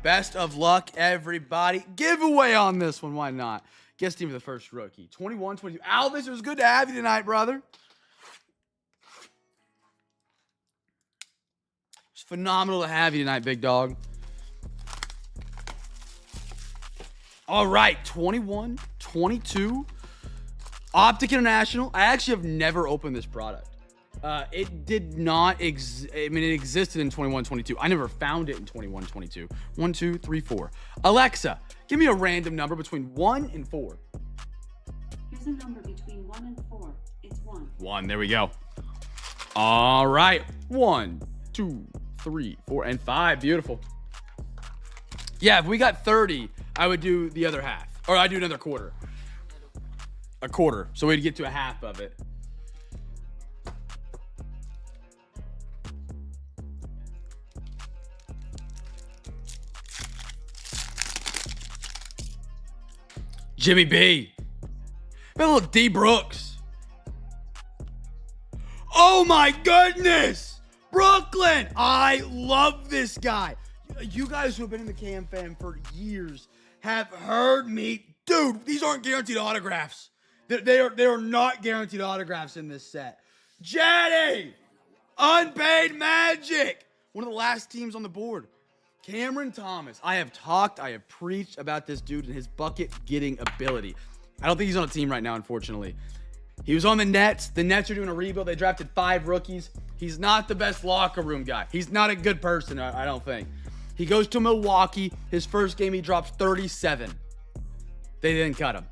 Best of luck, everybody. Giveaway on this one. Why not? Guess team of the first rookie. 21, 22. Alvis, it was good to have you tonight, brother. It's phenomenal to have you tonight, big dog. All right, 21, 22. Optic International. I actually have never opened this product. It did not it existed in 21, 22. I never found it in 21, 22. 1, 2, 3, 4. Alexa, give me a random number between 1 and 4. Here's a number between 1 and 4. It's 1. 1, there we go. All right. 1, 2, 3, 4, and 5. Beautiful. Yeah, if we got 30, I would do the other half. Or I'd do another quarter. A quarter. So we'd get to a half of it. Jimmy B. A little D Brooks. Oh my goodness. Brooklyn. I love this guy. You guys who have been in the CamFam for years have heard me. Dude, these aren't guaranteed autographs. They are not guaranteed autographs in this set. Jetty. Unpaid Magic. One of the last teams on the board. Cameron Thomas. I have preached about this dude and his bucket getting ability. I don't think he's on a team right now, unfortunately. He was on the Nets. The Nets are doing a rebuild. They drafted 5 rookies. He's not the best locker room guy. He's not a good person, I don't think. He goes to Milwaukee. His first game, he drops 37. They didn't cut him.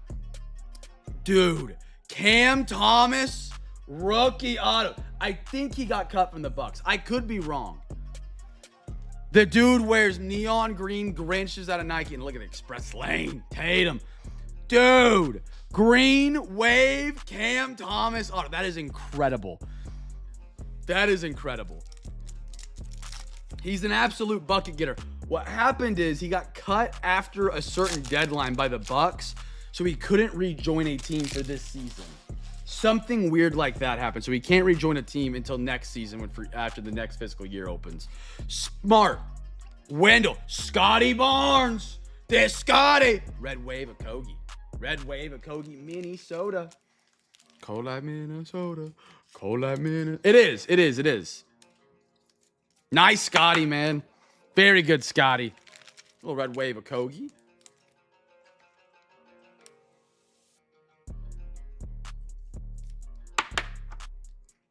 Dude, Cam Thomas, rookie auto. I think he got cut from the Bucks. I could be wrong. The dude wears neon green Grinches out of Nike. And look at the Express Lane. Tatum. Dude. Green wave Cam Thomas. Oh, that is incredible. That is incredible. He's an absolute bucket getter. What happened is he got cut after a certain deadline by the Bucks, so he couldn't rejoin a team for this season. Something weird like that happened, so he can't rejoin a team until next season after the next fiscal year opens. Smart. Wendell. Scotty Barnes. There's Scotty. Red Wave of Kogi. Red Wave of Kogi, Minnesota. Cold like Minnesota. Cold like Minnesota. It is. Nice Scotty, man. Very good Scotty. Little Red Wave of Kogi.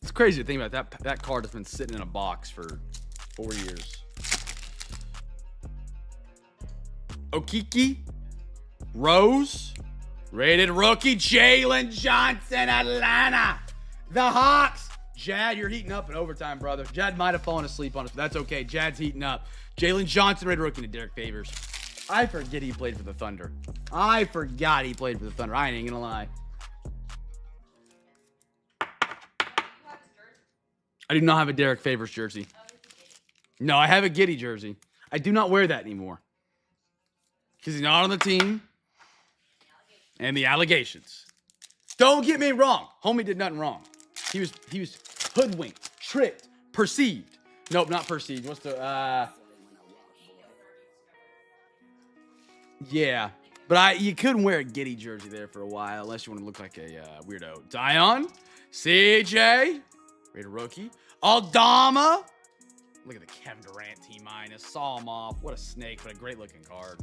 It's crazy to think about that. That card has been sitting in a box for 4 years. Okiki. Rose. Rated rookie Jalen Johnson, Atlanta. The Hawks. Jad, you're heating up in overtime, brother. Jad might have fallen asleep on us, but that's okay. Jad's heating up. Jalen Johnson, rated rookie to Derek Favors. I forget he played for the Thunder. I forgot he played for the Thunder. I ain't gonna lie. I do not have a Derek Favors jersey. No, I have a Giddey jersey. I do not wear that anymore. Because he's not on the team. And the allegations. Don't get me wrong. Homie did nothing wrong. He was hoodwinked, tricked, perceived. Nope, not perceived. What's the yeah. But you couldn't wear a Giddey jersey there for a while unless you want to look like a weirdo. Dion, CJ, rated rookie. Aldama. Look at the Kevin Durant T-. Saw him off. What a snake, but a great looking card.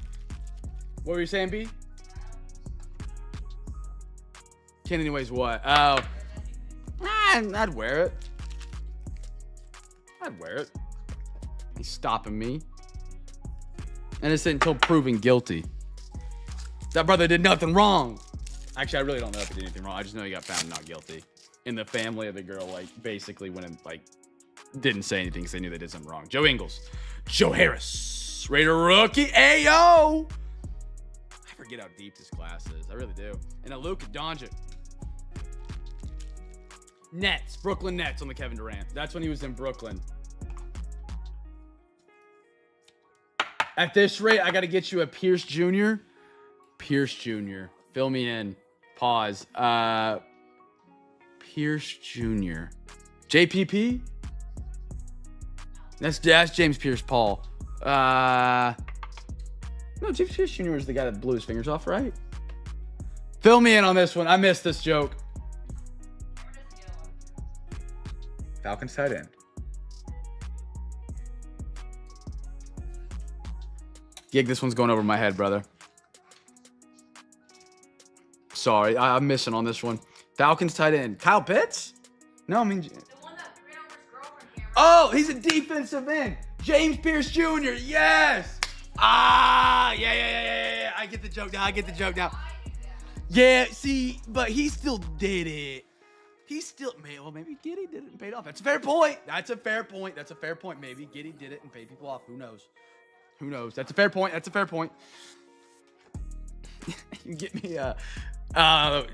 What were you saying, B? Ken anyways what? Oh. I'd wear it. He's stopping me. Innocent until proven guilty. That brother did nothing wrong. Actually, I really don't know if he did anything wrong. I just know he got found not guilty. And the family of the girl, basically went and, didn't say anything because they knew they did something wrong. Joe Ingles. Joe Harris. Raider rookie. Ayo. I forget how deep this class is. I really do. And a Luka Doncic. Nets. Brooklyn Nets on the Kevin Durant. That's when he was in Brooklyn. At this rate, I got to get you a Pierce Jr. Pierce Jr. Fill me in. Pause. Pierce Jr. JPP? That's James Pierce Paul. No, James Pierce Jr. is the guy that blew his fingers off, right? Fill me in on this one. I missed this joke. Falcons tight end. Gig, this one's going over my head, brother. Sorry, I'm missing on this one. Falcons tight end. Kyle Pitts? No, I mean... The one that ran over his girlfriend, Cameron. Oh, he's a defensive end. James Pierce Jr. Yes. Yeah. I get the joke now. Yeah, see, but he still did it. Maybe Giddy did it and paid off. That's a fair point. Maybe Giddy did it and paid people off. Who knows? That's a fair point. You get me yeah. How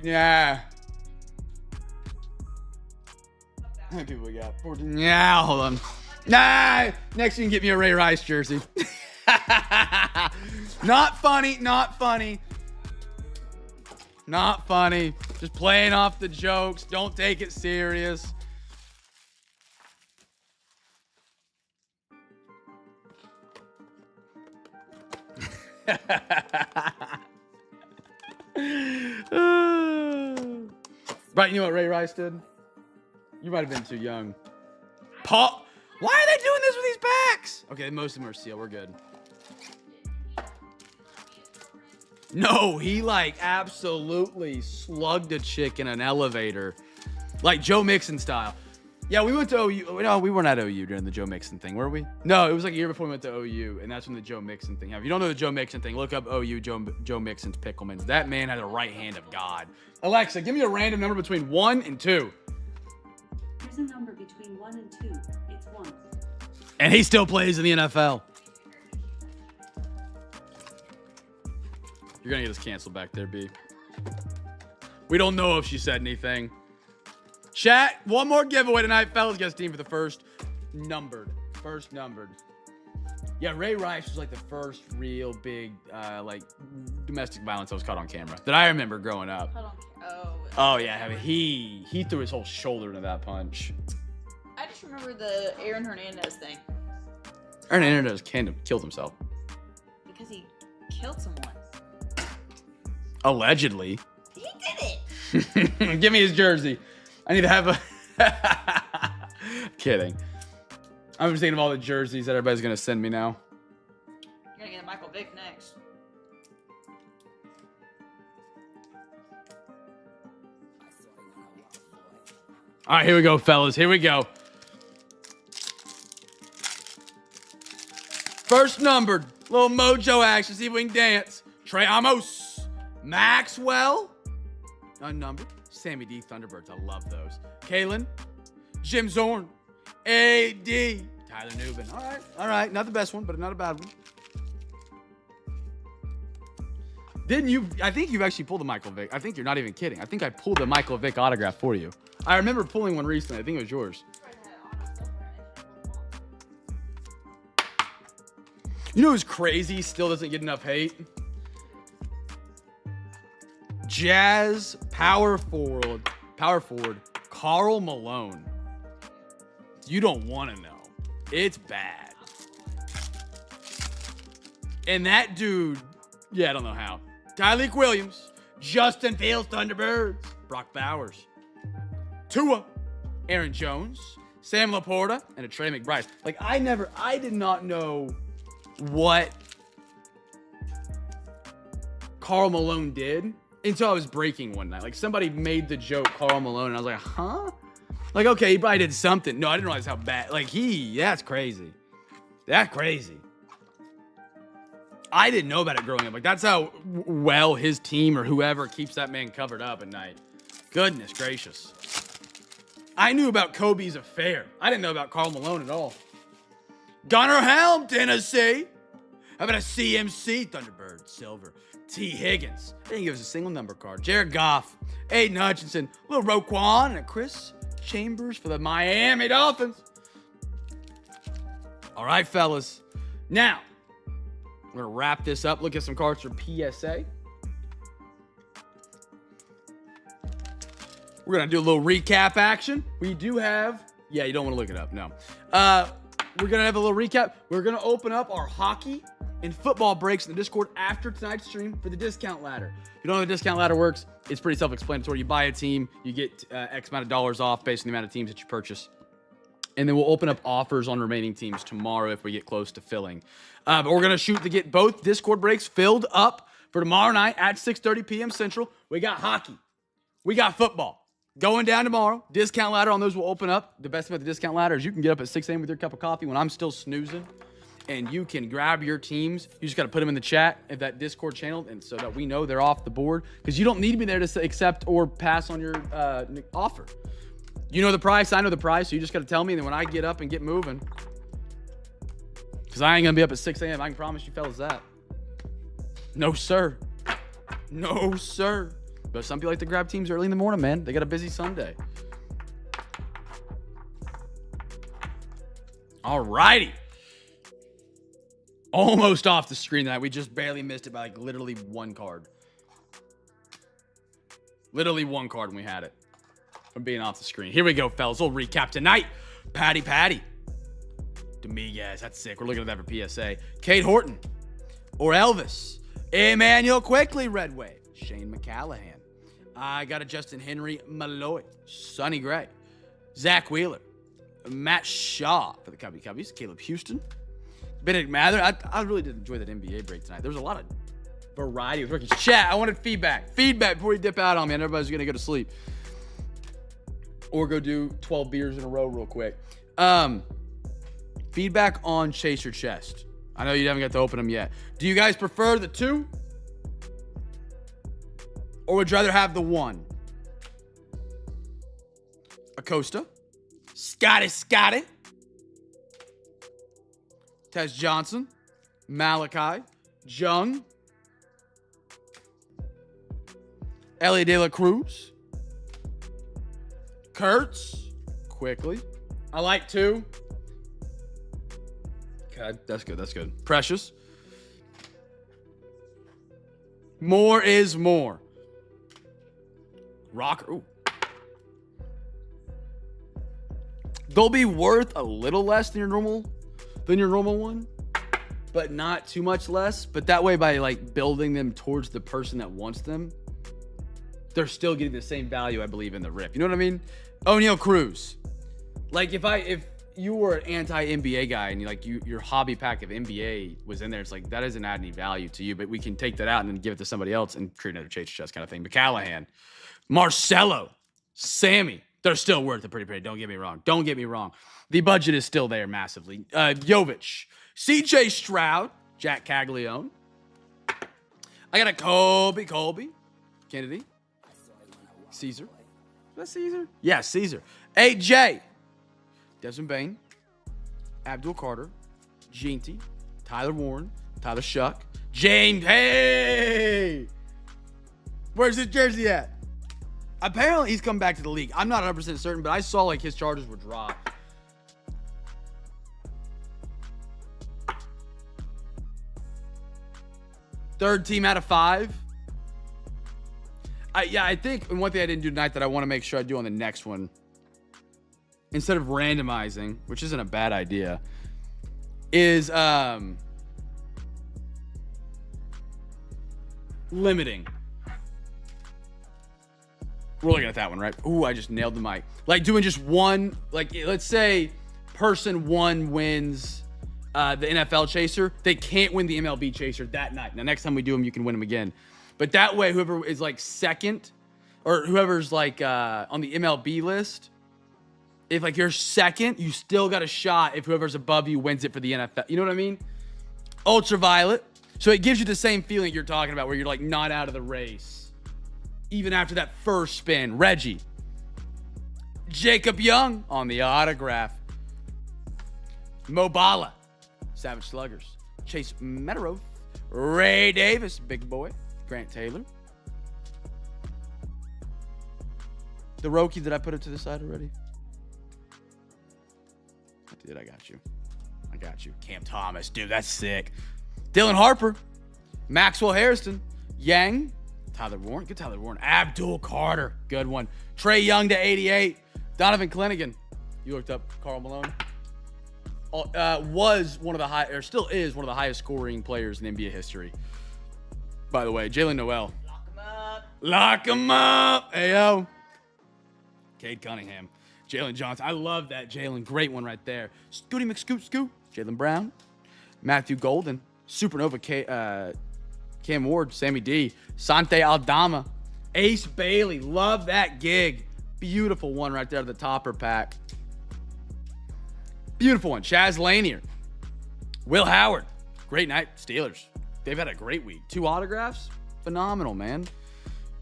many people we got? 14. Yeah, hold on. Nah, next you can get me a Ray Rice jersey. Not funny. Just playing off the jokes. Don't take it serious. Right, you know what Ray Rice did? You might have been too young. Paul, why are they doing this with these packs? Okay, most of them are sealed. We're good. No, he like absolutely slugged a chick in an elevator. Like Joe Mixon style. Yeah, we went to OU. No, we weren't at OU during the Joe Mixon thing, were we? No, it was like a year before we went to OU, and that's when the Joe Mixon thing happened. If you don't know the Joe Mixon thing, look up OU Joe Mixon's Picklemans. That man had the right hand of God. Alexa, give me a random number between 1 and 2. Here's a number between 1 and 2. It's 1. And he still plays in the NFL. You're going to get us canceled back there, B. We don't know if she said anything. Chat, one more giveaway tonight. Fellas, guest team for the first numbered. Yeah, Ray Rice was like the first real big, like, domestic violence that was caught on camera that I remember growing up. Hold on. Oh yeah, I mean, he threw his whole shoulder into that punch. I just remember the Aaron Hernandez thing. Aaron Hernandez killed himself. Because he killed someone. Allegedly. He did it! Give me his jersey. I need to have a... Kidding. I'm just thinking of all the jerseys that everybody's going to send me now. You're going to get Michael Vick next. All right, here we go, fellas. Here we go. First numbered. Little mojo action. See if we can dance. Trey Amos. Maxwell. Unnumbered. Sammy D. Thunderbirds. I love those. Kalen. Jim Zorn. A.D. Tyler Newbin. All right. Not the best one, but not a bad one. Didn't you? I think you've actually pulled a Michael Vick. I think you're not even kidding. I think I pulled a Michael Vick autograph for you. I remember pulling one recently. I think it was yours. You know who's crazy? Still doesn't get enough hate? Jazz power forward Karl Malone. You don't want to know. It's bad. And that dude, yeah, I don't know how. Tyreek Williams, Justin Fields, Thunderbirds, Brock Bowers, Tua, Aaron Jones, Sam Laporta, and a Trey McBride. Like, I did not know what Karl Malone did until I was breaking one night. Like, somebody made the joke Karl Malone, and I was like, huh? Like, okay, he probably did something. No, I didn't realize how bad. Like, that's crazy. That's crazy. I didn't know about it growing up. Like, that's how well his team or whoever keeps that man covered up at night. Goodness gracious. I knew about Kobe's affair. I didn't know about Karl Malone at all. Gunnar Helm, Tennessee. How about a CMC, Thunderbird, Silver. T. Higgins. They didn't give us a single number card. Jared Goff. Aiden Hutchinson. Little Roquan and a Chris Chambers for the Miami Dolphins. All right, fellas. Now, We're going to wrap this up. Look at some cards for PSA. We're going to do a little recap action. We do have... Yeah, you don't want to look it up. No. We're going to have a little recap. We're going to open up our hockey and football breaks in the Discord after tonight's stream for the discount ladder. If you don't know how the discount ladder works, it's pretty self-explanatory. You buy a team, you get X amount of dollars off based on the amount of teams that you purchase. And then we'll open up offers on remaining teams tomorrow if we get close to filling. But we're going to shoot to get both Discord breaks filled up for tomorrow night at 6:30 p.m. Central. We got hockey. We got football. Going down tomorrow. Discount ladder on those will open up. The best thing about the discount ladder is you can get up at 6 a.m. with your cup of coffee when I'm still snoozing. And you can grab your teams. You just got to put them in the chat of that Discord channel and so that we know they're off the board. Because you don't need to be there to accept or pass on your offer. You know the price. I know the price. So you just got to tell me. And then when I get up and get moving. Because I ain't going to be up at 6 a.m. I can promise you fellas that. No, sir. No, sir. But some people like to grab teams early in the morning, man. They got a busy Sunday. All righty. Almost off the screen tonight. We just barely missed it by like literally one card. Literally one card when we had it. From being off the screen. Here we go, fellas. We'll recap tonight. Patty. Dominguez. That's sick. We're looking at that for PSA. Kate Horton. Or Elvis. Emmanuel Quickly, Red Wave. Shane McCallahan. I got a Justin Henry Malloy. Sonny Gray. Zach Wheeler. Matt Shaw for the Cubbies. Caleb Houston. Benedict Mather. I really did enjoy that NBA break tonight. There was a lot of variety of rookies. Chat, I wanted feedback. Feedback before you dip out on me. And everybody's going to go to sleep. Or go do 12 beers in a row real quick. Feedback on Chaser Chest. I know you haven't got to open them yet. Do you guys prefer the 2? Or would you rather have the 1? Acosta. Scotty. Tez Johnson. Malachi. Jung. Ellie De La Cruz. Kurtz. Quickly. I like 2. Okay, that's good. Precious. More is more. Rocker. Ooh. They'll be worth a little less than your normal one, but not too much less. But that way, by like building them towards the person that wants them, they're still getting the same value, I believe, in the rip. You know what I mean? O'Neal Cruz. Like if you were an anti-NBA guy and your hobby pack of NBA was in there, it's like that doesn't add any value to you. But we can take that out and then give it to somebody else and create another Chaser Chest kind of thing. McCallahan. Marcelo, Sammy, they're still worth it pretty. Don't get me wrong. The budget is still there massively. Jovic, CJ Stroud, Jack Caglione. I got a Colby, Kennedy, Caesar. Is that Caesar? Yeah, Caesar. AJ, Desmond Bain, Abdul Carter, Ginty, Tyler Warren, Tyler Shuck, James. Hey, where's his jersey at? Apparently, he's come back to the league. I'm not 100% certain, but I saw like his charges were dropped. Third team out of 5. I think, and one thing I didn't do tonight that I want to make sure I do on the next one, instead of randomizing, which isn't a bad idea, is limiting. We're looking at that one, right? Ooh, I just nailed the mic. Like doing just one, like let's say person 1 wins the NFL Chaser. They can't win the MLB Chaser that night. Now, next time we do them, you can win them again. But that way, whoever is like second or whoever's like on the MLB list, if like you're second, you still got a shot if whoever's above you wins it for the NFL. You know what I mean? Ultraviolet. So it gives you the same feeling you're talking about where you're like not out of the race. Even after that first spin. Reggie. Jacob Young on the autograph. Mobala. Savage Sluggers. Chase Meteoroth. Ray Davis. Big boy. Grant Taylor. The Roki, did I put it to the side already? I did. I got you. Cam Thomas. Dude, that's sick. Dylan Harper, Maxwell Harrison, Yang, Tyler Warren, good Tyler Warren, Abdul Carter, good one. Trey Young to 88, Donovan Clennigan. You looked up Karl Malone. Was one of the or still is one of the highest scoring players in NBA history. By the way, Jalen Noel. Lock him up. Lock him up. Ayo. Cade Cunningham. Jalen Johnson. I love that Jalen. Great one right there. Scooty McScoot. Jalen Brown. Matthew Golden. Supernova Cam Ward. Sammy D. Sante Aldama. Ace Bailey. Love that gig. Beautiful one right there at the topper pack. Beautiful one. Chaz Lanier. Will Howard. Great night. Steelers. They've had a great week. 2 autographs. Phenomenal, man.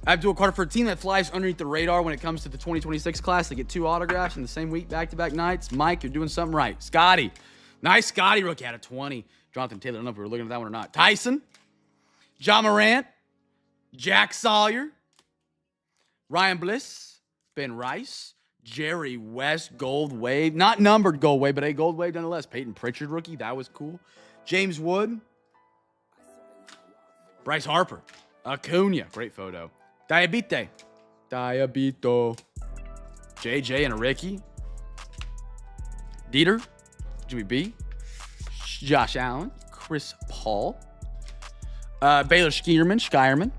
Abdul Carter for a team that flies underneath the radar when it comes to the 2026 class. They get 2 autographs in the same week, back-to-back nights. Mike, you're doing something right. Scotty. Nice Scotty rookie out of 20. Jonathan Taylor. I don't know if we were looking at that one or not. Tyson. John Morant. Jack Sawyer. Ryan Bliss. Ben Rice. Jerry West, gold wave. Not numbered gold wave, but a gold wave nonetheless. Peyton Pritchard rookie. That was cool. James Wood. Bryce Harper. Acuna. Great photo. Diabito. JJ and a Ricky. Dieter. Jimmy B. Josh Allen. Chris Paul. Baylor Schierman.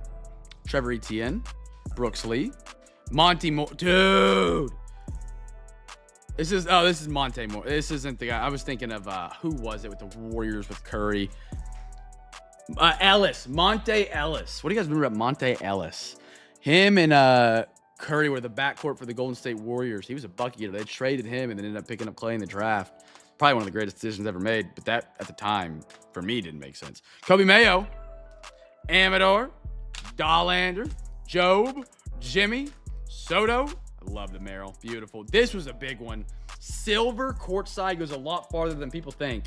Trevor Etienne. Brooks Lee. Monty Moore. Dude. This is Monte Moore. This isn't the guy. I was thinking of, who was it with the Warriors with Curry? Ellis. Monte Ellis. What do you guys remember about Monte Ellis? Him and Curry were the backcourt for the Golden State Warriors. He was a bucket getter. They traded him and then ended up picking up Clay in the draft. Probably one of the greatest decisions ever made, but that, at the time, for me, didn't make sense. Kobe Mayo. Amador. Dollander. Job. Jimmy. Soto. I love the Merrill. Beautiful. This was a big one. Silver courtside goes a lot farther than people think.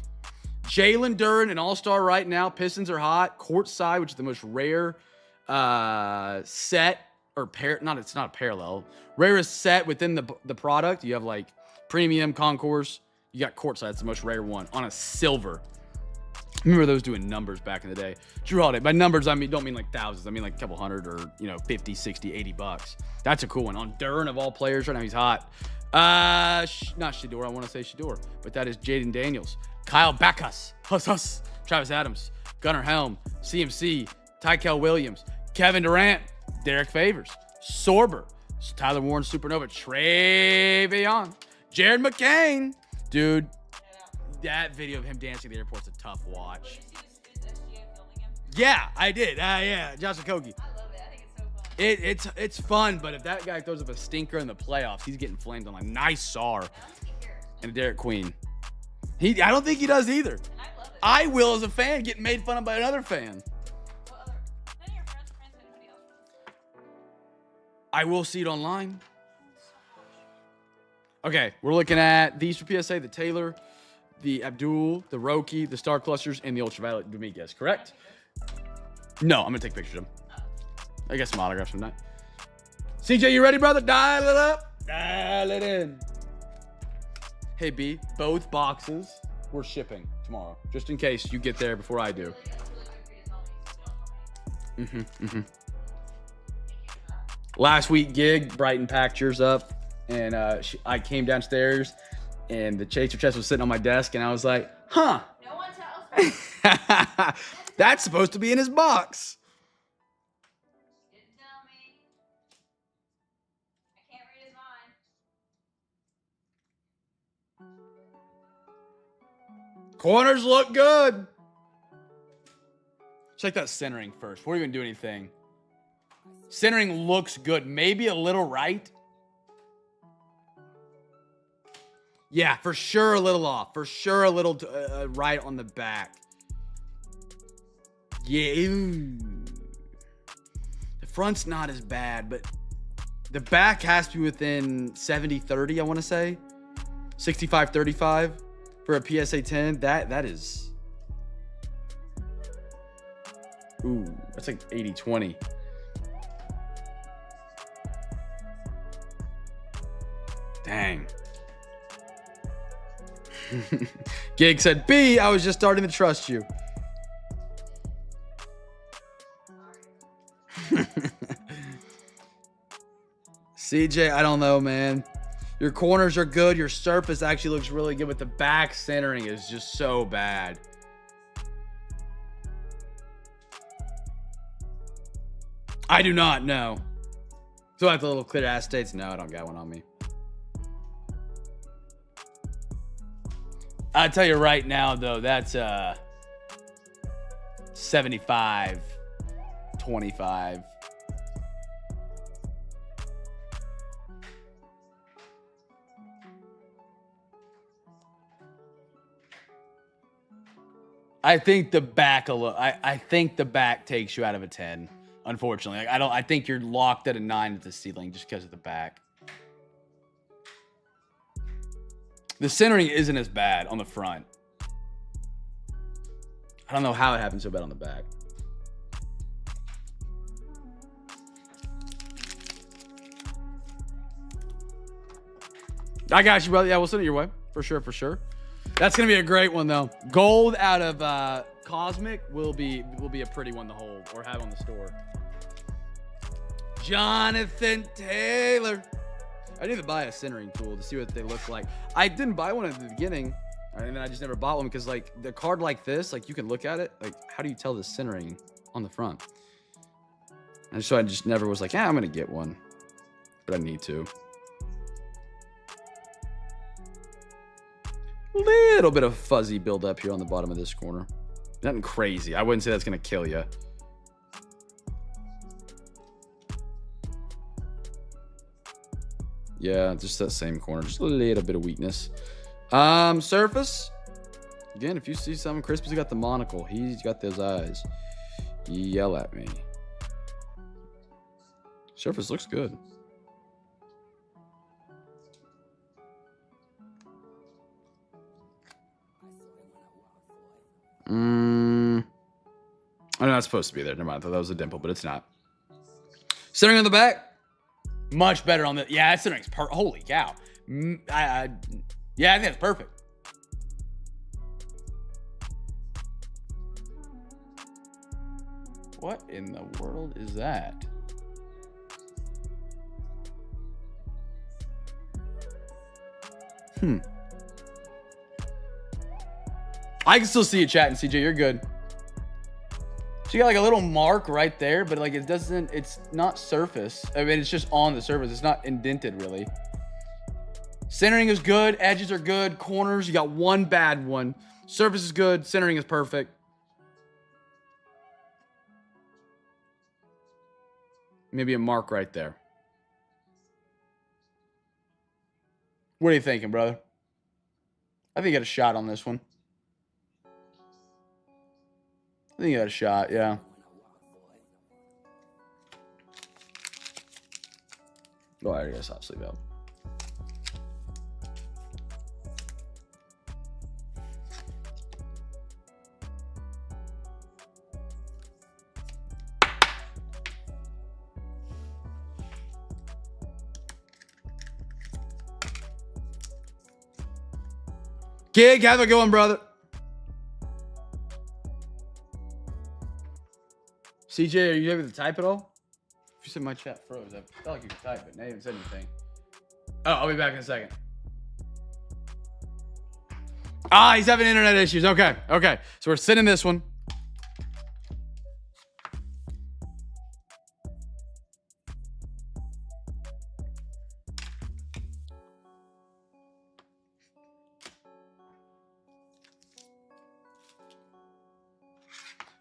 Jalen Duren, an all-star right now. Pistons are hot. Courtside, which is the most rare set or pair. It's not a parallel. Rarest set within the product. You have like premium concourse. You got courtside. It's the most rare one on a silver. Remember those doing numbers back in the day. Drew Holiday. By numbers, I mean don't mean like thousands. I mean like a couple hundred or 50, 60, $80. That's a cool one. On Duren of all players right now, he's hot. Not Shador. I want to say Shador, but that is Jaden Daniels. Kyle Backus. Hus. Travis Adams. Gunnar Helm. CMC. Tykel Williams. Kevin Durant. Derek Favors. Sorber. Tyler Warren Supernova. Travion. Jared McCain. Dude, that video of him dancing at the airport's a tough watch. Yeah, I did. Yeah, Josh Okogie. I love it. I think it's so fun. It's fun, but if that guy throws up a stinker in the playoffs, he's getting flamed on like nice SAR and a Derek Queen. I don't think he does either. I love it. I will as a fan getting made fun of by another fan. What other? None of your friends with anybody else. I will see it online. Okay, we're looking at these for PSA, the Taylor, the Abdul, the Roki, the Star Clusters, and the Ultraviolet Dominguez, correct? No, I'm going to take pictures of them. I got some autographs from that. CJ, you ready, brother? Dial it up. Dial it in. Hey, B, both boxes we're shipping tomorrow, just in case you get there before I do. Last week gig, Brighton packed yours up, and I came downstairs, and the chaser chest was sitting on my desk, and I was like, huh. No one tells me. That's supposed to be in his box. Didn't tell me. I can't read his mind. Corners look good. Check that centering first before we even do anything. Centering looks good. Maybe a little right. Yeah, for sure a little off. For sure a little right on the back. Yeah. Ew. The front's not as bad, but the back has to be within 70-30, I want to say. 65-35 for a PSA 10. That is... Ooh, that's like 80-20. Dang. Gig said, B, I was just starting to trust you. CJ, I don't know, man. Your corners are good. Your surface actually looks really good, but the back centering is just so bad. I do not know. So I have the little clear ass states. No, I don't got one on me. I'll tell you right now, though, that's 75, 25. I think the back I think the back takes you out of a 10. Unfortunately, like, I think you're locked at a 9 at the ceiling just because of the back. The centering isn't as bad on the front. I don't know how it happened so bad on the back. I got you, brother. Yeah, we'll send it your way. For sure, for sure. That's going to be a great one, though. Gold out of Cosmic will be a pretty one to hold or have on the store. Jonathan Taylor. I need to buy a centering tool to see what they look like. I didn't buy one at the beginning, and then I just never bought one because, like, the card like this, like, you can look at it. Like, how do you tell the centering on the front? And so I just never was like, yeah, I'm going to get one. But I need to. Little bit of fuzzy buildup here on the bottom of this corner. Nothing crazy. I wouldn't say that's going to kill you. Yeah, just that same corner. Just a little bit of weakness. Surface. Again, if you see something, Crispy's got the monocle. He's got those eyes. Yell at me. Surface looks good. I know that's supposed to be there. Never mind. I thought that was a dimple, but it's not. Centering on the back. Much better on the... Yeah, that centering's holy cow. Yeah, I think it's perfect. What in the world is that? I can still see you chatting, CJ. You're good. So you got like a little mark right there, but like it's not surface. I mean, it's just on the surface. It's not indented really. Centering is good. Edges are good. Corners, you got one bad one. Surface is good. Centering is perfect. Maybe a mark right there. What are you thinking, brother? I think you got a shot on this one. I think you got a shot, yeah. Oh, I gotta stop sleep out. Gig, how's it going, brother? CJ, are you able to type at all? If you said my chat froze, I felt like you could type, but they haven't said anything. Oh, I'll be back in a second. Ah, he's having internet issues. Okay, okay. So we're sending this one.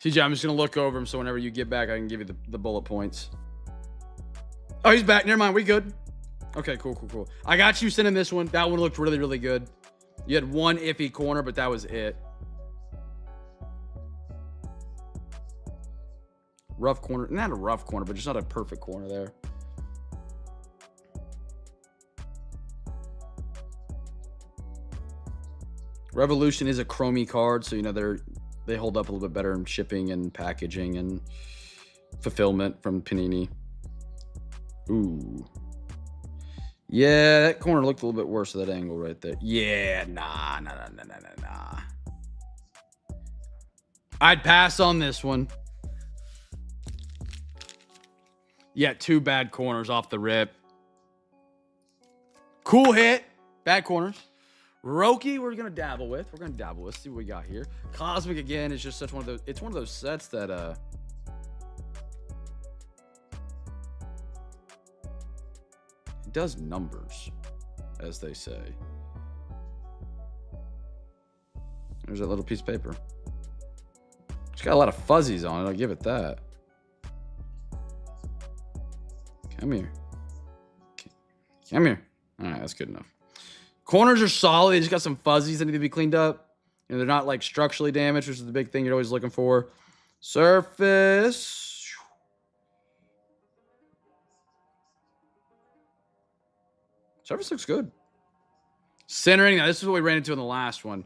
CJ, I'm just going to look over him so whenever you get back, I can give you the bullet points. Oh, he's back. Never mind. We good. Okay, cool, cool, cool. I got you sending this one. That one looked really, really good. You had one iffy corner, but that was it. Rough corner. Not a rough corner, but just not a perfect corner there. Revolution is a chromey card, so, you know, they hold up a little bit better in shipping and packaging and fulfillment from Panini. Ooh. Yeah, that corner looked a little bit worse at that angle right there. Yeah, nah. I'd pass on this one. Yeah, two bad corners off the rip. Cool hit. Bad corners. Roki, we're gonna dabble with. See what we got here. Cosmic again is just such one of those. It's one of those sets that it does numbers, as they say. There's that little piece of paper. It's got a lot of fuzzies on it. I'll give it that. Come here. Come here. All right, that's good enough. Corners are solid. They just got some fuzzies that need to be cleaned up. You know, they're not like structurally damaged, which is the big thing you're always looking for. Surface. Surface looks good. Centering. Now, this is what we ran into in the last one.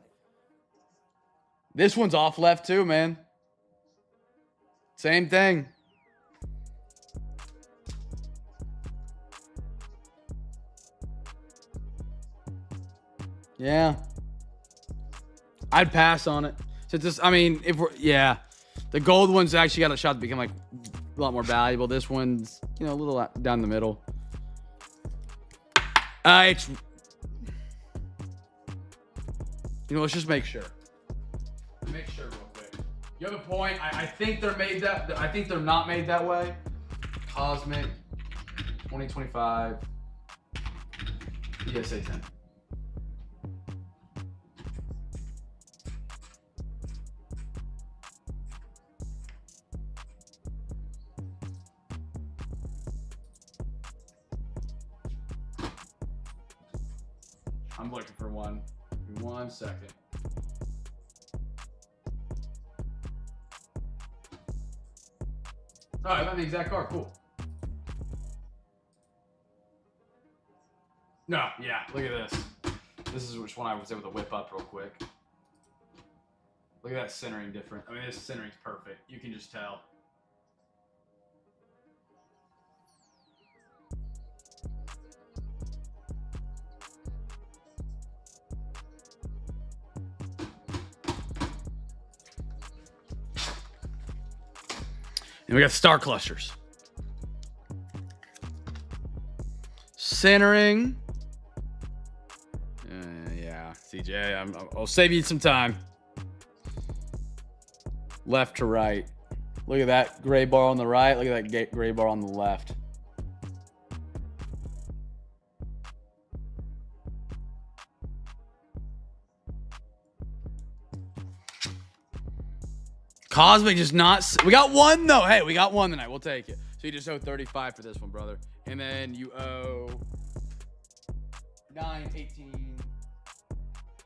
This one's off left too, man. Same thing. Yeah. I'd pass on it. Since this, I mean, if we're, yeah. The gold one's actually got a shot to become like a lot more valuable. This one's, you know, a little down the middle. It's, you know, let's just make sure. Make sure real quick. You have a point. I think they're made that, I think they're not made that way. Cosmic 2025 PSA 10. I'm looking for one. Give me 1 second. Oh, I got the exact card. Cool. No, yeah, look at this. This is which one I was able to whip up real quick. Look at that centering different. I mean, this centering's perfect. You can just tell. And we got star clusters. Centering. Yeah, CJ, I'll save you some time. Left to right. Look at that gray bar on the right. Look at that gray bar on the left. Cosmic just not. We got one though. Hey, we got one tonight. We'll take it. So you just owe 35 for this one, brother. And then you owe 9, 18,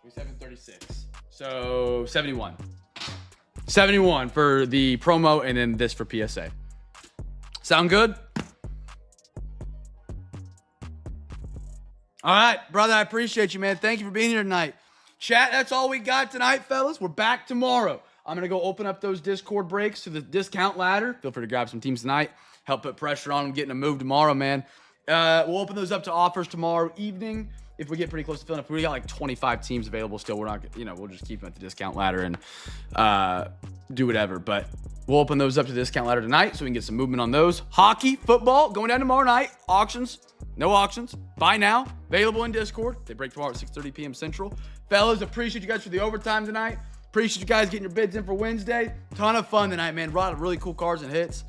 27, 36. So 71. 71 for the promo and then this for PSA. Sound good? All right, brother. I appreciate you, man. Thank you for being here tonight. Chat, that's all we got tonight, fellas. We're back tomorrow. I'm going to go open up those Discord breaks to the discount ladder. Feel free to grab some teams tonight. Help put pressure on them getting a move tomorrow, man. We'll open those up to offers tomorrow evening if we get pretty close to filling. If we got like 25 teams available still, we're not, you know, we'll just keep them at the discount ladder and do whatever. But we'll open those up to the discount ladder tonight so we can get some movement on those. Hockey, football, going down tomorrow night. Auctions, no auctions. Buy now, available in Discord. They break tomorrow at 6:30 p.m. Central. Fellas, appreciate you guys for the overtime tonight. Appreciate you guys getting your bids in for Wednesday. Ton of fun tonight, man. A lot of really cool cards and hits.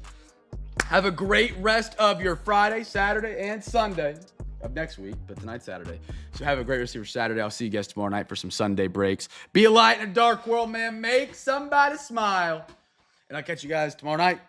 Have a great rest of your Friday, Saturday, and Sunday of next week, but tonight's Saturday. So have a great rest of your Saturday. I'll see you guys tomorrow night for some Sunday breaks. Be a light in a dark world, man. Make somebody smile. And I'll catch you guys tomorrow night.